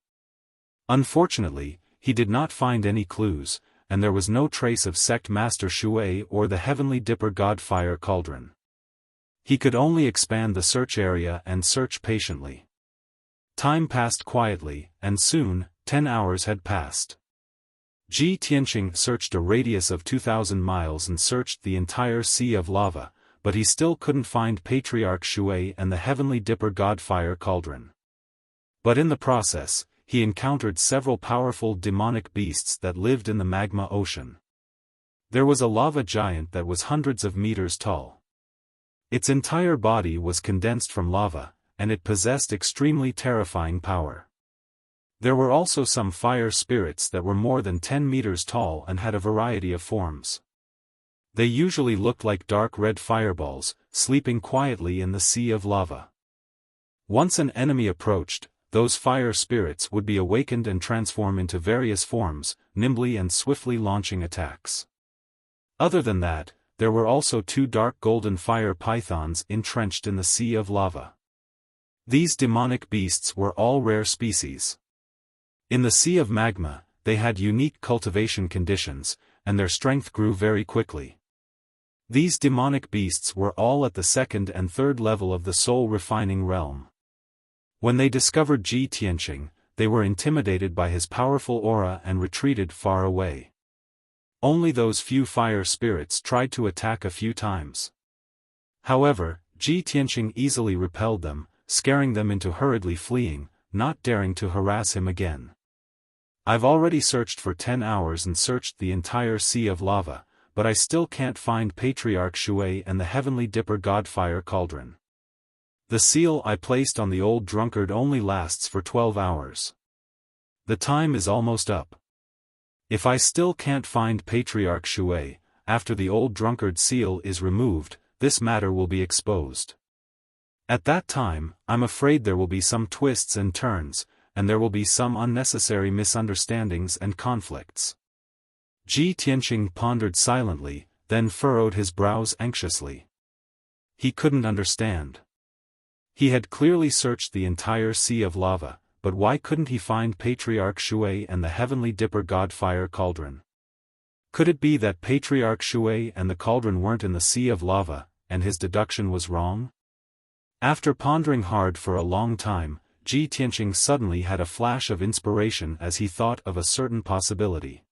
Unfortunately, he did not find any clues, and there was no trace of Sect Master Shui or the Heavenly Dipper God Fire Cauldron. He could only expand the search area and search patiently. Time passed quietly, and soon, 10 hours had passed. Ji Tianqing searched a radius of 2,000 miles and searched the entire sea of lava, but he still couldn't find Patriarch Shui and the Heavenly Dipper God Fire Cauldron. But in the process, he encountered several powerful demonic beasts that lived in the magma ocean. There was a lava giant that was hundreds of meters tall. Its entire body was condensed from lava, and it possessed extremely terrifying power. There were also some fire spirits that were more than 10 meters tall and had a variety of forms. They usually looked like dark red fireballs, sleeping quietly in the sea of lava. Once an enemy approached, those fire spirits would be awakened and transform into various forms, nimbly and swiftly launching attacks. Other than that, there were also 2 dark golden fire pythons entrenched in the sea of lava. These demonic beasts were all rare species. In the sea of magma, they had unique cultivation conditions, and their strength grew very quickly. These demonic beasts were all at the 2nd and 3rd level of the soul refining realm. When they discovered Ji Tianqing, they were intimidated by his powerful aura and retreated far away. Only those few fire spirits tried to attack a few times. However, Ji Tianqing easily repelled them, scaring them into hurriedly fleeing, not daring to harass him again. I've already searched for 10 hours and searched the entire sea of lava, but I still can't find Patriarch Shui and the Heavenly Dipper God Fire Cauldron. The seal I placed on the old drunkard only lasts for 12 hours. The time is almost up. If I still can't find Patriarch Shui, after the old drunkard seal is removed, this matter will be exposed. At that time, I'm afraid there will be some twists and turns, and there will be some unnecessary misunderstandings and conflicts. Ji Tianqing pondered silently, then furrowed his brows anxiously. He couldn't understand. He had clearly searched the entire sea of lava, but why couldn't he find Patriarch Shui and the Heavenly Dipper God Fire Cauldron? Could it be that Patriarch Shui and the cauldron weren't in the sea of lava, and his deduction was wrong? After pondering hard for a long time, Ji Tianqing suddenly had a flash of inspiration as he thought of a certain possibility.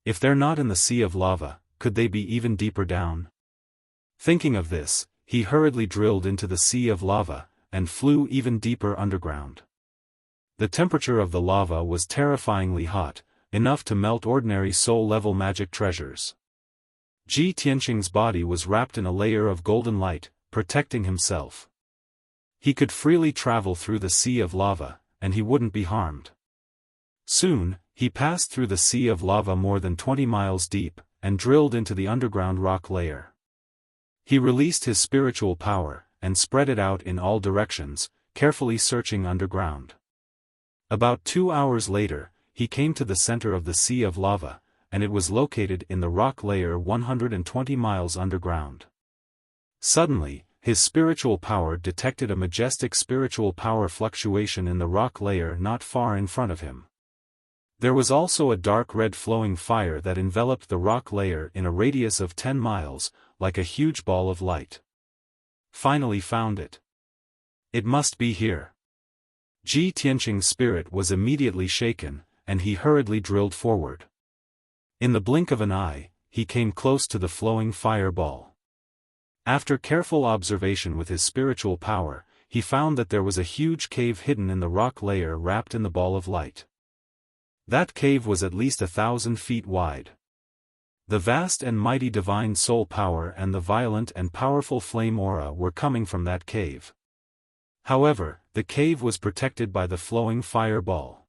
If they're not in the sea of lava, could they be even deeper down? Thinking of this, he hurriedly drilled into the sea of lava, and flew even deeper underground. The temperature of the lava was terrifyingly hot, enough to melt ordinary soul-level magic treasures. Ji Tianqing's body was wrapped in a layer of golden light, protecting himself. He could freely travel through the sea of lava, and he wouldn't be harmed. Soon, he passed through the sea of lava more than 20 miles deep, and drilled into the underground rock layer. He released his spiritual power, and spread it out in all directions, carefully searching underground. About 2 hours later, he came to the center of the sea of lava, and it was located in the rock layer 120 miles underground. Suddenly, his spiritual power detected a majestic spiritual power fluctuation in the rock layer not far in front of him. There was also a dark red flowing fire that enveloped the rock layer in a radius of 10 miles, like a huge ball of light. Finally found it. It must be here. Ji Tianqing's spirit was immediately shaken, and he hurriedly drilled forward. In the blink of an eye, he came close to the flowing fireball. After careful observation with his spiritual power, he found that there was a huge cave hidden in the rock layer wrapped in the ball of light. That cave was at least 1,000 feet wide. The vast and mighty divine soul power and the violent and powerful flame aura were coming from that cave. However, the cave was protected by the flowing fireball.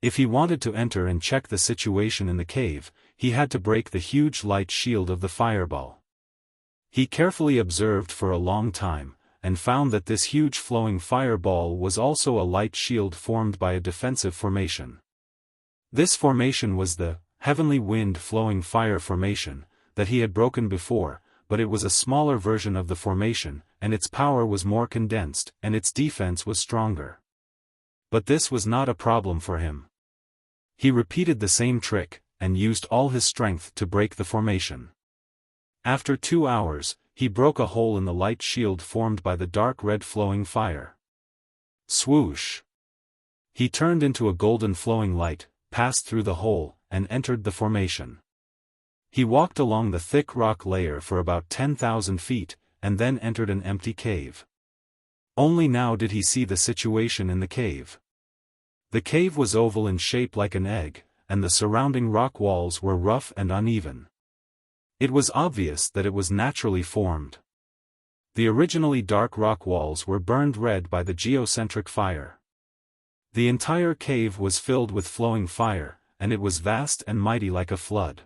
If he wanted to enter and check the situation in the cave, he had to break the huge light shield of the fireball. He carefully observed for a long time, and found that this huge flowing fireball was also a light shield formed by a defensive formation. This formation was the heavenly wind flowing fire formation that he had broken before, but it was a smaller version of the formation, and its power was more condensed, and its defense was stronger. But this was not a problem for him. He repeated the same trick, and used all his strength to break the formation. After 2 hours, he broke a hole in the light shield formed by the dark red flowing fire. Swoosh! He turned into a golden flowing light, passed through the hole, and entered the formation. He walked along the thick rock layer for about 10,000 feet, and then entered an empty cave. Only now did he see the situation in the cave. The cave was oval in shape like an egg, and the surrounding rock walls were rough and uneven. It was obvious that it was naturally formed. The originally dark rock walls were burned red by the geocentric fire. The entire cave was filled with flowing fire, and it was vast and mighty like a flood.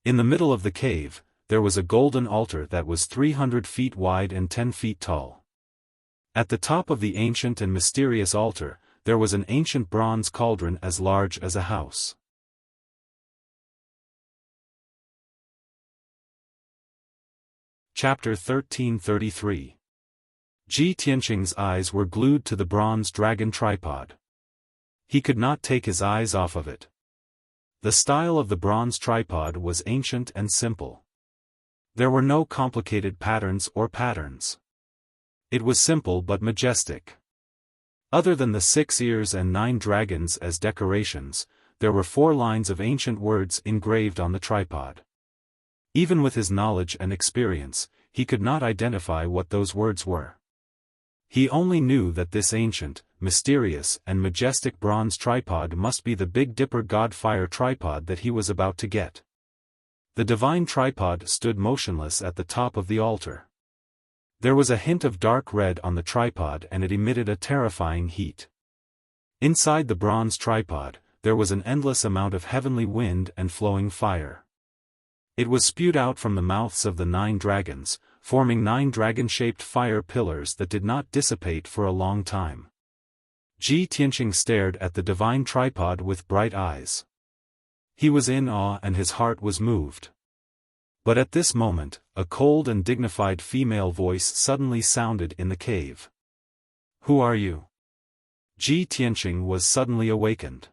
In the middle of the cave, there was a golden altar that was 300 feet wide and 10 feet tall. At the top of the ancient and mysterious altar, there was an ancient bronze cauldron as large as a house. Chapter 1333. Ji Tianqing's eyes were glued to the bronze dragon tripod. He could not take his eyes off of it. The style of the bronze tripod was ancient and simple. There were no complicated patterns or patterns. It was simple but majestic. Other than the 6 ears and 9 dragons as decorations, there were 4 lines of ancient words engraved on the tripod. Even with his knowledge and experience, he could not identify what those words were. He only knew that this ancient, mysterious and majestic bronze tripod must be the Big Dipper God Fire tripod that he was about to get. The divine tripod stood motionless at the top of the altar. There was a hint of dark red on the tripod and it emitted a terrifying heat. Inside the bronze tripod, there was an endless amount of heavenly wind and flowing fire. It was spewed out from the mouths of the 9 dragons, forming 9 dragon-shaped fire pillars that did not dissipate for a long time. Ji Tianqing stared at the divine tripod with bright eyes. He was in awe and his heart was moved. But at this moment, a cold and dignified female voice suddenly sounded in the cave. "Who are you?" Ji Tianqing was suddenly awakened.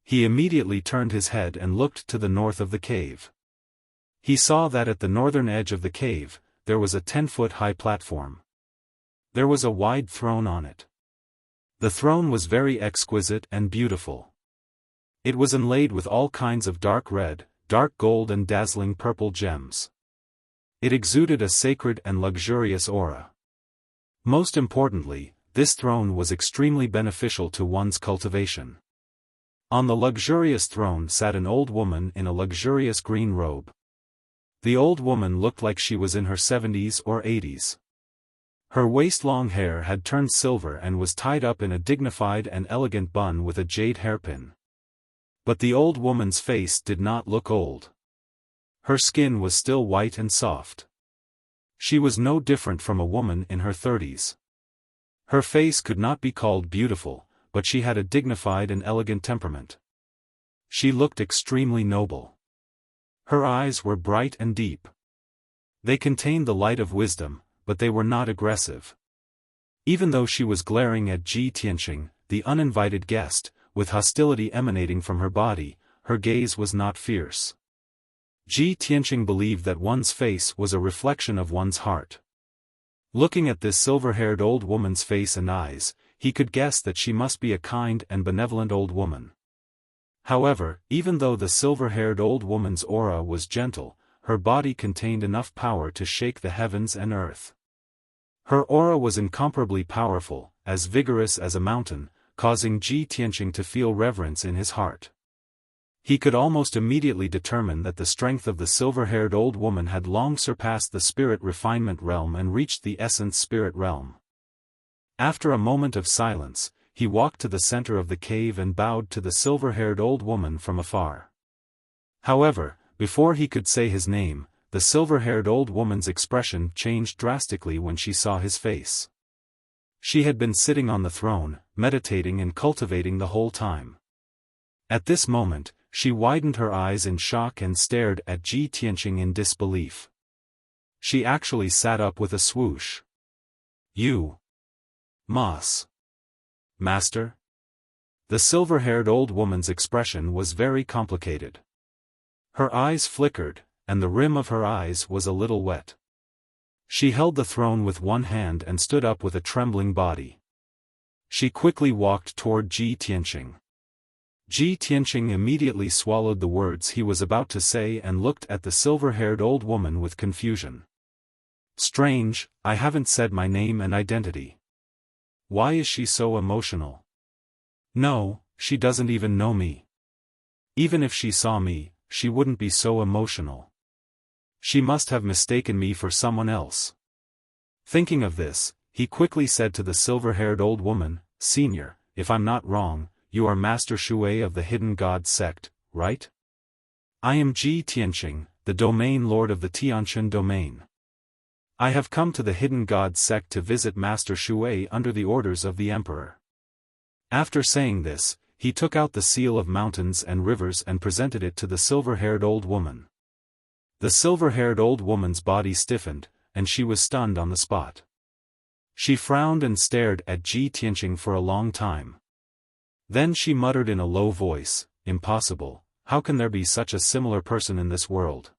He immediately turned his head and looked to the north of the cave. He saw that at the northern edge of the cave, there was a 10-foot-high platform. There was a wide throne on it. The throne was very exquisite and beautiful. It was inlaid with all kinds of dark red, dark gold and dazzling purple gems. It exuded a sacred and luxurious aura. Most importantly, this throne was extremely beneficial to one's cultivation. On the luxurious throne sat an old woman in a luxurious green robe. The old woman looked like she was in her 70s or 80s. Her waist-long hair had turned silver and was tied up in a dignified and elegant bun with a jade hairpin. But the old woman's face did not look old. Her skin was still white and soft. She was no different from a woman in her 30s. Her face could not be called beautiful, but she had a dignified and elegant temperament. She looked extremely noble. Her eyes were bright and deep. They contained the light of wisdom, but they were not aggressive. Even though she was glaring at Ji Tianqing, the uninvited guest, with hostility emanating from her body, her gaze was not fierce. Ji Tianqing believed that one's face was a reflection of one's heart. Looking at this silver-haired old woman's face and eyes, he could guess that she must be a kind and benevolent old woman. However, even though the silver-haired old woman's aura was gentle, her body contained enough power to shake the heavens and earth. Her aura was incomparably powerful, as vigorous as a mountain, causing Ji Tianqing to feel reverence in his heart. He could almost immediately determine that the strength of the silver-haired old woman had long surpassed the spirit refinement realm and reached the essence spirit realm. After a moment of silence, he walked to the center of the cave and bowed to the silver-haired old woman from afar. However, before he could say his name, the silver-haired old woman's expression changed drastically when she saw his face. She had been sitting on the throne, meditating and cultivating the whole time. At this moment, she widened her eyes in shock and stared at Ji Tianqing in disbelief. She actually sat up with a swoosh. "You, Moss. Master?" The silver-haired old woman's expression was very complicated. Her eyes flickered, and the rim of her eyes was a little wet. She held the throne with one hand and stood up with a trembling body. She quickly walked toward Ji Tianqing. Ji Tianqing immediately swallowed the words he was about to say and looked at the silver-haired old woman with confusion. Strange, I haven't said my name and identity. Why is she so emotional? No, she doesn't even know me. Even if she saw me, she wouldn't be so emotional. She must have mistaken me for someone else. Thinking of this, he quickly said to the silver-haired old woman, Senior, if I'm not wrong, you are Master Shui of the Hidden God sect, right? I am Ji Tianqing, the domain lord of the Tianqian domain. I have come to the Hidden God sect to visit Master Shui under the orders of the Emperor. After saying this, he took out the seal of mountains and rivers and presented it to the silver-haired old woman. The silver-haired old woman's body stiffened, and she was stunned on the spot. She frowned and stared at Ji Tianqing for a long time. Then she muttered in a low voice, Impossible, how can there be such a similar person in this world?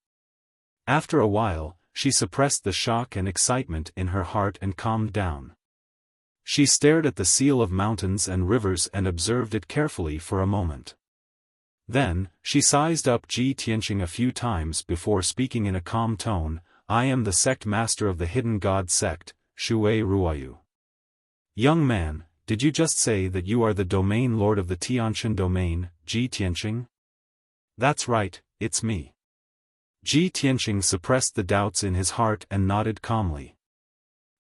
After a while, she suppressed the shock and excitement in her heart and calmed down. She stared at the seal of mountains and rivers and observed it carefully for a moment. Then, she sized up Ji Tianqing a few times before speaking in a calm tone, I am the sect master of the Hidden God sect, Shui Ruoyu. Young man, did you just say that you are the domain lord of the Tianqian domain, Ji Tianqing? That's right, it's me. Ji Tianqing suppressed the doubts in his heart and nodded calmly.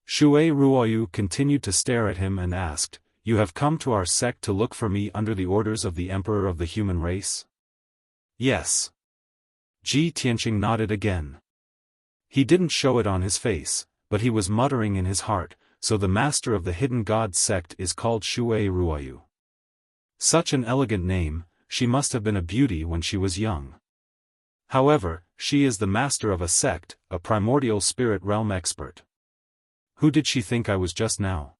Shui Ruoyu continued to stare at him and asked, You have come to our sect to look for me under the orders of the Emperor of the human race? Yes. Ji Tianqing nodded again. He didn't show it on his face, but he was muttering in his heart, so the master of the Hidden God sect is called Shui Ruoyu. Such an elegant name, she must have been a beauty when she was young. However, she is the master of a sect, a primordial spirit realm expert. Who did she think I was just now?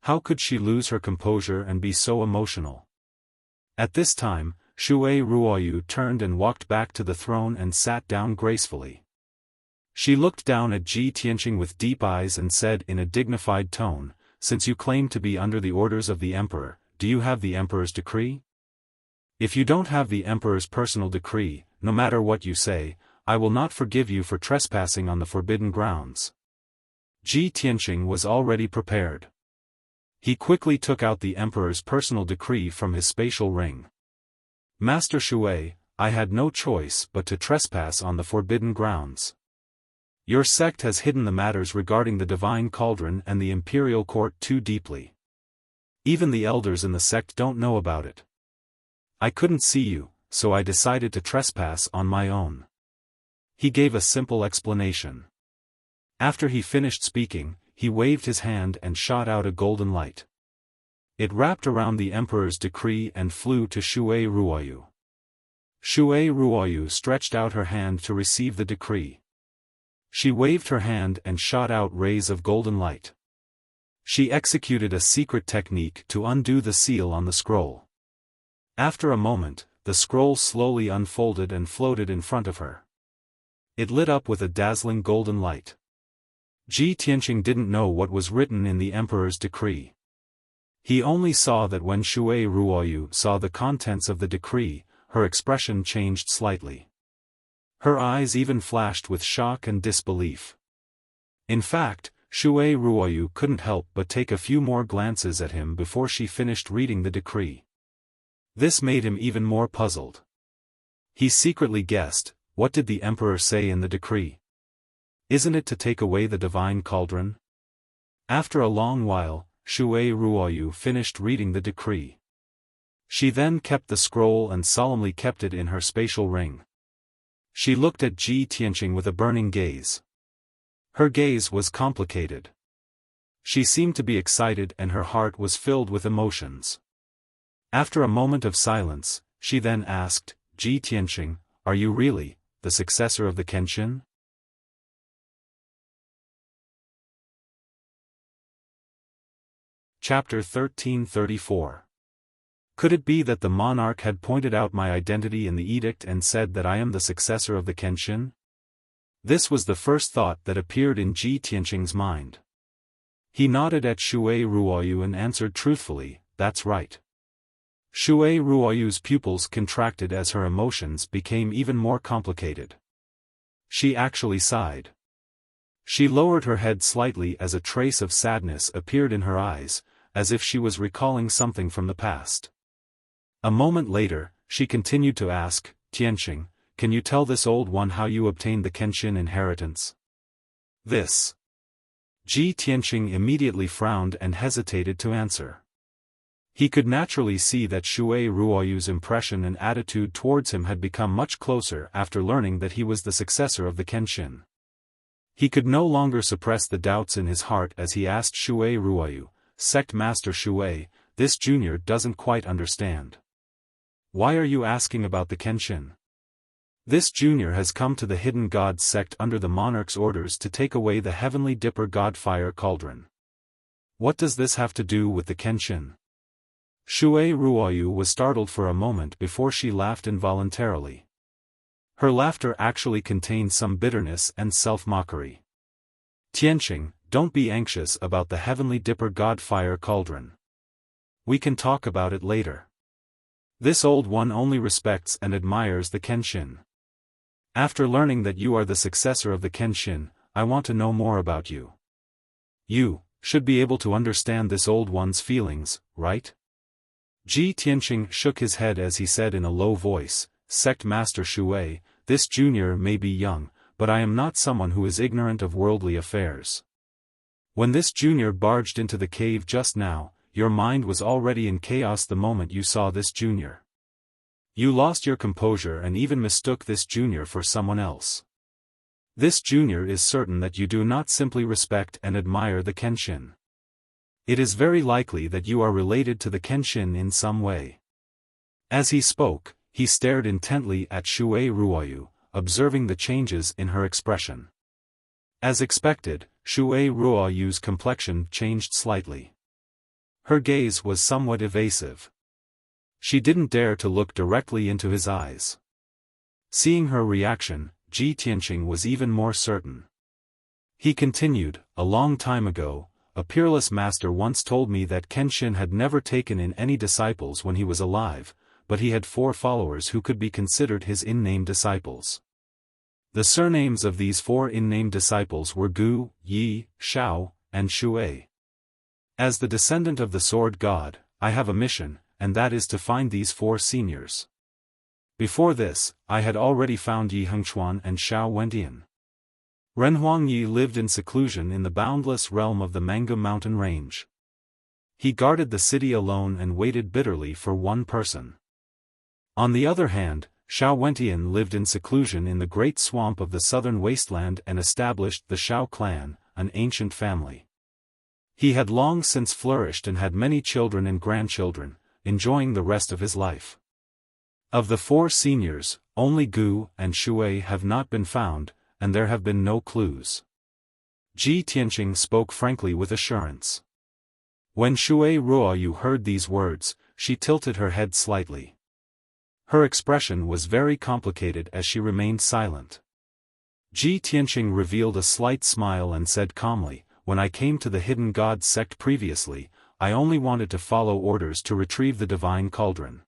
How could she lose her composure and be so emotional? At this time, Shui Ruoyu turned and walked back to the throne and sat down gracefully. She looked down at Ji Tianqing with deep eyes and said in a dignified tone, Since you claim to be under the orders of the Emperor, do you have the Emperor's decree? If you don't have the Emperor's personal decree, no matter what you say, I will not forgive you for trespassing on the forbidden grounds. Ji Tianqing was already prepared. He quickly took out the Emperor's personal decree from his spatial ring. Master Shui, I had no choice but to trespass on the forbidden grounds. Your sect has hidden the matters regarding the divine cauldron and the imperial court too deeply. Even the elders in the sect don't know about it. I couldn't see you, so I decided to trespass on my own. He gave a simple explanation. After he finished speaking, he waved his hand and shot out a golden light. It wrapped around the Emperor's decree and flew to Shui Ruoyu. Shui Ruoyu stretched out her hand to receive the decree. She waved her hand and shot out rays of golden light. She executed a secret technique to undo the seal on the scroll. After a moment, the scroll slowly unfolded and floated in front of her. It lit up with a dazzling golden light. Ji Tianqing didn't know what was written in the Emperor's decree. He only saw that when Shui Ruoyu saw the contents of the decree, her expression changed slightly. Her eyes even flashed with shock and disbelief. In fact, Shui Ruoyu couldn't help but take a few more glances at him before she finished reading the decree. This made him even more puzzled. He secretly guessed, what did the Emperor say in the decree? Isn't it to take away the divine cauldron? After a long while, Shui Ruoyu finished reading the decree. She then kept the scroll and solemnly kept it in her spatial ring. She looked at Ji Tianqing with a burning gaze. Her gaze was complicated. She seemed to be excited and her heart was filled with emotions. After a moment of silence, she then asked, Ji Tianqing, are you really the successor of the Kenshin? Chapter 1334. Could it be that the monarch had pointed out my identity in the edict and said that I am the successor of the Kenshin? This was the first thought that appeared in Ji Tianqing's mind. He nodded at Shui Ruoyu and answered truthfully, that's right. Shui Ruoyu's pupils contracted as her emotions became even more complicated. She actually sighed. She lowered her head slightly as a trace of sadness appeared in her eyes, as if she was recalling something from the past. A moment later, she continued to ask, Tianqing, can you tell this old one how you obtained the Kenshin inheritance? This. Ji Tianqing immediately frowned and hesitated to answer. He could naturally see that Shui Ruoyu's impression and attitude towards him had become much closer after learning that he was the successor of the Kenshin. He could no longer suppress the doubts in his heart as he asked Shui Ruoyu, Sect Master Shui, this junior doesn't quite understand. Why are you asking about the Kenshin? This junior has come to the Hidden God sect under the monarch's orders to take away the Heavenly Dipper God Fire Cauldron. What does this have to do with the Kenshin? Shui Ruoyu was startled for a moment before she laughed involuntarily. Her laughter actually contained some bitterness and self-mockery. Tianqing, don't be anxious about the Heavenly Dipper God Fire Cauldron. We can talk about it later. This old one only respects and admires the Kenshin. After learning that you are the successor of the Kenshin, I want to know more about you. You should be able to understand this old one's feelings, right? Ji Tianqing shook his head as he said in a low voice, Sect Master Shui, this junior may be young, but I am not someone who is ignorant of worldly affairs. When this junior barged into the cave just now, your mind was already in chaos the moment you saw this junior. You lost your composure and even mistook this junior for someone else. This junior is certain that you do not simply respect and admire the Kenshin. It is very likely that you are related to the Kenshin in some way. As he spoke, he stared intently at Shui Ruoyu, observing the changes in her expression. As expected, Shui Ruoyu's complexion changed slightly. Her gaze was somewhat evasive. She didn't dare to look directly into his eyes. Seeing her reaction, Ji Tianqing was even more certain. He continued, a long time ago, a peerless master once told me that Kenshin had never taken in any disciples when he was alive, but he had 4 followers who could be considered his in-name disciples. The surnames of these 4 in-name disciples were Gu, Yi, Xiao, and Shui. As the descendant of the Sword God, I have a mission, and that is to find these 4 seniors. Before this, I had already found Yi Hengchuan and Xiao Wentian. Ren Huangyi lived in seclusion in the boundless realm of the Mangum mountain range. He guarded the city alone and waited bitterly for one person. On the other hand, Xiao Wentian lived in seclusion in the great swamp of the southern wasteland and established the Xiao clan, an ancient family. He had long since flourished and had many children and grandchildren, enjoying the rest of his life. Of the 4 seniors, only Gu and Shui have not been found, and there have been no clues. Ji Tianqing spoke frankly with assurance. When Shui Ruoyu heard these words, she tilted her head slightly. Her expression was very complicated as she remained silent. Ji Tianqing revealed a slight smile and said calmly, when I came to the Hidden God sect previously, I only wanted to follow orders to retrieve the divine cauldron.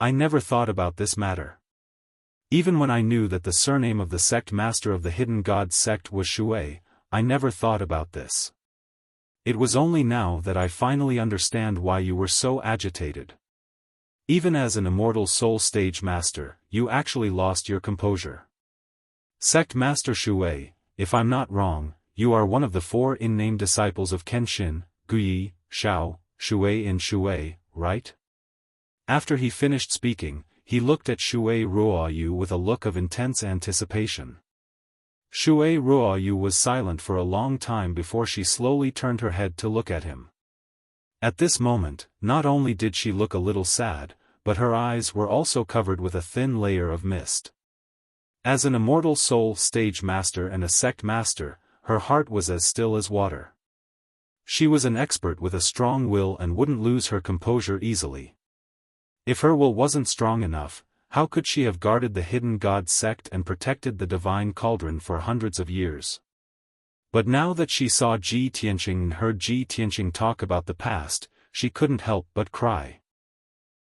I never thought about this matter. Even when I knew that the surname of the sect master of the Hidden God sect was Shui, I never thought about this. It was only now that I finally understand why you were so agitated. Even as an immortal soul stage master, you actually lost your composure. Sect Master Shui, if I'm not wrong, you are one of the 4 in-name disciples of Kenshin, Guyi, Xiao, Shui and Shui, right? After he finished speaking, he looked at Shui Ruoyu with a look of intense anticipation. Shui Ruoyu was silent for a long time before she slowly turned her head to look at him. At this moment, not only did she look a little sad, but her eyes were also covered with a thin layer of mist. As an immortal soul stage master and a sect master, her heart was as still as water. She was an expert with a strong will and wouldn't lose her composure easily. If her will wasn't strong enough, how could she have guarded the Hidden God sect and protected the divine cauldron for hundreds of years? But now that she saw Ji Tianqing and heard Ji Tianqing talk about the past, she couldn't help but cry.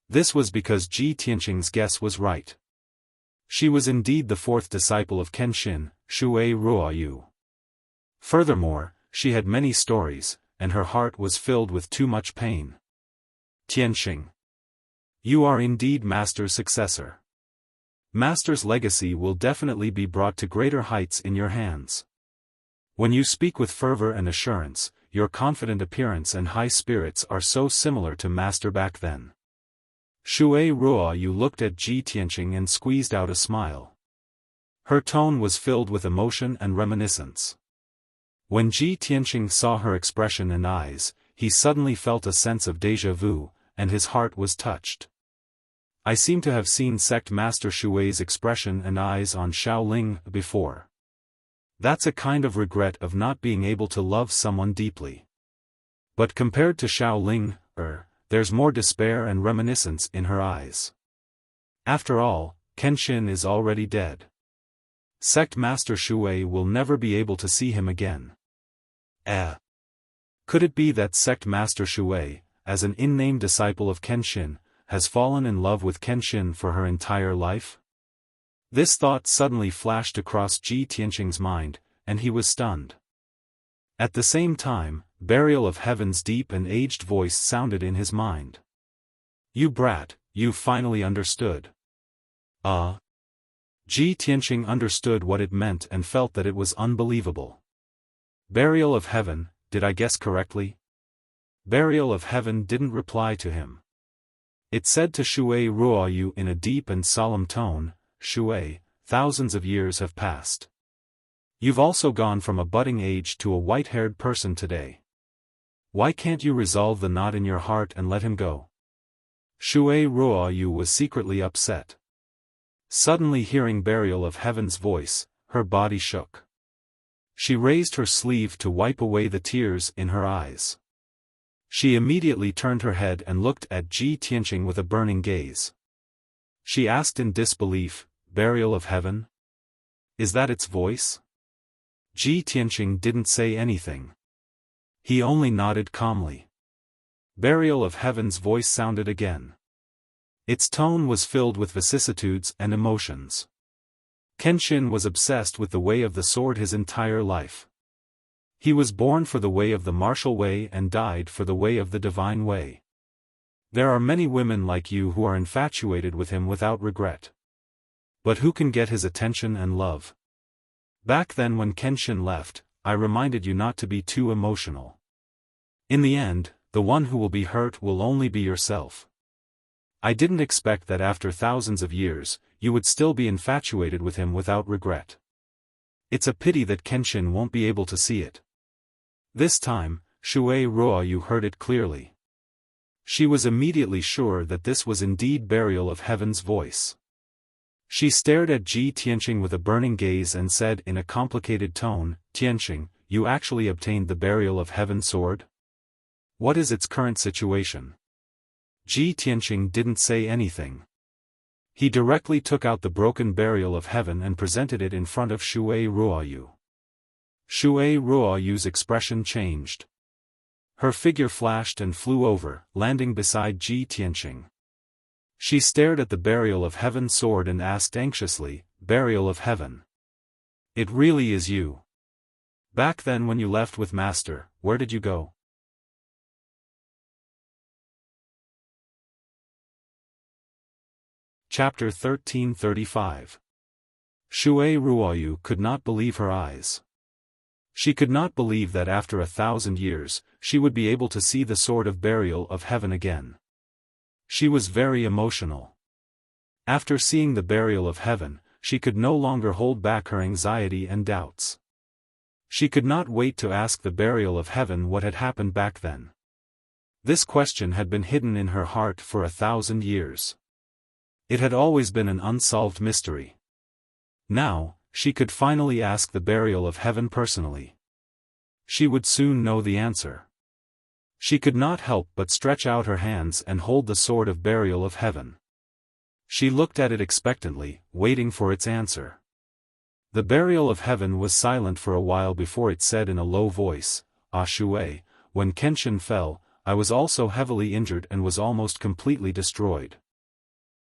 This was because Ji Tianqing's guess was right. She was indeed the fourth disciple of Kenshin, Shui Ruoyu. Furthermore, she had many stories, and her heart was filled with too much pain. Tianqing. You are indeed Master's successor. Master's legacy will definitely be brought to greater heights in your hands. When you speak with fervor and assurance, your confident appearance and high spirits are so similar to Master back then. Shui Ruoyu looked at Ji Tianqing and squeezed out a smile. Her tone was filled with emotion and reminiscence. When Ji Tianqing saw her expression and eyes, he suddenly felt a sense of déjà vu, and his heart was touched. I seem to have seen Sect Master Shui's expression and eyes on Shaoling before. That's a kind of regret of not being able to love someone deeply. But compared to Shaoling, there's more despair and reminiscence in her eyes. After all, Kenshin is already dead. Sect Master Shui will never be able to see him again. Could it be that Sect Master Shui, as an in-name disciple of Kenshin, has fallen in love with Kenshin for her entire life? This thought suddenly flashed across Ji Tianqing's mind, and he was stunned. At the same time, Burial of Heaven's deep and aged voice sounded in his mind. You brat, you finally understood. Ji Tianqing understood what it meant and felt that it was unbelievable. Burial of Heaven, did I guess correctly? Burial of Heaven didn't reply to him. It said to Shui Ruoyu in a deep and solemn tone, Shui, thousands of years have passed. You've also gone from a budding age to a white-haired person today. Why can't you resolve the knot in your heart and let him go? Shui Ruoyu was secretly upset. Suddenly hearing Burial of Heaven's voice, her body shook. She raised her sleeve to wipe away the tears in her eyes. She immediately turned her head and looked at Ji Tianqing with a burning gaze. She asked in disbelief, Burial of Heaven? Is that its voice? Ji Tianqing didn't say anything. He only nodded calmly. Burial of Heaven's voice sounded again. Its tone was filled with vicissitudes and emotions. Kenshin was obsessed with the way of the sword his entire life. He was born for the way of the martial way and died for the way of the divine way. There are many women like you who are infatuated with him without regret. But who can get his attention and love? Back then when Kenshin left, I reminded you not to be too emotional. In the end, the one who will be hurt will only be yourself. I didn't expect that after thousands of years, you would still be infatuated with him without regret. It's a pity that Kenshin won't be able to see it. This time, Shui Ruoyu heard it clearly. She was immediately sure that this was indeed Burial of Heaven's voice. She stared at Ji Tianqing with a burning gaze and said in a complicated tone, Tianqing, you actually obtained the Burial of Heaven sword? What is its current situation? Ji Tianqing didn't say anything. He directly took out the broken Burial of Heaven and presented it in front of Shui Ruoyu. Shui Ruoyu's expression changed. Her figure flashed and flew over, landing beside Ji Tianqing. She stared at the Burial of Heaven sword and asked anxiously, Burial of Heaven. It really is you. Back then when you left with Master, where did you go? Chapter 1335. Shui Ruoyu could not believe her eyes. She could not believe that after 1,000 years, she would be able to see the sword of Burial of Heaven again. She was very emotional. After seeing the Burial of Heaven, she could no longer hold back her anxiety and doubts. She could not wait to ask the Burial of Heaven what had happened back then. This question had been hidden in her heart for 1,000 years. It had always been an unsolved mystery. Now, she could finally ask the Burial of Heaven personally. She would soon know the answer. She could not help but stretch out her hands and hold the sword of Burial of Heaven. She looked at it expectantly, waiting for its answer. The Burial of Heaven was silent for a while before it said in a low voice, Ah Shui, when Kenshin fell, I was also heavily injured and was almost completely destroyed.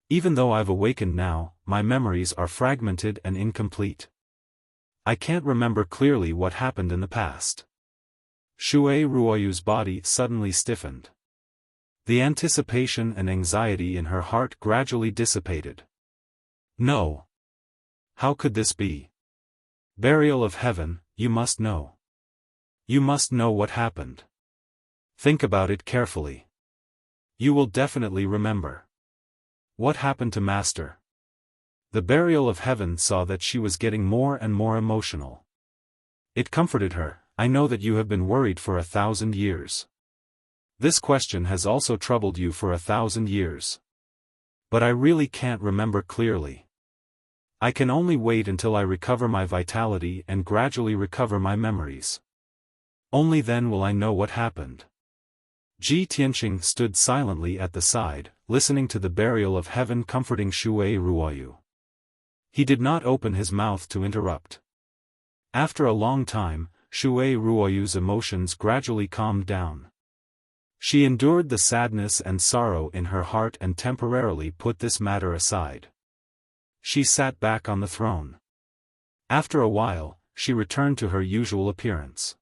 Even though I've awakened now, my memories are fragmented and incomplete. I can't remember clearly what happened in the past. Shui Ruoyu's body suddenly stiffened. The anticipation and anxiety in her heart gradually dissipated. No. How could this be? Burial of heaven, you must know. You must know what happened. Think about it carefully. You will definitely remember. What happened to Master? The burial of heaven saw that she was getting more and more emotional. It comforted her. I know that you have been worried for 1,000 years. This question has also troubled you for 1,000 years. But I really can't remember clearly. I can only wait until I recover my vitality and gradually recover my memories. Only then will I know what happened. Ji Tianqing stood silently at the side, listening to the burial of heaven comforting Shui Ruoyu. He did not open his mouth to interrupt. After a long time, Shui Ruoyu's emotions gradually calmed down. She endured the sadness and sorrow in her heart and temporarily put this matter aside. She sat back on the throne. After a while, she returned to her usual appearance.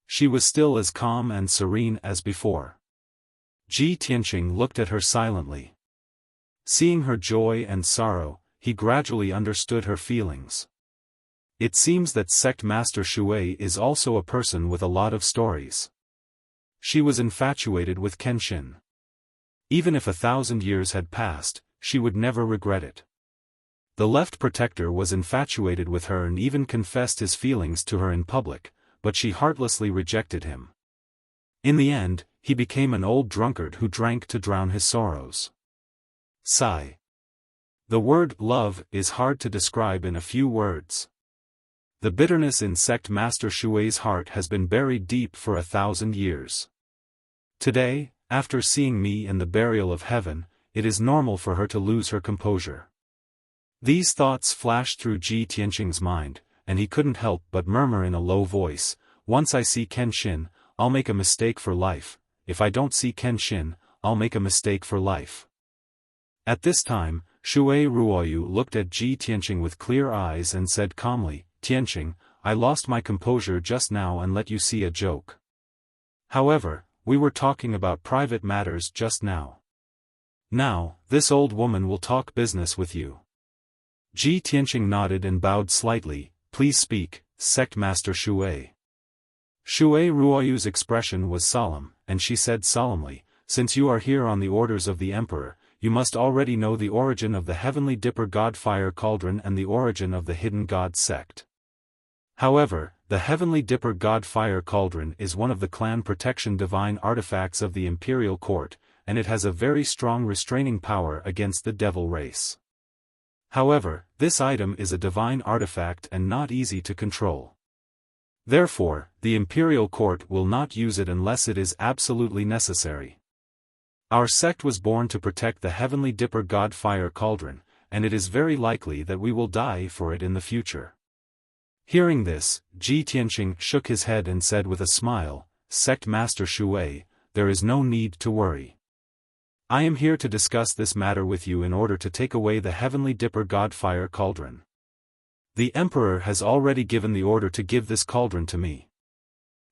She was still as calm and serene as before. Ji Tianqing looked at her silently. Seeing her joy and sorrow, he gradually understood her feelings. It seems that Sect Master Shui is also a person with a lot of stories. She was infatuated with Kenshin. Even if 1,000 years had passed, she would never regret it. The left protector was infatuated with her and even confessed his feelings to her in public, but she heartlessly rejected him. In the end, he became an old drunkard who drank to drown his sorrows. Sigh. The word love is hard to describe in a few words. The bitterness in Sect Master Shui's heart has been buried deep for 1,000 years. Today, after seeing me in the burial of heaven, it is normal for her to lose her composure. These thoughts flashed through Ji Tianqing's mind, and he couldn't help but murmur in a low voice, "Once I see Kenshin, I'll make a mistake for life. If I don't see Kenshin, I'll make a mistake for life." At this time, Shui Ruoyu looked at Ji Tianqing with clear eyes and said calmly, "Tianqing, I lost my composure just now and let you see a joke. However, we were talking about private matters just now. Now, this old woman will talk business with you." Ji Tianqing nodded and bowed slightly. "Please speak, Sect Master Shui." Shui Ruoyu's expression was solemn, and she said solemnly, "Since you are here on the orders of the Emperor, you must already know the origin of the Heavenly Dipper God Fire Cauldron and the origin of the Hidden God Sect. However, the Heavenly Dipper God Fire Cauldron is one of the clan protection divine artifacts of the Imperial Court, and it has a very strong restraining power against the devil race. However, this item is a divine artifact and not easy to control. Therefore, the Imperial Court will not use it unless it is absolutely necessary. Our sect was born to protect the Heavenly Dipper God Fire Cauldron, and it is very likely that we will die for it in the future." Hearing this, Ji Tianqing shook his head and said with a smile, "Sect Master Shui, there is no need to worry. I am here to discuss this matter with you in order to take away the Heavenly Dipper God Fire Cauldron. The Emperor has already given the order to give this cauldron to me.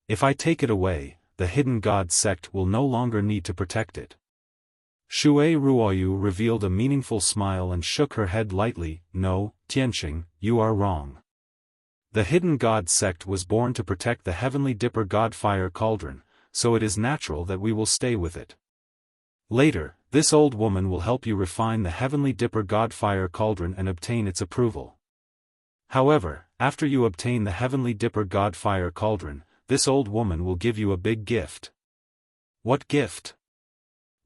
If I take it away, the Hidden God Sect will no longer need to protect it." Shui Ruoyu revealed a meaningful smile and shook her head lightly. "No, Tianqing, you are wrong. The Hidden God Sect was born to protect the Heavenly Dipper God Fire Cauldron, so it is natural that we will stay with it. Later, this old woman will help you refine the Heavenly Dipper God Fire Cauldron and obtain its approval. However, after you obtain the Heavenly Dipper God Fire Cauldron, this old woman will give you a big gift." "What gift?"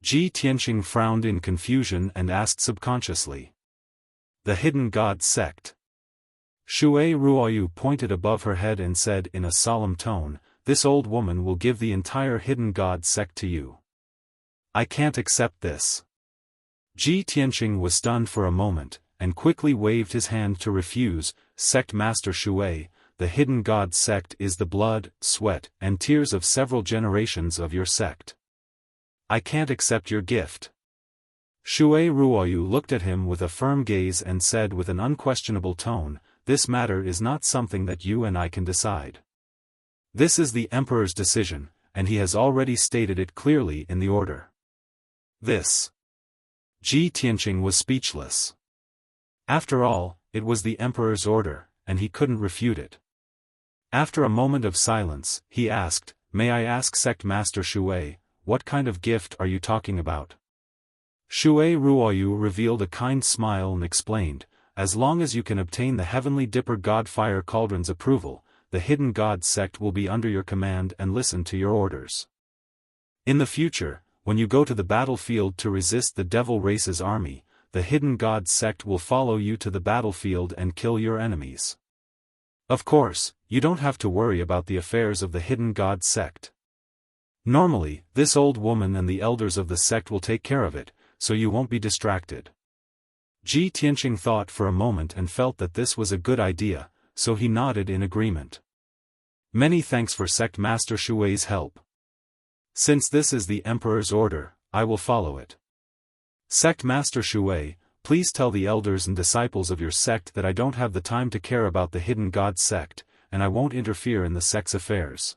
Ji Tianqing frowned in confusion and asked subconsciously. "The Hidden God Sect." Shui Ruoyu pointed above her head and said in a solemn tone, "This old woman will give the entire Hidden God Sect to you. I can't accept this." Ji Tianqing was stunned for a moment, and quickly waved his hand to refuse. "Sect Master Shui, the Hidden God Sect is the blood, sweat, and tears of several generations of your sect. I can't accept your gift. Shui Ruoyu looked at him with a firm gaze and said with an unquestionable tone, this matter is not something that you and I can decide. This is the emperor's decision, and he has already stated it clearly in the order. This. Ji Tianqing was speechless. After all, it was the emperor's order, and he couldn't refute it. After a moment of silence, he asked, may I ask Sect Master Shui, what kind of gift are you talking about? Shui Ruoyu revealed a kind smile and explained, as long as you can obtain the Heavenly Dipper God Fire Cauldron's approval, the Hidden God sect will be under your command and listen to your orders. In the future, when you go to the battlefield to resist the Devil Race's army, the Hidden God sect will follow you to the battlefield and kill your enemies. Of course, you don't have to worry about the affairs of the Hidden God sect. Normally, this old woman and the elders of the sect will take care of it, so you won't be distracted. Ji Tianqing thought for a moment and felt that this was a good idea, so he nodded in agreement. Many thanks for Sect Master Shui's help. Since this is the Emperor's order, I will follow it. Sect Master Shui, please tell the elders and disciples of your sect that I don't have the time to care about the Hidden God sect, and I won't interfere in the sect's affairs.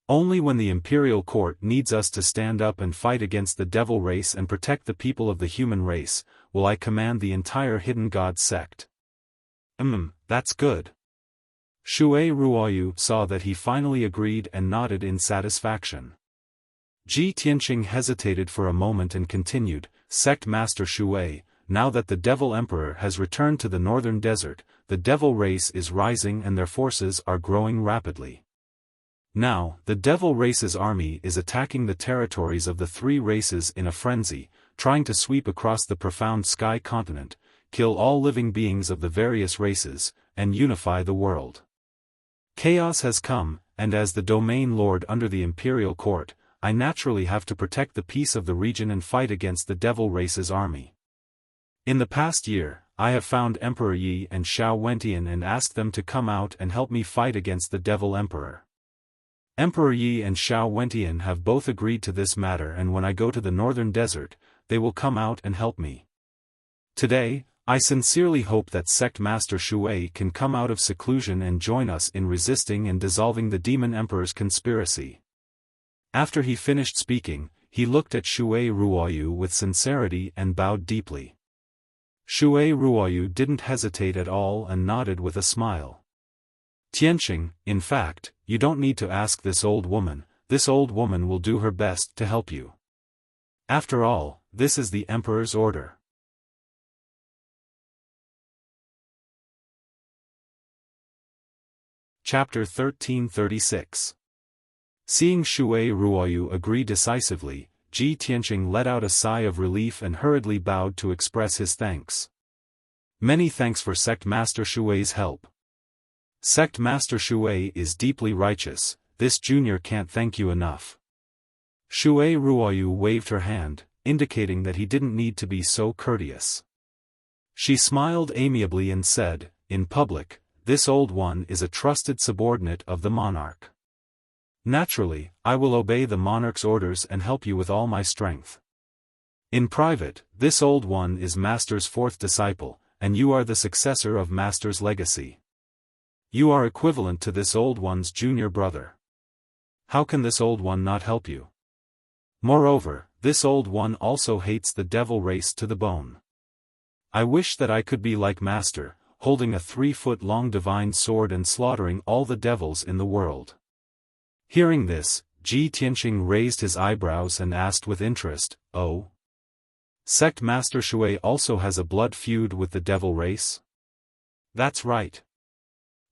Only when the imperial court needs us to stand up and fight against the devil race and protect the people of the human race, will I command the entire Hidden God sect. That's good. Shui Ruoyu saw that he finally agreed and nodded in satisfaction. Ji Tianqing hesitated for a moment and continued, Sect Master Shui, now that the Devil Emperor has returned to the northern desert, the devil race is rising and their forces are growing rapidly. Now, the devil race's army is attacking the territories of the three races in a frenzy, trying to sweep across the profound sky continent, kill all living beings of the various races, and unify the world. Chaos has come, and as the domain lord under the imperial court, I naturally have to protect the peace of the region and fight against the devil race's army. In the past year, I have found Emperor Yi and Xiao Wentian and asked them to come out and help me fight against the devil emperor. Emperor Yi and Xiao Wentian have both agreed to this matter, and when I go to the northern desert, they will come out and help me. Today, I sincerely hope that Sect Master Shui can come out of seclusion and join us in resisting and dissolving the Demon Emperor's conspiracy. After he finished speaking, he looked at Shui Ruoyu with sincerity and bowed deeply. Shui Ruoyu didn't hesitate at all and nodded with a smile. Tianqing, in fact, you don't need to ask this old woman will do her best to help you. After all, this is the Emperor's order. Chapter 1336. Seeing Shui Ruoyu agree decisively, Ji Tianqing let out a sigh of relief and hurriedly bowed to express his thanks. Many thanks for Sect Master Shui's help. Sect Master Shui is deeply righteous, this junior can't thank you enough. Shui Ruoyu waved her hand, indicating that he didn't need to be so courteous. She smiled amiably and said, in public, this old one is a trusted subordinate of the monarch. Naturally, I will obey the monarch's orders and help you with all my strength. In private, this old one is Master's fourth disciple, and you are the successor of Master's legacy. You are equivalent to this old one's junior brother. How can this old one not help you? Moreover, this old one also hates the devil race to the bone. I wish that I could be like Master, holding a 3-foot-long divine sword and slaughtering all the devils in the world. Hearing this, Ji Tianqing raised his eyebrows and asked with interest, oh? Sect Master Shui also has a blood feud with the devil race? That's right.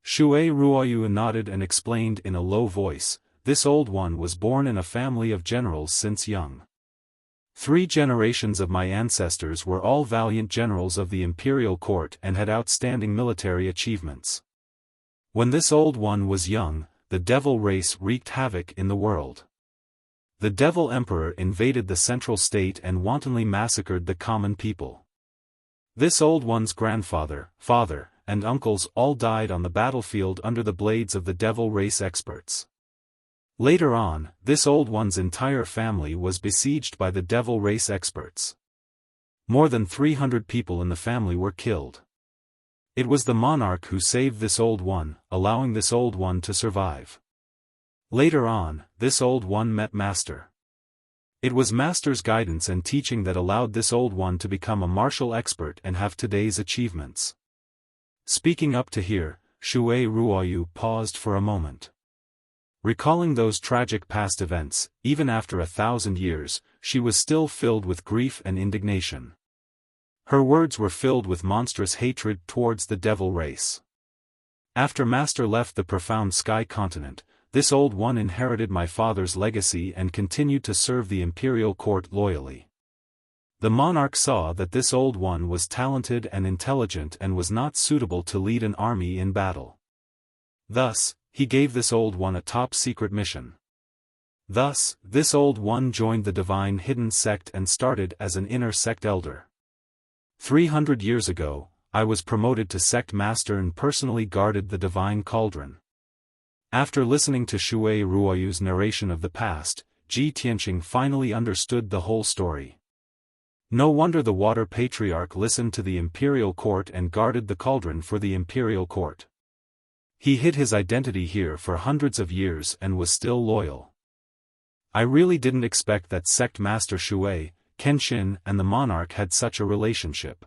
Shui Ruoyu nodded and explained in a low voice, this old one was born in a family of generals since young. 3 generations of my ancestors were all valiant generals of the imperial court and had outstanding military achievements. When this old one was young, the devil race wreaked havoc in the world. The devil emperor invaded the central state and wantonly massacred the common people. This old one's grandfather, father, and uncles all died on the battlefield under the blades of the devil race experts. Later on, this old one's entire family was besieged by the devil race experts. More than 300 people in the family were killed. It was the monarch who saved this old one, allowing this old one to survive. Later on, this old one met Master. It was Master's guidance and teaching that allowed this old one to become a martial expert and have today's achievements. Speaking up to here, Shui Ruoyu paused for a moment. Recalling those tragic past events, even after 1,000 years, she was still filled with grief and indignation. Her words were filled with monstrous hatred towards the devil race. After Master left the profound sky continent, this old one inherited my father's legacy and continued to serve the imperial court loyally. The monarch saw that this old one was talented and intelligent and was not suitable to lead an army in battle. Thus, he gave this old one a top-secret mission. Thus, this old one joined the divine hidden sect and started as an inner sect elder. 300 years ago, I was promoted to sect master and personally guarded the divine cauldron. After listening to Shui Ruoyu's narration of the past, Ji Tianqing finally understood the whole story. No wonder the water patriarch listened to the imperial court and guarded the cauldron for the imperial court. He hid his identity here for hundreds of years and was still loyal. I really didn't expect that sect master Shui, Kenshin and the monarch had such a relationship.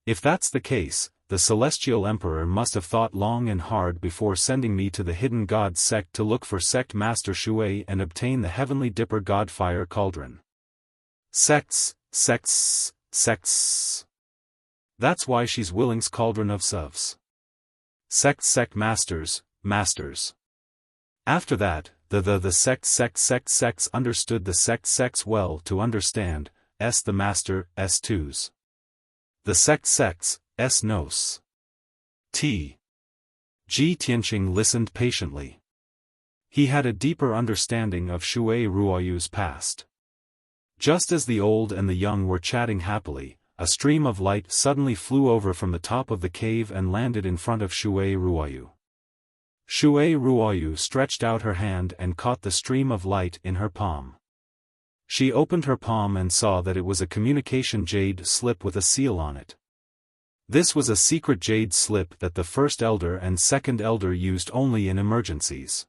If that's the case, the celestial emperor must have thought long and hard before sending me to the hidden god sect to look for sect master Shui and obtain the heavenly dipper god fire cauldron. Sects, sects, sects. That's why she's Willing's cauldron of Suvs. Sect masters, masters. After that, the sects understood the sects well to understand, the master, twos. The sects, nos. Ji Tianqing listened patiently. He had a deeper understanding of Shui Ruoyu's past. Just as the old and the young were chatting happily, a stream of light suddenly flew over from the top of the cave and landed in front of Shui Ruoyu. Shui Ruoyu stretched out her hand and caught the stream of light in her palm. She opened her palm and saw that it was a communication jade slip with a seal on it. This was a secret jade slip that the first elder and second elder used only in emergencies.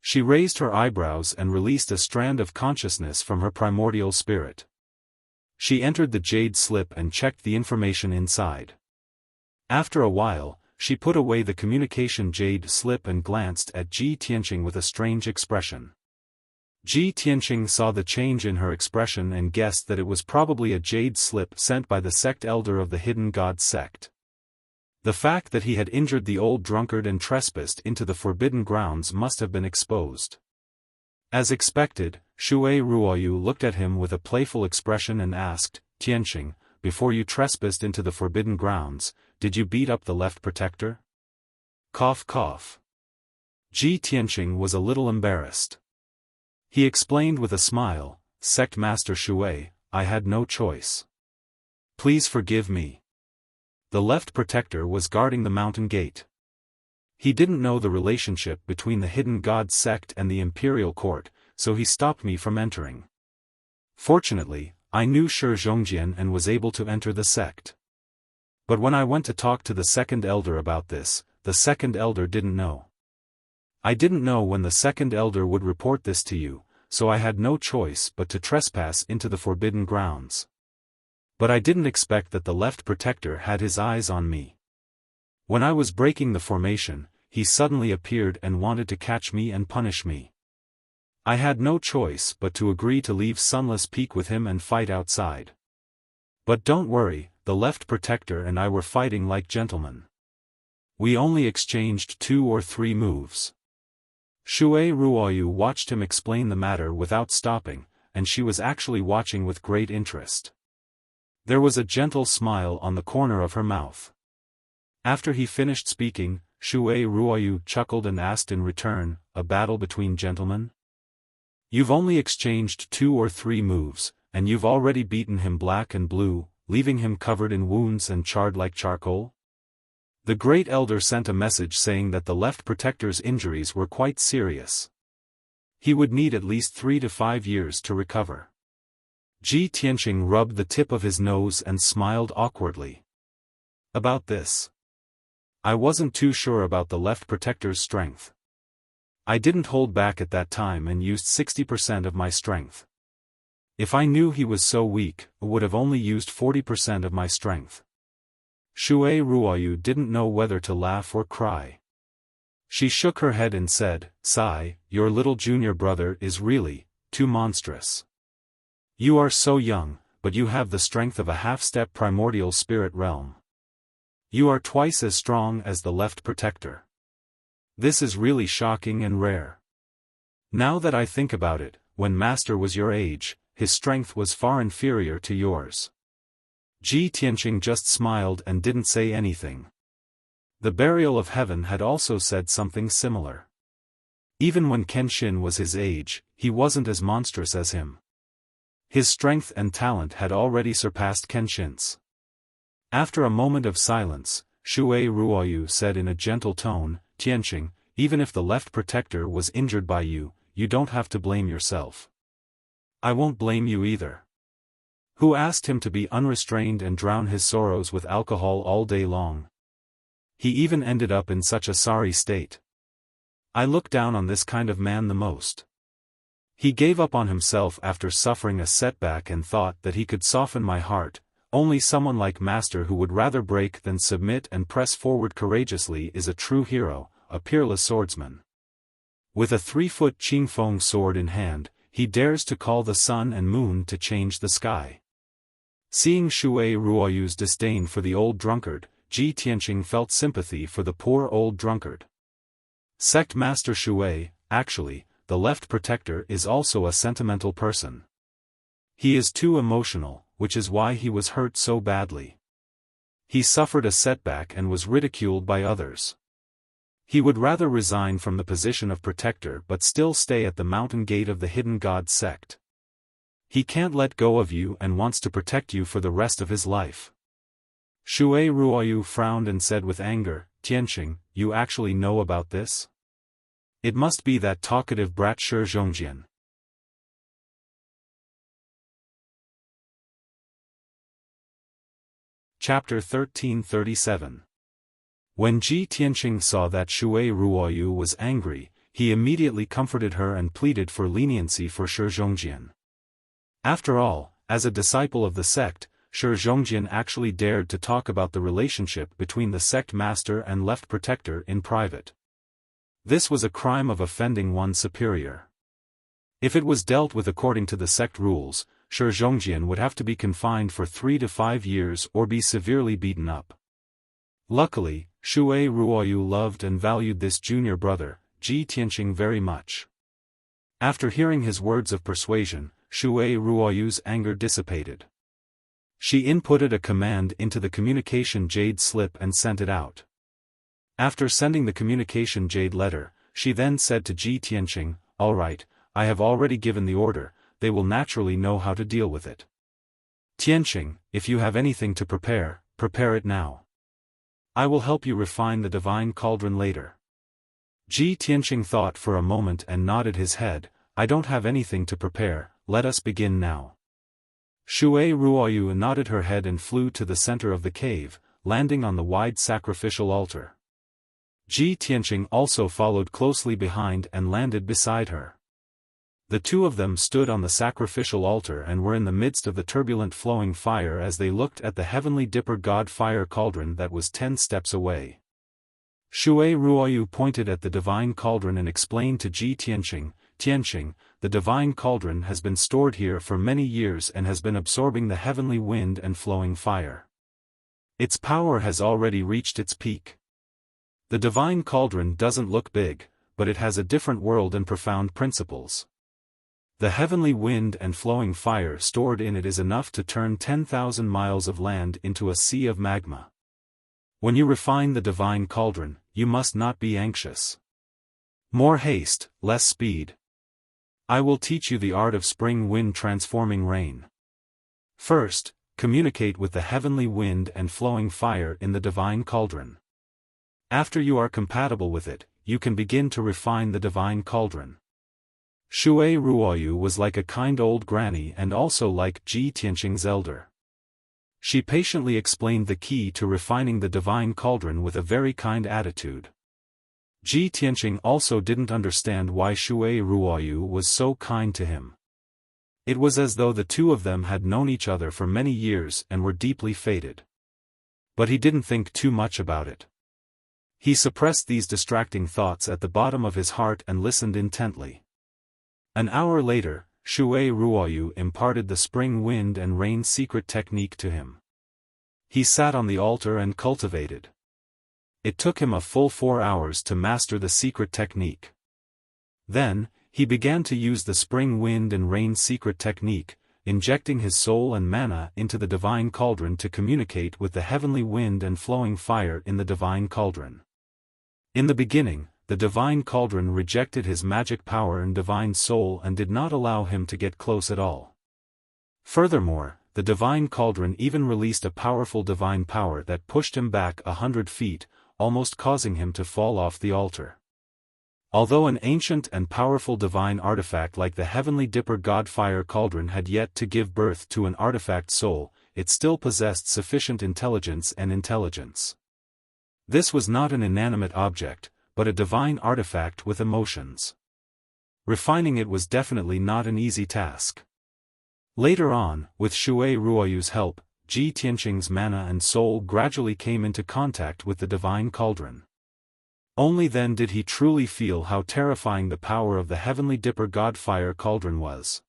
She raised her eyebrows and released a strand of consciousness from her primordial spirit. She entered the jade slip and checked the information inside. After a while, she put away the communication jade slip and glanced at Ji Tianqing with a strange expression. Ji Tianqing saw the change in her expression and guessed that it was probably a jade slip sent by the sect elder of the hidden god sect. The fact that he had injured the old drunkard and trespassed into the forbidden grounds must have been exposed. As expected, Shui Ruoyu looked at him with a playful expression and asked, Tianqing, before you trespassed into the forbidden grounds, did you beat up the left protector? Cough cough. Ji Tianqing was a little embarrassed. He explained with a smile, Sect Master Shui, I had no choice. Please forgive me. The left protector was guarding the mountain gate. He didn't know the relationship between the hidden god sect and the imperial court, so he stopped me from entering. Fortunately, I knew Shi Zhongjian and was able to enter the sect. But when I went to talk to the second elder about this, the second elder didn't know. I didn't know when the second elder would report this to you, so I had no choice but to trespass into the forbidden grounds. But I didn't expect that the left protector had his eyes on me. When I was breaking the formation, he suddenly appeared and wanted to catch me and punish me. I had no choice but to agree to leave Sunless Peak with him and fight outside. But don't worry, the left protector and I were fighting like gentlemen. We only exchanged 2 or 3 moves. Shui Ruoyu watched him explain the matter without stopping, and she was actually watching with great interest. There was a gentle smile on the corner of her mouth. After he finished speaking, Shui Ruoyu chuckled and asked in return, a battle between gentlemen? You've only exchanged 2 or 3 moves, and you've already beaten him black and blue, leaving him covered in wounds and charred like charcoal? The great elder sent a message saying that the left protector's injuries were quite serious. He would need at least 3 to 5 years to recover. Ji Tianqing rubbed the tip of his nose and smiled awkwardly. About this. I wasn't too sure about the left protector's strength. I didn't hold back at that time and used 60% of my strength. If I knew he was so weak, I would have only used 40% of my strength. Shui Ruoyu didn't know whether to laugh or cry. She shook her head and said, "Sai, your little junior brother is really too monstrous. You are so young, but you have the strength of a half-step primordial spirit realm. You are twice as strong as the left protector. This is really shocking and rare. Now that I think about it, when Master was your age, his strength was far inferior to yours." Ji Tianqing just smiled and didn't say anything. The Burial of Heaven had also said something similar. Even when Kenshin was his age, he wasn't as monstrous as him. His strength and talent had already surpassed Kenshin's. After a moment of silence, Shui Ruoyu said in a gentle tone, "Tianqing, even if the left protector was injured by you, you don't have to blame yourself. I won't blame you either. Who asked him to be unrestrained and drown his sorrows with alcohol all day long? He even ended up in such a sorry state. I look down on this kind of man the most. He gave up on himself after suffering a setback and thought that he could soften my heart. Only someone like Master who would rather break than submit and press forward courageously is a true hero, a peerless swordsman. With a 3-foot Qingfeng sword in hand, he dares to call the sun and moon to change the sky." Seeing Shui Ruoyu's disdain for the old drunkard, Ji Tianqing felt sympathy for the poor old drunkard. Sect Master Shui, actually, the left protector is also a sentimental person. He is too emotional, which is why he was hurt so badly. He suffered a setback and was ridiculed by others. He would rather resign from the position of protector but still stay at the mountain gate of the hidden god sect. He can't let go of you and wants to protect you for the rest of his life. Shui Ruoyu frowned and said with anger, "Tianqing, you actually know about this? It must be that talkative brat Shi Zhongjian." Chapter 1337. When Ji Tianqing saw that Shui Ruoyu was angry, he immediately comforted her and pleaded for leniency for Shi Zhongjian. After all, as a disciple of the sect, Shi Zhongjian actually dared to talk about the relationship between the sect master and left protector in private. This was a crime of offending one's superior. If it was dealt with according to the sect rules, Shi Zhongjian would have to be confined for 3 to 5 years or be severely beaten up. Luckily, Shui Ruoyu loved and valued this junior brother, Ji Tianqing, very much. After hearing his words of persuasion, Shui Ruoyu's anger dissipated. She inputted a command into the communication jade slip and sent it out. After sending the communication jade letter, she then said to Ji Tianqing, "All right, I have already given the order, they will naturally know how to deal with it. Tianqing, if you have anything to prepare, prepare it now. I will help you refine the divine cauldron later." Ji Tianqing thought for a moment and nodded his head, "I don't have anything to prepare, let us begin now." Shui Ruoyu nodded her head and flew to the center of the cave, landing on the wide sacrificial altar. Ji Tianqing also followed closely behind and landed beside her. The two of them stood on the sacrificial altar and were in the midst of the turbulent flowing fire as they looked at the heavenly dipper god fire cauldron that was 10 steps away. Shui Ruoyu pointed at the divine cauldron and explained to Ji Tianqing, "Tianqing, the divine cauldron has been stored here for many years and has been absorbing the heavenly wind and flowing fire. Its power has already reached its peak. The divine cauldron doesn't look big, but it has a different world and profound principles. The heavenly wind and flowing fire stored in it is enough to turn 10,000 miles of land into a sea of magma. When you refine the divine cauldron, you must not be anxious. More haste, less speed. I will teach you the art of spring wind transforming rain. First, communicate with the heavenly wind and flowing fire in the divine cauldron. After you are compatible with it, you can begin to refine the divine cauldron. Shui Ruoyu was like a kind old granny and also like Ji Tianqing's elder. She patiently explained the key to refining the divine cauldron with a very kind attitude. Ji Tianqing also didn't understand why Shui Ruoyu was so kind to him. It was as though the two of them had known each other for many years and were deeply fated. But he didn't think too much about it. He suppressed these distracting thoughts at the bottom of his heart and listened intently. An hour later, Shui Ruoyu imparted the spring wind and rain secret technique to him. He sat on the altar and cultivated. It took him a full 4 hours to master the secret technique. Then, he began to use the spring wind and rain secret technique, injecting his soul and mana into the divine cauldron to communicate with the heavenly wind and flowing fire in the divine cauldron. In the beginning, the divine cauldron rejected his magic power and divine soul and did not allow him to get close at all. Furthermore, the divine cauldron even released a powerful divine power that pushed him back 100 feet, almost causing him to fall off the altar. Although an ancient and powerful divine artifact like the heavenly dipper god fire cauldron had yet to give birth to an artifact soul, it still possessed sufficient intelligence and intelligence. This was not an inanimate object, but a divine artifact with emotions. Refining it was definitely not an easy task. Later on, with Shui Ruoyu's help, Ji Tianqing's mana and soul gradually came into contact with the divine cauldron. Only then did he truly feel how terrifying the power of the heavenly dipper god fire cauldron was.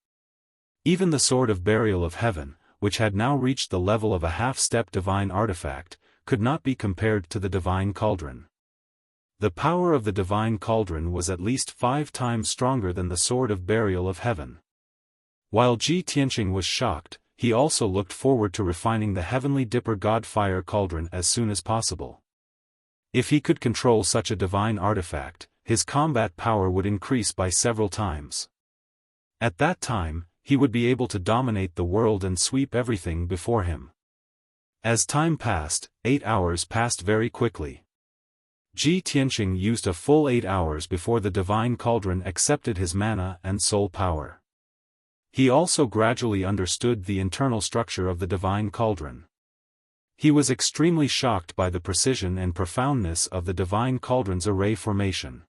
Even the sword of burial of heaven, which had now reached the level of a half-step divine artifact, could not be compared to the divine cauldron. The power of the divine cauldron was at least 5 times stronger than the sword of burial of heaven. While Ji Tianqing was shocked, he also looked forward to refining the heavenly dipper god fire cauldron as soon as possible. If he could control such a divine artifact, his combat power would increase by several times. At that time, he would be able to dominate the world and sweep everything before him. As time passed, 8 hours passed very quickly. Ji Tianqing used a full 8 hours before the divine cauldron accepted his mana and soul power. He also gradually understood the internal structure of the divine cauldron. He was extremely shocked by the precision and profoundness of the divine cauldron's array formation.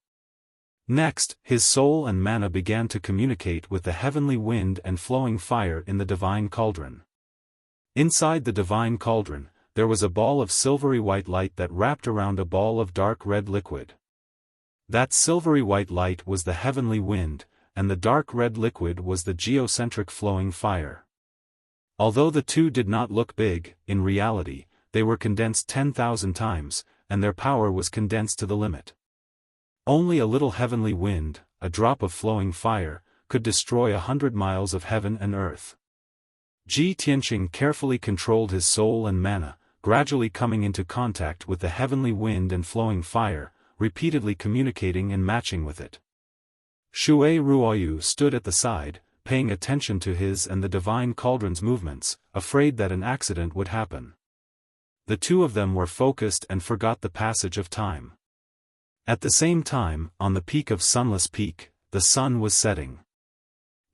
Next, his soul and mana began to communicate with the heavenly wind and flowing fire in the divine cauldron. Inside the divine cauldron, there was a ball of silvery white light that wrapped around a ball of dark red liquid. That silvery white light was the heavenly wind, and the dark red liquid was the geocentric flowing fire. Although the two did not look big, in reality, they were condensed 10,000 times, and their power was condensed to the limit. Only a little heavenly wind, a drop of flowing fire, could destroy 100 miles of heaven and earth. Ji Tianqing carefully controlled his soul and mana, gradually coming into contact with the heavenly wind and flowing fire, repeatedly communicating and matching with it. Shui Ruoyu stood at the side, paying attention to his and the divine cauldron's movements, afraid that an accident would happen. The two of them were focused and forgot the passage of time. At the same time, on the peak of Sunless Peak, the sun was setting.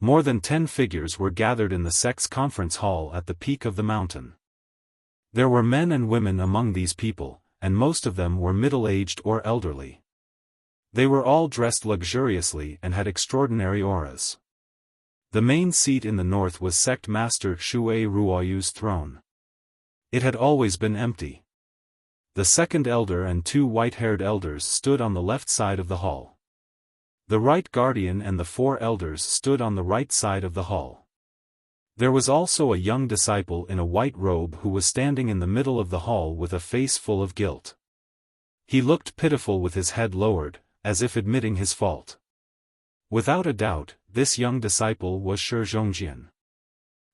More than 10 figures were gathered in the sect's conference hall at the peak of the mountain. There were men and women among these people, and most of them were middle-aged or elderly. They were all dressed luxuriously and had extraordinary auras. The main seat in the north was sect master Shui Ruoyu's throne. It had always been empty. The second elder and 2 white-haired elders stood on the left side of the hall. The right guardian and the 4 elders stood on the right side of the hall. There was also a young disciple in a white robe who was standing in the middle of the hall with a face full of guilt. He looked pitiful with his head lowered, as if admitting his fault. Without a doubt, this young disciple was Shi Zhongjian.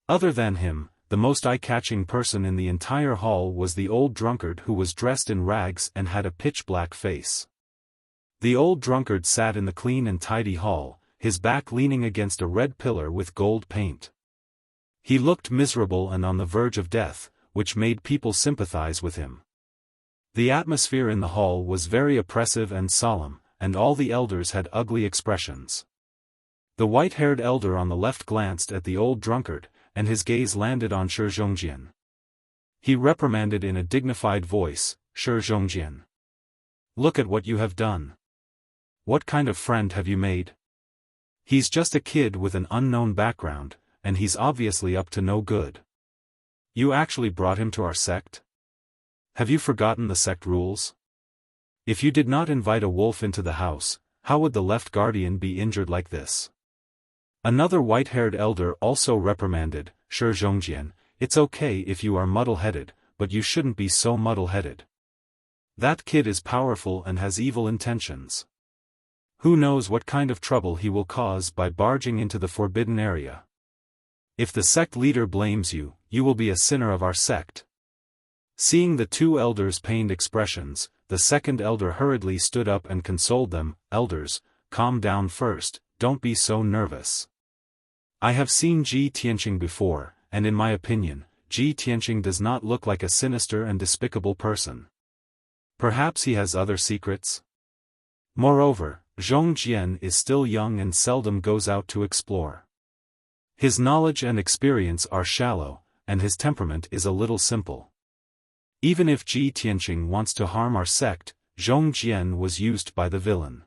Other than him, the most eye-catching person in the entire hall was the old drunkard who was dressed in rags and had a pitch-black face. The old drunkard sat in the clean and tidy hall, his back leaning against a red pillar with gold paint. He looked miserable and on the verge of death, which made people sympathize with him. The atmosphere in the hall was very oppressive and solemn, and all the elders had ugly expressions. The white-haired elder on the left glanced at the old drunkard, and his gaze landed on Shi Zhongjian. He reprimanded in a dignified voice, "Shi Zhongjian. Look at what you have done. What kind of friend have you made? He's just a kid with an unknown background, and he's obviously up to no good. You actually brought him to our sect? Have you forgotten the sect rules? If you did not invite a wolf into the house, how would the left guardian be injured like this?" Another white-haired elder also reprimanded, "Shi Zhongjian, it's okay if you are muddle-headed, but you shouldn't be so muddle-headed. That kid is powerful and has evil intentions. Who knows what kind of trouble he will cause by barging into the forbidden area. If the sect leader blames you, you will be a sinner of our sect." Seeing the two elders' pained expressions, the second elder hurriedly stood up and consoled them, "Elders, calm down first, don't be so nervous. I have seen Ji Tianqing before, and in my opinion, Ji Tianqing does not look like a sinister and despicable person. Perhaps he has other secrets? Moreover, Zhongjian is still young and seldom goes out to explore. His knowledge and experience are shallow, and his temperament is a little simple. Even if Ji Tianqing wants to harm our sect, Zhongjian was used by the villain.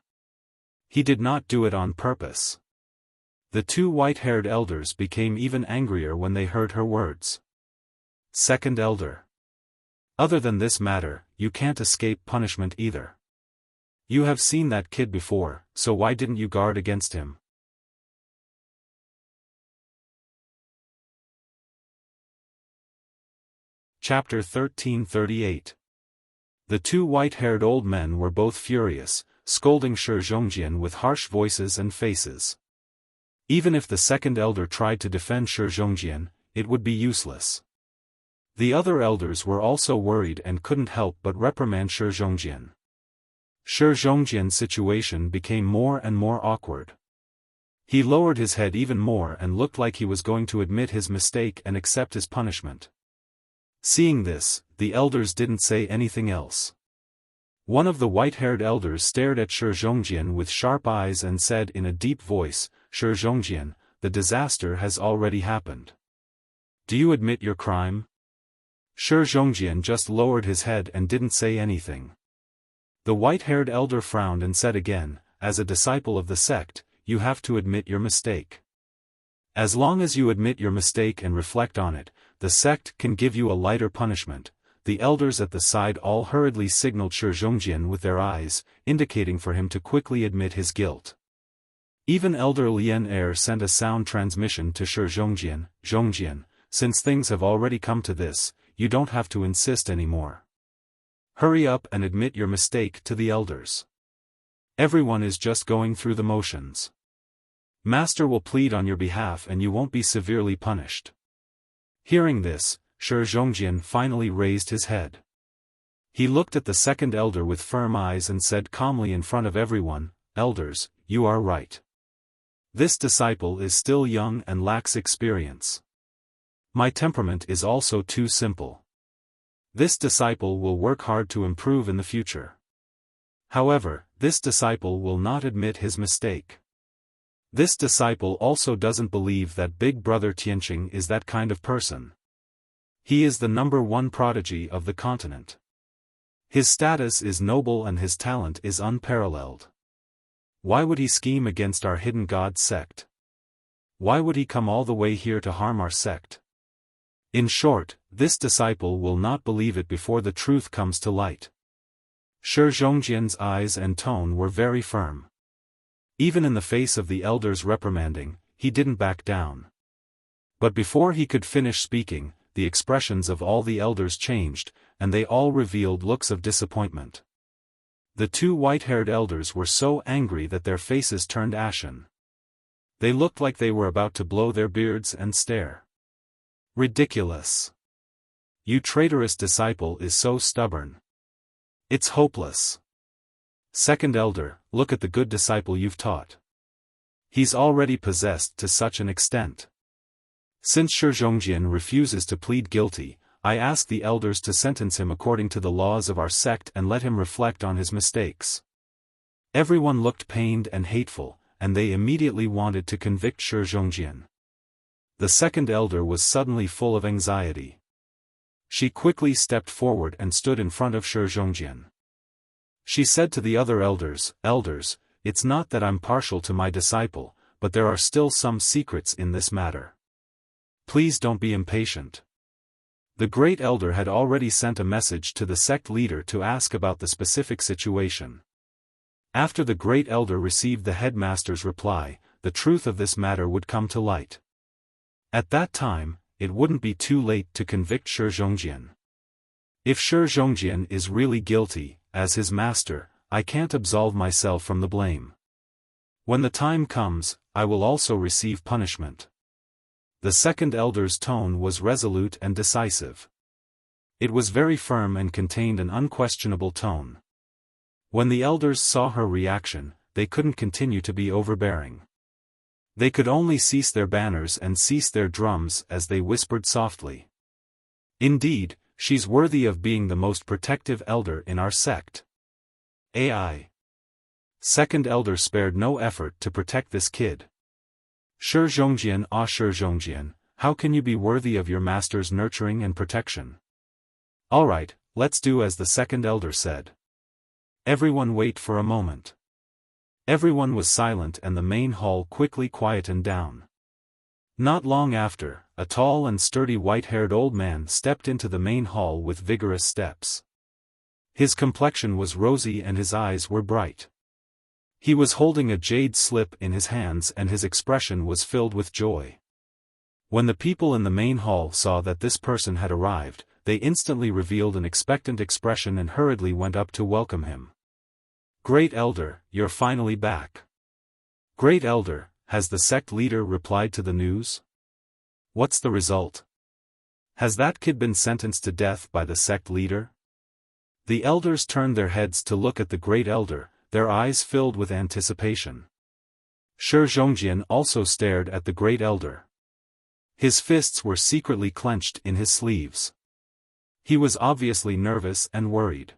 He did not do it on purpose." The two white-haired elders became even angrier when they heard her words. Second elder. Other than this matter, you can't escape punishment either. You have seen that kid before, so why didn't you guard against him? Chapter 1338. The two white-haired old men were both furious, scolding Shi Zhongjian with harsh voices and faces. Even if the second elder tried to defend Shi Zhongjian, it would be useless. The other elders were also worried and couldn't help but reprimand Shi Zhongjian. Shi Zhongjian's situation became more and more awkward. He lowered his head even more and looked like he was going to admit his mistake and accept his punishment. Seeing this, the elders didn't say anything else. One of the white-haired elders stared at Shi Zhongjian with sharp eyes and said in a deep voice, "Shi Zhongjian, the disaster has already happened. Do you admit your crime?" Shi Zhongjian just lowered his head and didn't say anything. The white-haired elder frowned and said again, "As a disciple of the sect, you have to admit your mistake. As long as you admit your mistake and reflect on it, the sect can give you a lighter punishment." The elders at the side all hurriedly signaled Shi Zhongjian with their eyes, indicating for him to quickly admit his guilt. Even Elder Lian Er sent a sound transmission to Shi Zhongjian, "Zhongjian, since things have already come to this, you don't have to insist anymore. Hurry up and admit your mistake to the elders. Everyone is just going through the motions. Master will plead on your behalf and you won't be severely punished." Hearing this, Shi Zhongjian finally raised his head. He looked at the second elder with firm eyes and said calmly in front of everyone, "Elders, you are right. This disciple is still young and lacks experience. My temperament is also too simple. This disciple will work hard to improve in the future. However, this disciple will not admit his mistake. This disciple also doesn't believe that Big Brother Tianqing is that kind of person. He is the #1 prodigy of the continent. His status is noble and his talent is unparalleled. Why would he scheme against our hidden god sect? Why would he come all the way here to harm our sect? In short, this disciple will not believe it before the truth comes to light." Shi Zhongjian's eyes and tone were very firm. Even in the face of the elders reprimanding, he didn't back down. But before he could finish speaking, the expressions of all the elders changed, and they all revealed looks of disappointment. The two white-haired elders were so angry that their faces turned ashen. They looked like they were about to blow their beards and stare. "Ridiculous. You traitorous disciple is so stubborn. It's hopeless. Second elder, look at the good disciple you've taught. He's already possessed to such an extent. Since Shi Zhongjian refuses to plead guilty, I ask the elders to sentence him according to the laws of our sect and let him reflect on his mistakes." Everyone looked pained and hateful, and they immediately wanted to convict Shi Zhongjian. The second elder was suddenly full of anxiety. She quickly stepped forward and stood in front of Shi Zhongjian. She said to the other elders, "Elders, it's not that I'm partial to my disciple, but there are still some secrets in this matter. Please don't be impatient." The great elder had already sent a message to the sect leader to ask about the specific situation. After the great elder received the headmaster's reply, the truth of this matter would come to light. At that time, it wouldn't be too late to convict Shi Zhongjian. If Shi Zhongjian is really guilty, as his master, I can't absolve myself from the blame. When the time comes, I will also receive punishment. The second elder's tone was resolute and decisive. It was very firm and contained an unquestionable tone. When the elders saw her reaction, they couldn't continue to be overbearing. They could only cease their banners and cease their drums as they whispered softly. "Indeed, she's worthy of being the most protective elder in our sect." AI. Second elder spared no effort to protect this kid. "Shi Zhongjian, Shi Zhongjian, how can you be worthy of your master's nurturing and protection?" "Alright, let's do as the second elder said." "Everyone wait for a moment." Everyone was silent and the main hall quickly quietened down. Not long after, a tall and sturdy white-haired old man stepped into the main hall with vigorous steps. His complexion was rosy and his eyes were bright. He was holding a jade slip in his hands and his expression was filled with joy. When the people in the main hall saw that this person had arrived, they instantly revealed an expectant expression and hurriedly went up to welcome him. "Great elder, you're finally back." "Great elder, has the sect leader replied to the news? What's the result? Has that kid been sentenced to death by the sect leader?" The elders turned their heads to look at the great elder, their eyes filled with anticipation. Shi Zhongjian also stared at the great elder. His fists were secretly clenched in his sleeves. He was obviously nervous and worried.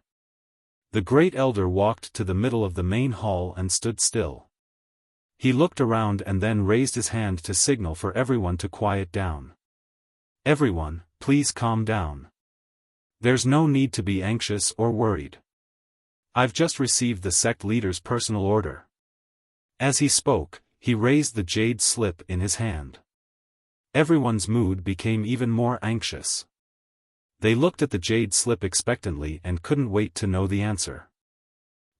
The great elder walked to the middle of the main hall and stood still. He looked around and then raised his hand to signal for everyone to quiet down. "Everyone, please calm down. There's no need to be anxious or worried. I've just received the sect leader's personal order." As he spoke, he raised the jade slip in his hand. Everyone's mood became even more anxious. They looked at the jade slip expectantly and couldn't wait to know the answer.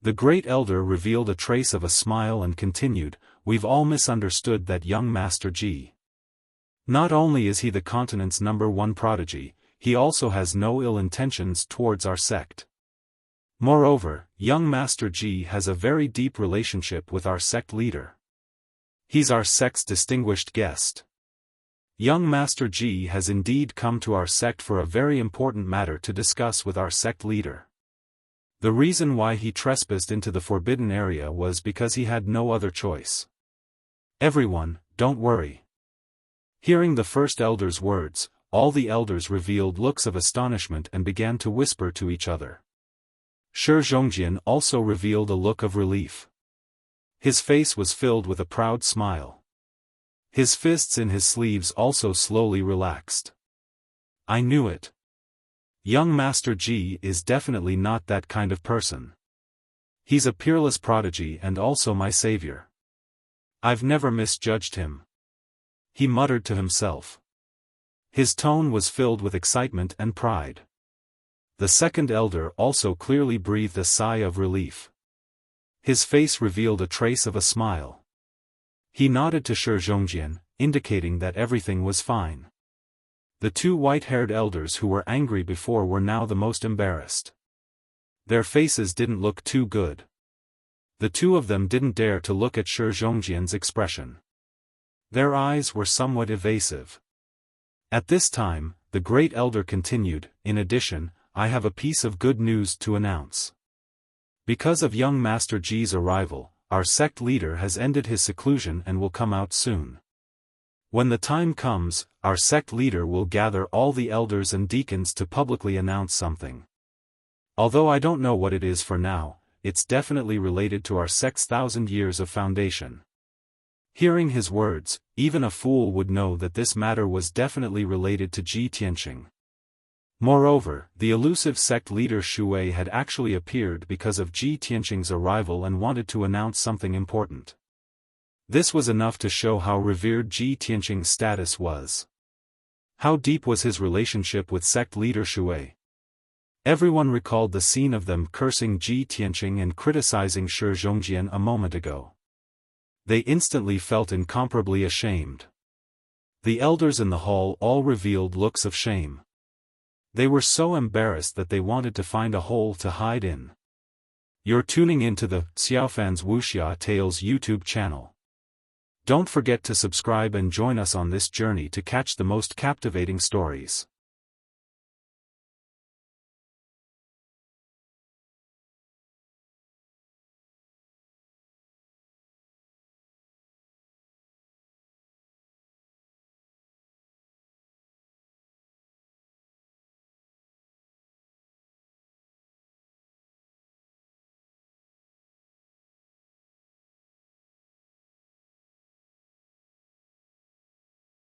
The great elder revealed a trace of a smile and continued, "We've all misunderstood that young Master Ji. Not only is he the continent's #1 prodigy, he also has no ill intentions towards our sect. Moreover, young Master Ji has a very deep relationship with our sect leader. He's our sect's distinguished guest. Young Master Ji has indeed come to our sect for a very important matter to discuss with our sect leader. The reason why he trespassed into the forbidden area was because he had no other choice. Everyone, don't worry." Hearing the first elder's words, all the elders revealed looks of astonishment and began to whisper to each other. Shi Zhongjian also revealed a look of relief. His face was filled with a proud smile. His fists in his sleeves also slowly relaxed. "I knew it. Young Master Ji is definitely not that kind of person. He's a peerless prodigy and also my savior. I've never misjudged him," he muttered to himself. His tone was filled with excitement and pride. The second elder also clearly breathed a sigh of relief. His face revealed a trace of a smile. He nodded to Shi Zhongjian, indicating that everything was fine. The two white-haired elders who were angry before were now the most embarrassed. Their faces didn't look too good. The two of them didn't dare to look at Shi Zhongjian's expression. Their eyes were somewhat evasive. At this time, the great elder continued, "In addition, I have a piece of good news to announce. Because of young Master Ji's arrival, our sect leader has ended his seclusion and will come out soon. When the time comes, our sect leader will gather all the elders and deacons to publicly announce something. Although I don't know what it is for now, it's definitely related to our sect's 1,000 years of foundation. Hearing his words, even a fool would know that this matter was definitely related to Ji Tianqing. Moreover, the elusive sect leader Shui had actually appeared because of Ji Tianqing's arrival and wanted to announce something important. This was enough to show how revered Ji Tianqing's status was. How deep was his relationship with sect leader Shui? Everyone recalled the scene of them cursing Ji Tianqing and criticizing Shi Zhongjian a moment ago. They instantly felt incomparably ashamed. The elders in the hall all revealed looks of shame. They were so embarrassed that they wanted to find a hole to hide in. You're tuning into the Xiaofan's Wuxia Tales YouTube channel. Don't forget to subscribe and join us on this journey to catch the most captivating stories.